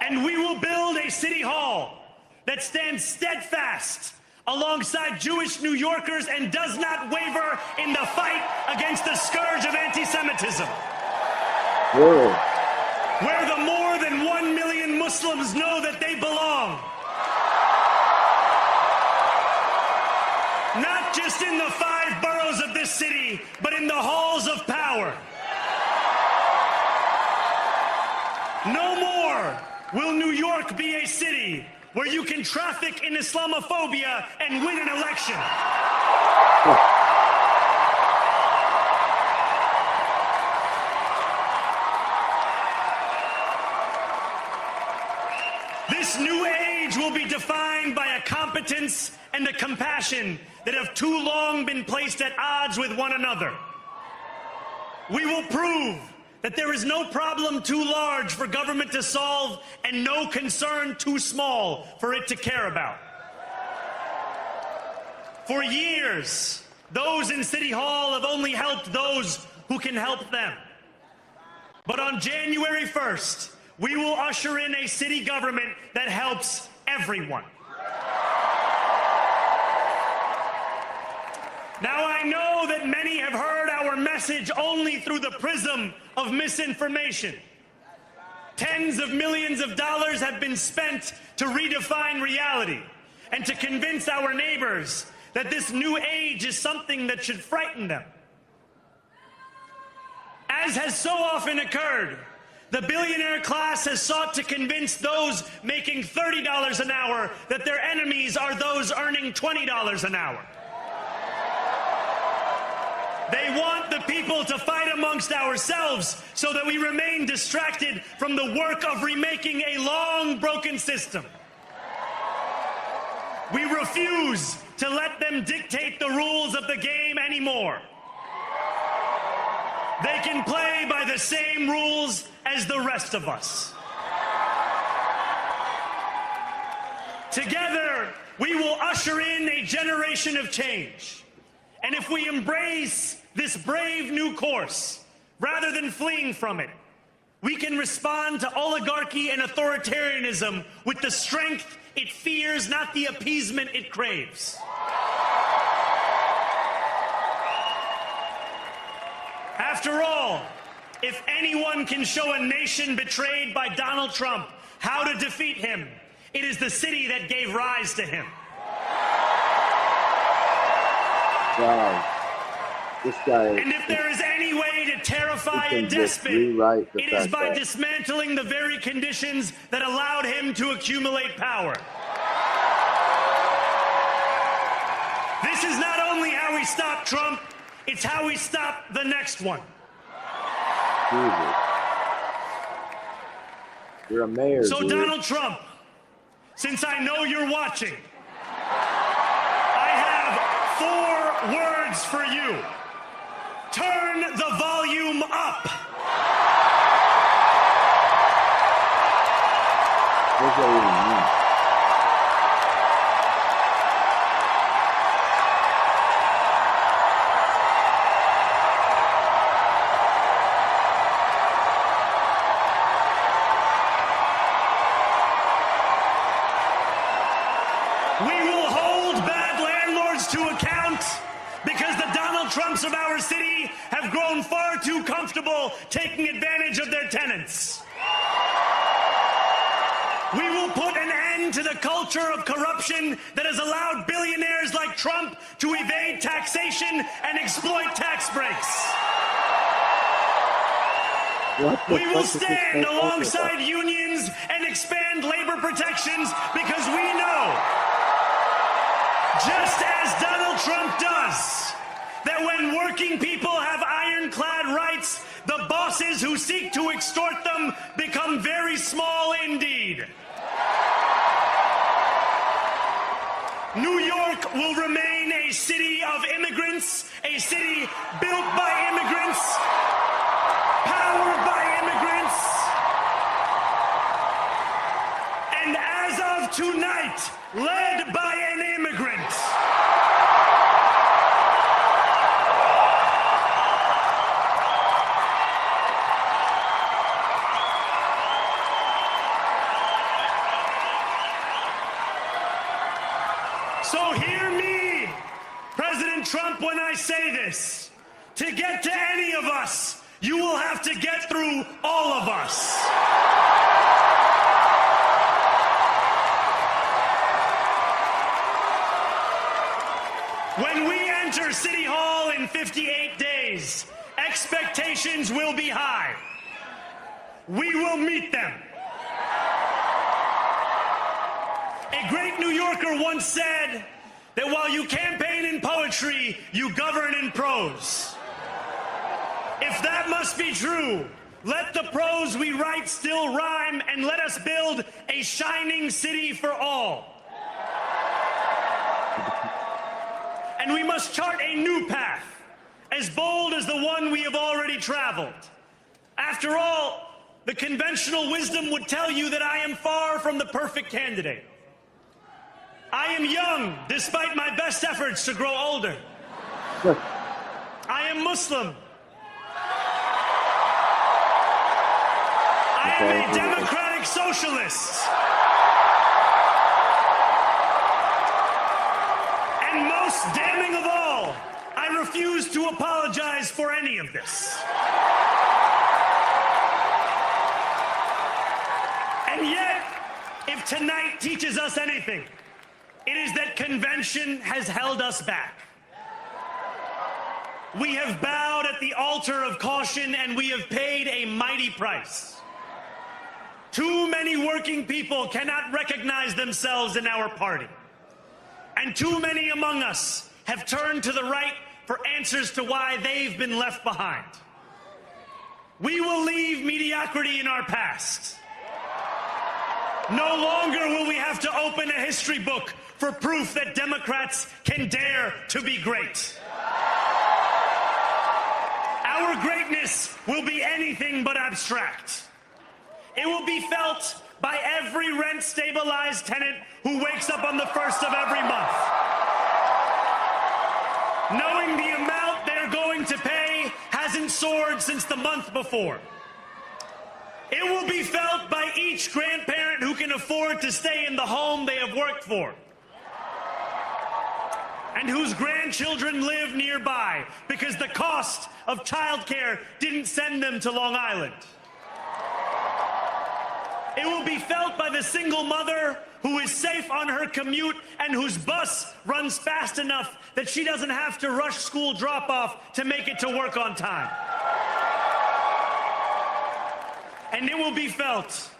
And we will build a city hall that stands steadfast alongside Jewish New Yorkers and does not waver in the fight against the scourge of anti-Semitism. Whoa. Where the more than 1 million Muslims know that they belong. Not just in the 5 boroughs of this city, but in the halls of power. No more will New York be a city where you can traffic in Islamophobia and win an election. This new age will be defined by a competence and a compassion that have too long been placed at odds with one another. We will prove that there is no problem too large for government to solve and no concern too small for it to care about. For years, those in City Hall have only helped those who can help them. But on January 1st, we will usher in a city government that helps everyone. Now, I know that many have heard our message only through the prism of misinformation. Tens of millions of dollars have been spent to redefine reality and to convince our neighbors that this new age is something that should frighten them. As has so often occurred, the billionaire class has sought to convince those making $30 an hour that their enemies are those earning $20 an hour. They want the people to fight amongst ourselves so that we remain distracted from the work of remaking a long broken system. We refuse to let them dictate the rules of the game anymore. They can play by the same rules as the rest of us. Together, we will usher in a generation of change. And if we embrace this brave new course, rather than fleeing from it, we can respond to oligarchy and authoritarianism with the strength it fears, not the appeasement it craves. After all, if anyone can show a nation betrayed by Donald Trump how to defeat him, it is the city that gave rise to him. Wow. This guy. And if there is any way to terrify a despot, it is by dismantling the very conditions that allowed him to accumulate power. This is not only how we stop Trump, it's how we stop the next one. Jesus. You're a mayor. So dude. Donald Trump, since I know you're watching, I have 4 words for you. Turn the volume up. What does that even mean? We will hold bad landlords to account because the Donald Trumps of our city have grown far too comfortable taking advantage of their tenants. We will put an end to the culture of corruption that has allowed billionaires like Trump to evade taxation and exploit tax breaks. We will stand alongside unions and expand labor protections because we know, just as Donald Trump does, that when working people have ironclad rights, the bosses who seek to extort them become very small indeed. New York will remain a city of immigrants, a a city built by immigrants, powered by immigrants, and as of tonight, led by an immigrant. So hear me, President Trump, when I say this. To get to any of us, you will have to get through all of us. When we enter City Hall in 58 days, expectations will be high. We will meet them. A great New Yorker once said that while you campaign in poetry, you govern in prose. If that must be true, let the prose we write still rhyme, and let us build a shining city for all. And we must chart a new path, as bold as the one we have already traveled. After all, the conventional wisdom would tell you that I am far from the perfect candidate. I am young, despite my best efforts to grow older. I am Muslim. I am a democratic socialist. And most damning of all, I refuse to apologize for any of this. And yet, if tonight teaches us anything, it is that convention has held us back. We have bowed at the altar of caution, and we have paid a mighty price. Too many working people cannot recognize themselves in our party. And too many among us have turned to the right for answers to why they've been left behind. We will leave mediocrity in our past. No longer will we have to open a history book for proof that Democrats can dare to be great. Our greatness will be anything but abstract. It will be felt by every rent-stabilized tenant who wakes up on the first of every month, knowing the amount they're going to pay hasn't soared since the month before. It will be felt by each grandparent who can afford to stay in the home they have worked for, and whose grandchildren live nearby because the cost of childcare didn't send them to Long Island. It will be felt by the single mother who is safe on her commute and whose bus runs fast enough that she doesn't have to rush school drop-off to make it to work on time. And it will be felt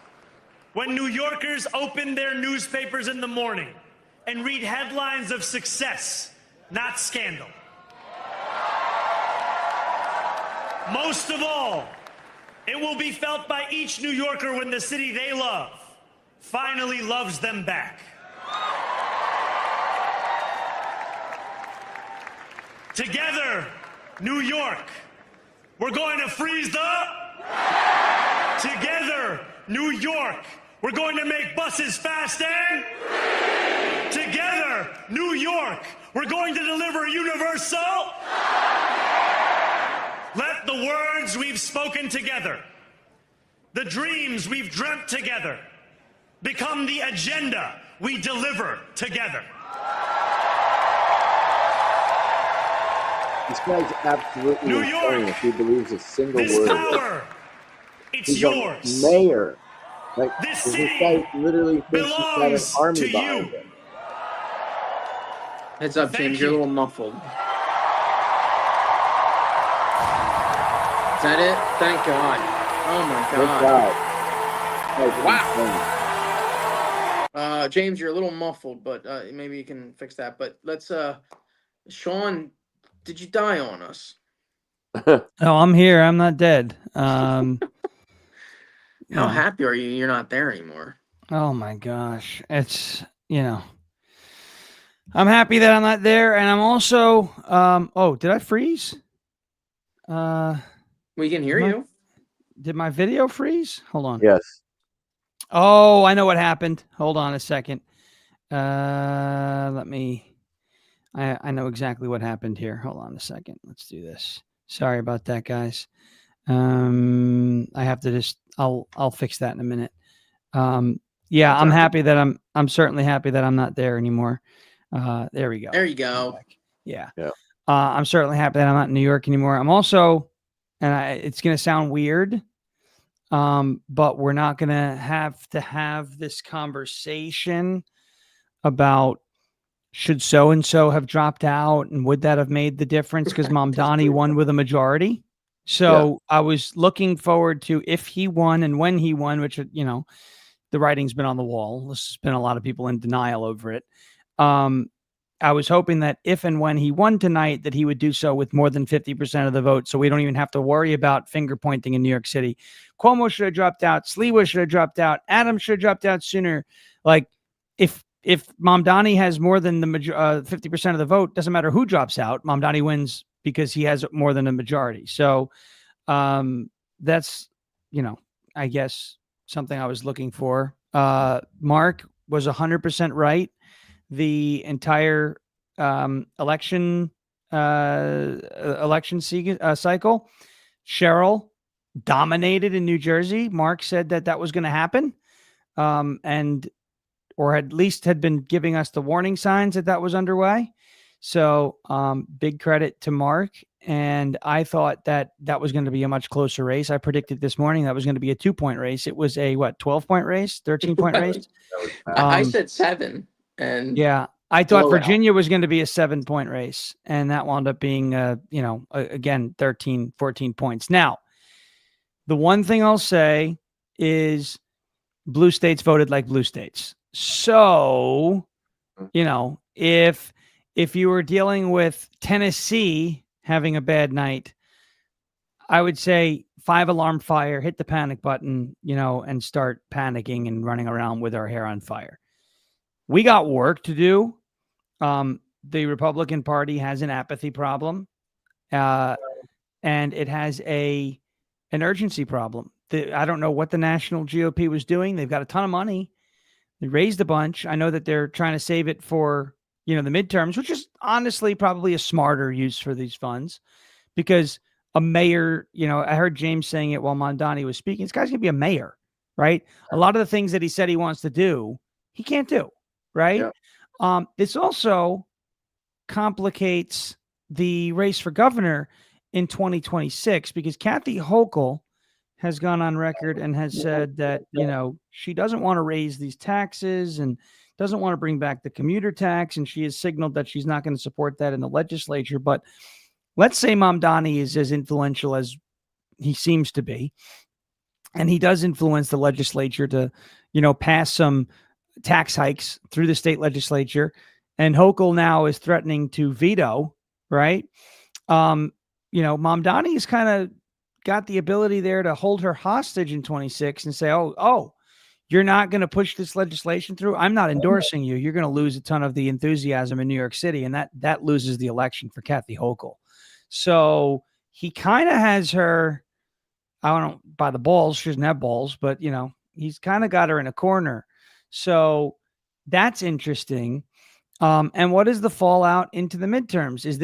when New Yorkers open their newspapers in the morning and read headlines of success, not scandal. Most of all, it will be felt by each New Yorker when the city they love finally loves them back. Together, New York, we're going to freeze the... Together, New York, we're going to make buses fast and... Together, New York, we're going to deliver universal... Let the words we've spoken together, the dreams we've dreamt together, become the agenda we deliver together. This guy's absolutely New insane York, if he believes a single this word of it. power, it's He's yours. a mayor. Like, This this city guy literally thinks he's got an belongs army to behind you. him. Heads up, Thank James. you. You're a little muffled. Is that it? Thank God. Oh my Thank God. God. Wow. James, you're a little muffled, but maybe you can fix that. But let's Sean, did you die on us? Oh, I'm here. I'm not dead. How Yeah. happy are you you're not there anymore? Oh my gosh. It's, I'm happy that I'm not there, and I'm also. Oh, did I freeze? We can hear Did my- you. Did my video freeze? Hold on. Yes. Oh, I know what happened. Hold on a second. Let me. I know exactly what happened here. Hold on a second. Let's do this. Sorry about that, guys. I have to just. I'll fix that in a minute. Yeah, That's I'm all right. happy that I'm certainly happy that I'm not there anymore. There we go. There you go. Yeah. Yeah. I'm certainly happy that I'm not in New York anymore. I'm also, it's going to sound weird, but we're not going to have this conversation about should so and so have dropped out and would that have made the difference because Mamdani won with a majority. So I was looking forward to if he won and when he won, which the writing's been on the wall. There's been a lot of people in denial over it. I was hoping that if and when he won tonight, that he would do so with more than 50% of the vote. So we don't even have to worry about finger pointing in New York City. Cuomo should have dropped out. Sliwa should have dropped out. Adams should have dropped out sooner. Like if Mamdani has more than the 50% of the vote, doesn't matter who drops out. Mamdani wins because he has more than a majority. So that's, I guess something I was looking for. Mark was 100% right. The entire election cycle, Cheryl dominated in New Jersey. Mark said that was going to happen, or at least had been giving us the warning signs that was underway. So big credit to Mark. And I thought that was going to be a much closer race. I predicted this morning that was going to be a 2-point race. It was a 12-point race, 13-point race. I said 7. And yeah, I thought blowout. Virginia was going to be a 7-point race, and that wound up being, again, 13, 14 points. Now, the one thing I'll say is blue states voted like blue states. So, if you were dealing with Tennessee having a bad night, I would say 5-alarm fire, hit the panic button, and start panicking and running around with our hair on fire. We got work to do. The Republican Party has an apathy problem, and it has an urgency problem. I don't know what the national GOP was doing. They've got a ton of money. They raised a bunch. I know that they're trying to save it for, the midterms, which is honestly probably a smarter use for these funds, because a mayor, I heard James saying it while Mamdani was speaking. This guy's going to be a mayor, right? A lot of the things that he said he wants to do, he can't do, right? Yeah. This also complicates the race for governor in 2026 because Kathy Hochul has gone on record and has said that, she doesn't want to raise these taxes and doesn't want to bring back the commuter tax. And she has signaled that she's not going to support that in the legislature. But let's say Mamdani is as influential as he seems to be, and he does influence the legislature to, pass some tax hikes through the state legislature. And Hochul now is threatening to veto, right? Mamdani has kind of got the ability there to hold her hostage in 26 and say, oh, you're not going to push this legislation through. I'm not endorsing you. You're going to lose a ton of the enthusiasm in New York City. And that loses the election for Kathy Hochul. So he kind of has her, I don't know, by the balls. She doesn't have balls, but he's kind of got her in a corner. So that's interesting. And what is the fallout into the midterms? Is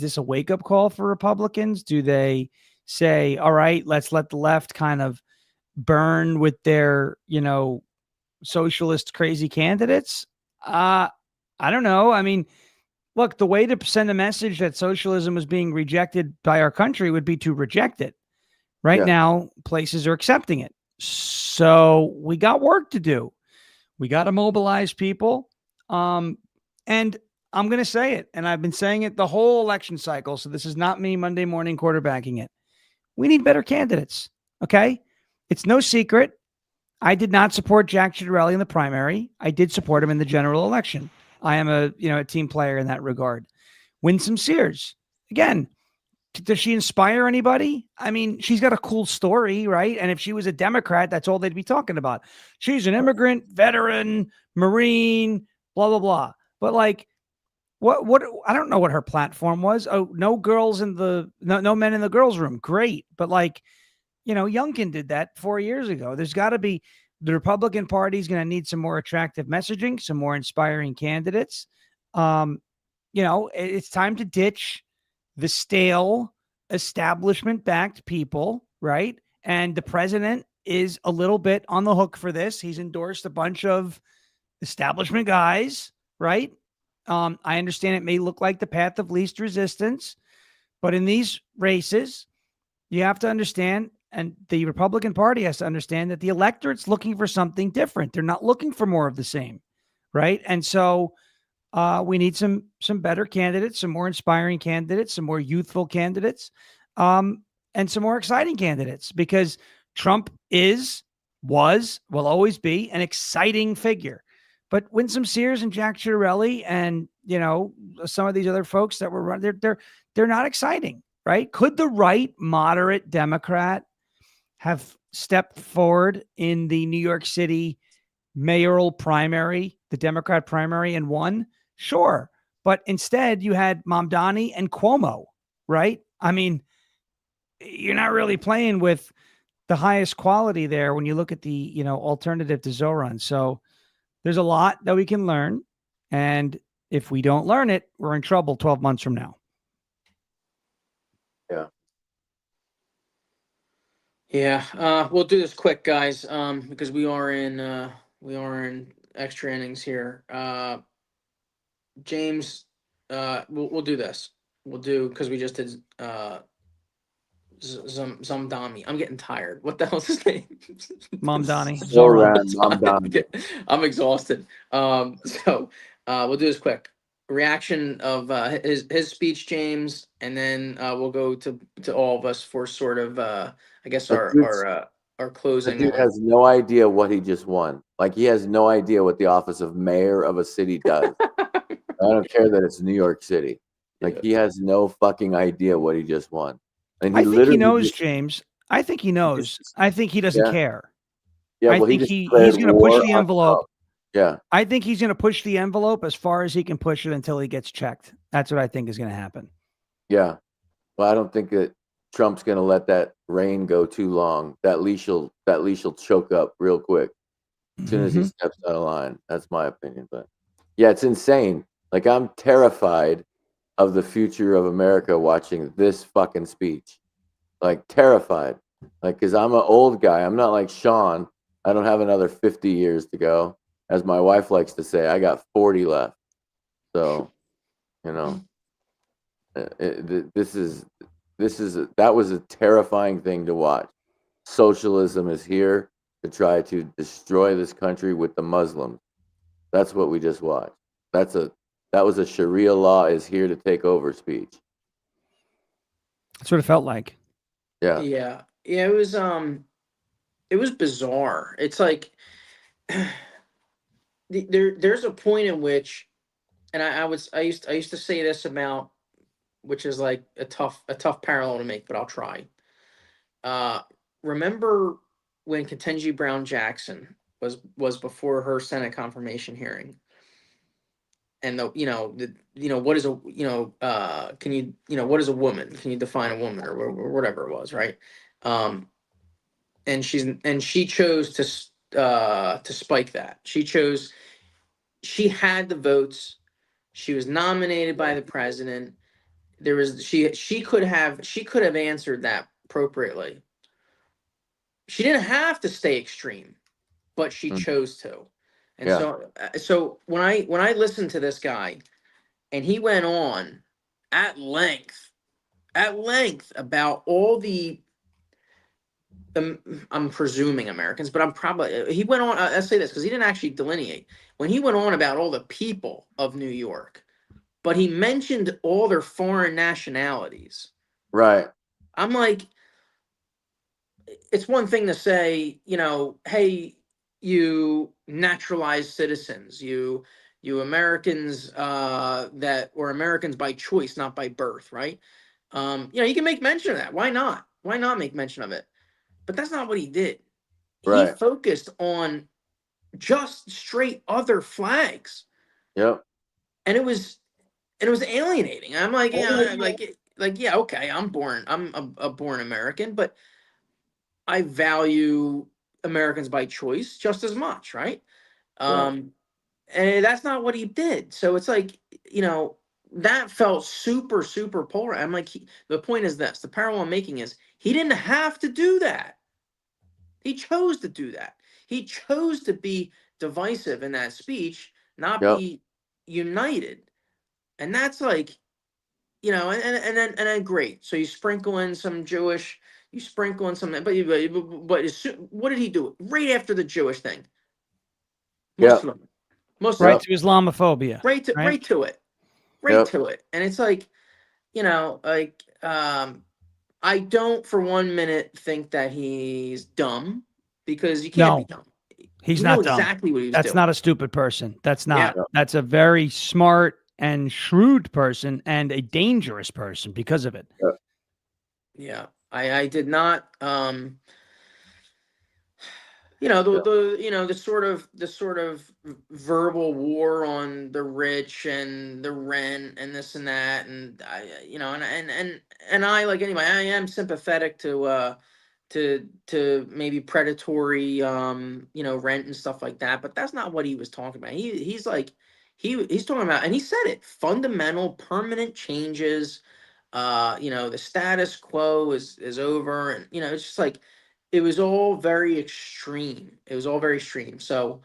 this a wake-up call for Republicans? Do they say, all right, let's let the left kind of burn with their, socialist crazy candidates? I don't know. I mean, look, the way to send a message that socialism is being rejected by our country would be to reject it. Right now, places are accepting it. So we got work to do. We got to mobilize people. And I'm going to say it, and I've been saying it the whole election cycle. So this is not me Monday morning quarterbacking it. We need better candidates. Okay. It's no secret. I did not support Jack Ciattarelli in the primary. I did support him in the general election. I am a team player in that regard. Winsome Sears. Again, does she inspire anybody? I mean, she's got a cool story, right? And if she was a Democrat, that's all they'd be talking about. She's an immigrant, veteran, Marine, blah, blah, blah. But What I don't know what her platform was. Oh, no men in the girls' room. Great. But like, Youngkin did that 4 years ago. There's got to be the Republican Party is going to need some more attractive messaging, some more inspiring candidates. It's time to ditch the stale establishment-backed people, right? And the president is a little bit on the hook for this. He's endorsed a bunch of establishment guys, right? I understand it may look like the path of least resistance, but in these races, you have to understand, and the Republican Party has to understand that the electorate's looking for something different. They're not looking for more of the same, right? And so we need some better candidates, some more inspiring candidates, some more youthful candidates, and some more exciting candidates, because Trump will always be an exciting figure. But Winsome Sears and Jack Chiarelli and, some of these other folks that were running, they're not exciting, right? Could the right moderate Democrat have stepped forward in the New York City mayoral primary, the Democrat primary, and won? Sure. But instead you had Mamdani and Cuomo, right? I mean, you're not really playing with the highest quality there when you look at the, alternative to Zoran. So there's a lot that we can learn. And if we don't learn it, we're in trouble 12 months from now. Yeah. Yeah. We'll do this quick, guys, because we are in extra innings here. James, we'll do this. We'll do, because we just did Zamdami. I'm getting tired. What the hell's his name? Mamdani. Zoran Zoran. Mamdani. I'm exhausted. So we'll do this quick. Reaction of his speech, James, and then we'll go to all of us for sort of I guess The dude's- our The closing. dude has no idea what he just won. Like, he has no idea what the office of mayor of a city does. I don't care that it's New York City. Like, he has no fucking idea what he just won. And I think he knows, just, James. I think he knows. I think he doesn't Yeah. care. Yeah, I well, think just he's declared going to push war the on envelope. Trump. Yeah. I think he's going to push the envelope as far as he can push it until he gets checked. That's what I think is going to happen. Yeah. Well, I don't think that Trump's going to let that reign go too long. That leash will choke up real quick as soon as he steps out of line. That's my opinion. But yeah, it's insane. Like, I'm terrified of the future of America watching this fucking speech. Like, terrified. Like, because I'm an old guy. I'm not like Sean. I don't have another 50 years to go. As my wife likes to say, I got 40 left. So, that was a terrifying thing to watch. Socialism is here to try to destroy this country with the Muslims. That's what we just watched. That was a Sharia law is here to take over speech. That's what it felt like. Yeah. Yeah. It was bizarre. It's like there's a point in which, and I used to say this about, which is like a tough parallel to make, but I'll try. Remember when Ketanji Brown Jackson was before her Senate confirmation hearing, and what is a can you what is a woman? Can you define a woman, or whatever it was, right? And she chose to spike that. She had the votes. She was nominated by the president. She could have answered that appropriately. She didn't have to stay extreme, but she chose to. And so when I listened to this guy, and he went on at length about all the I'm presuming Americans, but he went on. I'll say this because he didn't actually delineate. When he went on about all the people of New York, but he mentioned all their foreign nationalities. Right. I'm like, it's one thing to say, hey, you naturalized citizens, you Americans that were Americans by choice, not by birth, right? You can make mention of that. Why not? Why not make mention of it? But that's not what he did. Right. He focused on just straight other flags. Yep. And it was and it was alienating. I'm like, yeah, yeah, okay, I'm a born American, but I value Americans by choice just as much, right? Um, and that's not what he did. So it's like, that felt super, super polar. I'm like, the point is this: the parallel I'm making is he didn't have to do that. He chose to do that. He chose to be divisive in that speech, not Yep. be united. And that's like, and then great. So you sprinkle in some Jewish, you sprinkle in some, but what did he do right after the Jewish thing? Yep. Muslim, Muslim, Right to Islamophobia. right to Right. right to it. And it's like, I don't for 1 minute think that he's dumb, because you can't be No, dumb. he's He knew not dumb. exactly what he was That's doing. not a stupid person. That's Yeah. not. That's a very smart and shrewd person and a dangerous person because of it. Yeah. I did not, the sort of verbal war on the rich and the rent and this and that, and and I, like, anyway, I am sympathetic to maybe predatory rent and stuff like that, but that's not what he was talking about. He's like, he's talking about, and he said it, fundamental permanent changes. The status quo is over, and it's just like, it was all very extreme. It was all very extreme. So,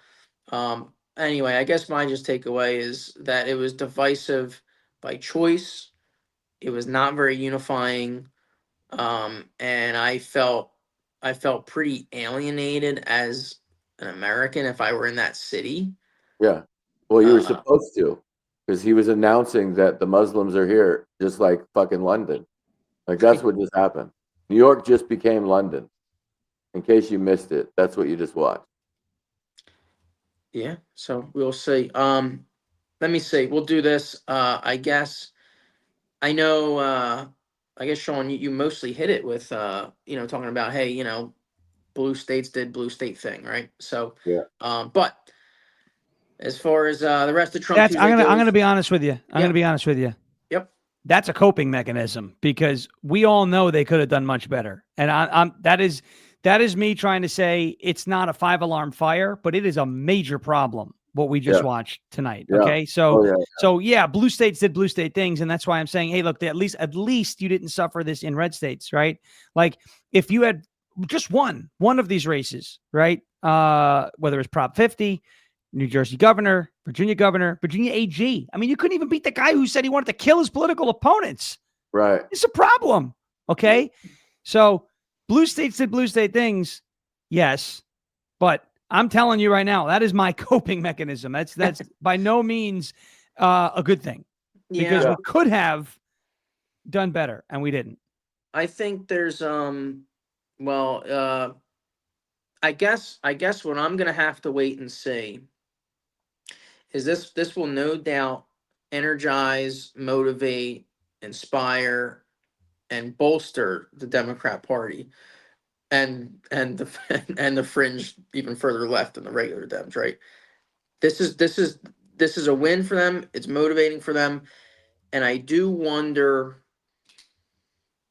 anyway, I guess my just takeaway is that it was divisive by choice. It was not very unifying. And I felt pretty alienated as an American if I were in that city. Yeah. Well, you were Uh, supposed to, because he was announcing that the Muslims are here, just like fucking London. Like, that's what just happened. New York just became London. In case you missed it, that's what you just watched. yeah, so we'll see. Let me see. We'll do this. I guess I know. I guess Sean, you mostly hit it with talking about, hey, blue states did blue state thing, right? So, Yeah. but as far as the rest of Trump That's Tuesday I'm gonna goes, be honest with you. I'm gonna be honest with you. Yep. That's a coping mechanism because we all know they could have done much better. And that is me trying to say it's not a 5-alarm fire, but it is a major problem what we just watched tonight. Yeah. Okay. So Oh, yeah. so yeah, blue states did blue state things. And that's why I'm saying, hey, look, at least you didn't suffer this in red states, right? Like if you had just one of these races, right? Whether it's Prop 50, New Jersey governor, Virginia AG. I mean, you couldn't even beat the guy who said he wanted to kill his political opponents. Right. It's a problem. Okay. So blue states did blue state things. Yes. But I'm telling you right now, that is my coping mechanism. That's by no means a good thing because we could have done better and we didn't. I think there's I guess what I'm gonna have to wait and see is this will no doubt energize, motivate, inspire, and bolster the Democrat Party and the and the fringe even further left than the regular Dems, right? This is a win for them. It's motivating for them, and I do wonder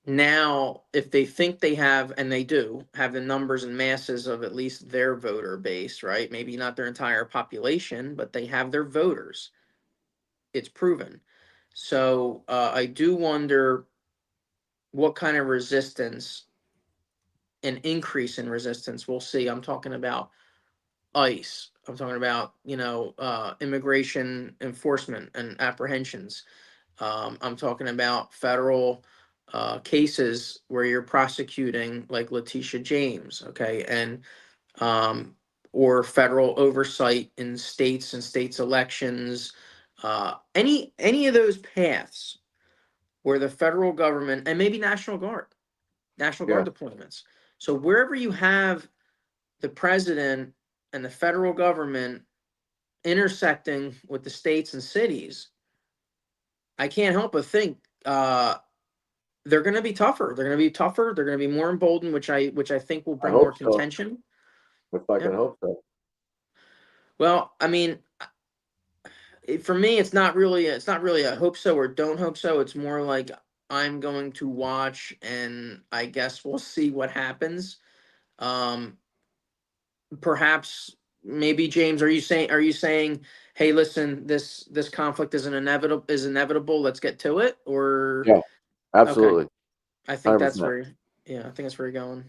now if they think they have, and they do have, the numbers and masses of at least their voter base, right? Maybe not their entire population, but they have their voters. It's proven. So I do wonder what kind of resistance, an increase in resistance we'll see. I'm talking about ICE. I'm talking about, immigration enforcement and apprehensions. I'm talking about federal cases where you're prosecuting, like Letitia James, okay, and or federal oversight in states and states elections. Any of those paths where the federal government, and maybe National Guard deployments. So wherever you have the president and the federal government intersecting with the states and cities, I can't help but think they're going to be tougher. They're going to be tougher. They're going to be more emboldened, which I think will bring more hope so. contention. If I can hope so. Well, I mean, for me, it's not really a hope so or don't hope so. It's more like I'm going to watch, and I guess we'll see what happens. Um, Perhaps, maybe James, are you saying, hey, listen, this conflict is inevitable. Let's get to it, or Yeah, okay. absolutely. I think that's 100%. yeah, I think that's where you're going.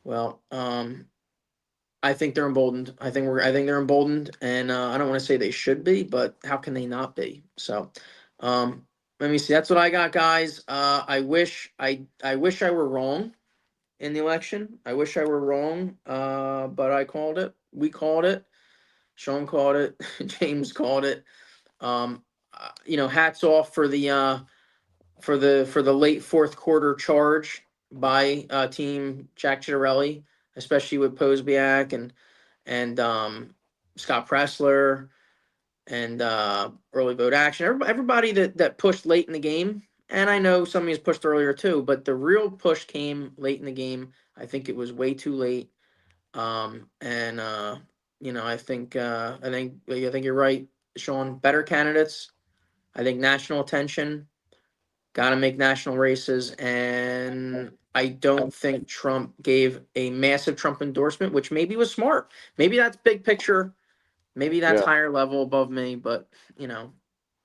Well, I think they're emboldened. I think they're emboldened, and I don't want to say they should be, but how can they not be? So, let me see. That's what I got, guys. I wish I were wrong in the election. I wish I were wrong, but I called it. We called it. Sean called it. James called it. Hats off for the late fourth quarter charge by team Jack Chitterelli, especially with Posbiak and Scott Pressler and early vote action. Everybody that pushed late in the game, and I know some of these pushed earlier too, but the real push came late in the game. I think it was way too late. And I think you're right, Sean. Better candidates. I think national attention. Got to make national races, and I don't think Trump gave a massive Trump endorsement, which maybe was smart. Maybe that's big picture. Maybe that's Yeah. higher level above me, but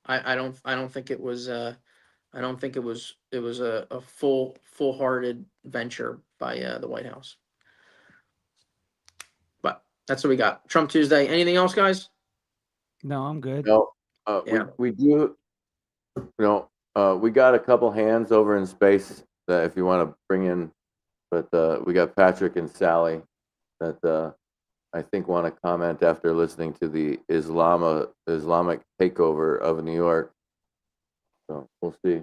I don't think it was. I don't think it was a full-hearted venture by the White House. But that's what we got. Trump Tuesday. Anything else, guys? No, I'm good. No, Yeah. we do, we got a couple hands over in space that if you want to bring in, but we got Patrick and Sally that I think want to comment after listening to the Islamic takeover of New York. So we'll see.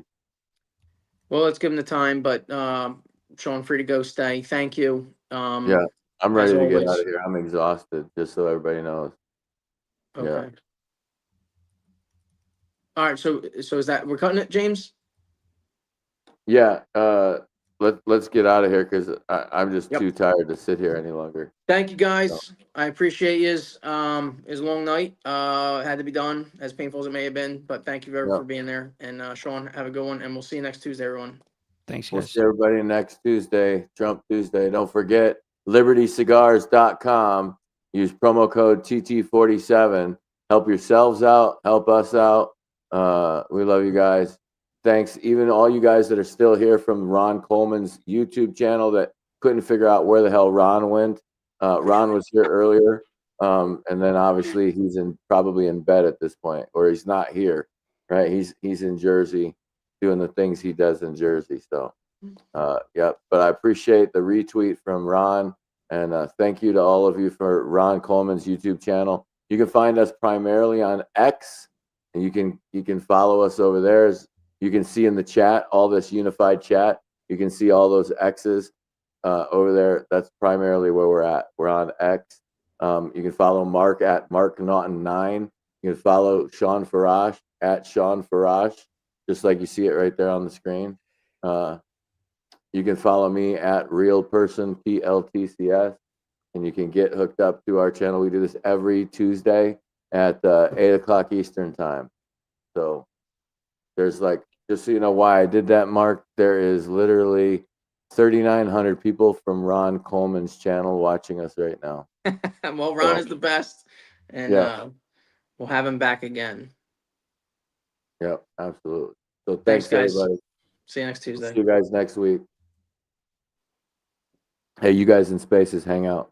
Well, let's give him the time, but Sean, free to go, stay. Thank you. Yeah, I'm as ready to get out always. of here. I'm exhausted, just so everybody knows. Okay. Yeah. All right. So is that we're cutting it, James? Yeah, let's get out of here because I'm just Yep. too tired to sit here any longer. Thank you, guys. I appreciate yous. It was a long night. It had to be done, as painful as it may have been. But thank you very Yeah. for being there. And Sean, have a good one. And we'll see you next Tuesday, everyone. Thanks, We'll guys. see everybody next Tuesday, Trump Tuesday. Don't forget, libertycigars.com. Use promo code TT47. Help yourselves out. Help us out. We love you guys. Thanks. Even all you guys that are still here from Ron Coleman's YouTube channel that couldn't figure out where the hell Ron went. Ron was here earlier. And then obviously he's probably in bed at this point, or he's not here, right? He's in Jersey doing the things he does in Jersey. So, yep. But I appreciate the retweet from Ron, and thank you to all of you for Ron Coleman's YouTube channel. You can find us primarily on X, and you can follow us over there. You can see in the chat all this unified chat. You can see all those X's over there. That's primarily where we're at. We're on X. You can follow Mark at Mark Naughton 9. You can follow Sean Farash at Sean Farash, just like you see it right there on the screen. You can follow me at Real Person PLTCS, and you can get hooked up to our channel. We do this every Tuesday at 8 o'clock Eastern time. So there's just so you know why I did that, Mark, there is literally 3,900 people from Ron Coleman's channel watching us right now. Well, Ron is the best, and we'll have him back again. Yep, absolutely. So Thanks, guys. everybody. See you next Tuesday. See you guys next week. Hey, you guys in Spaces, hang out.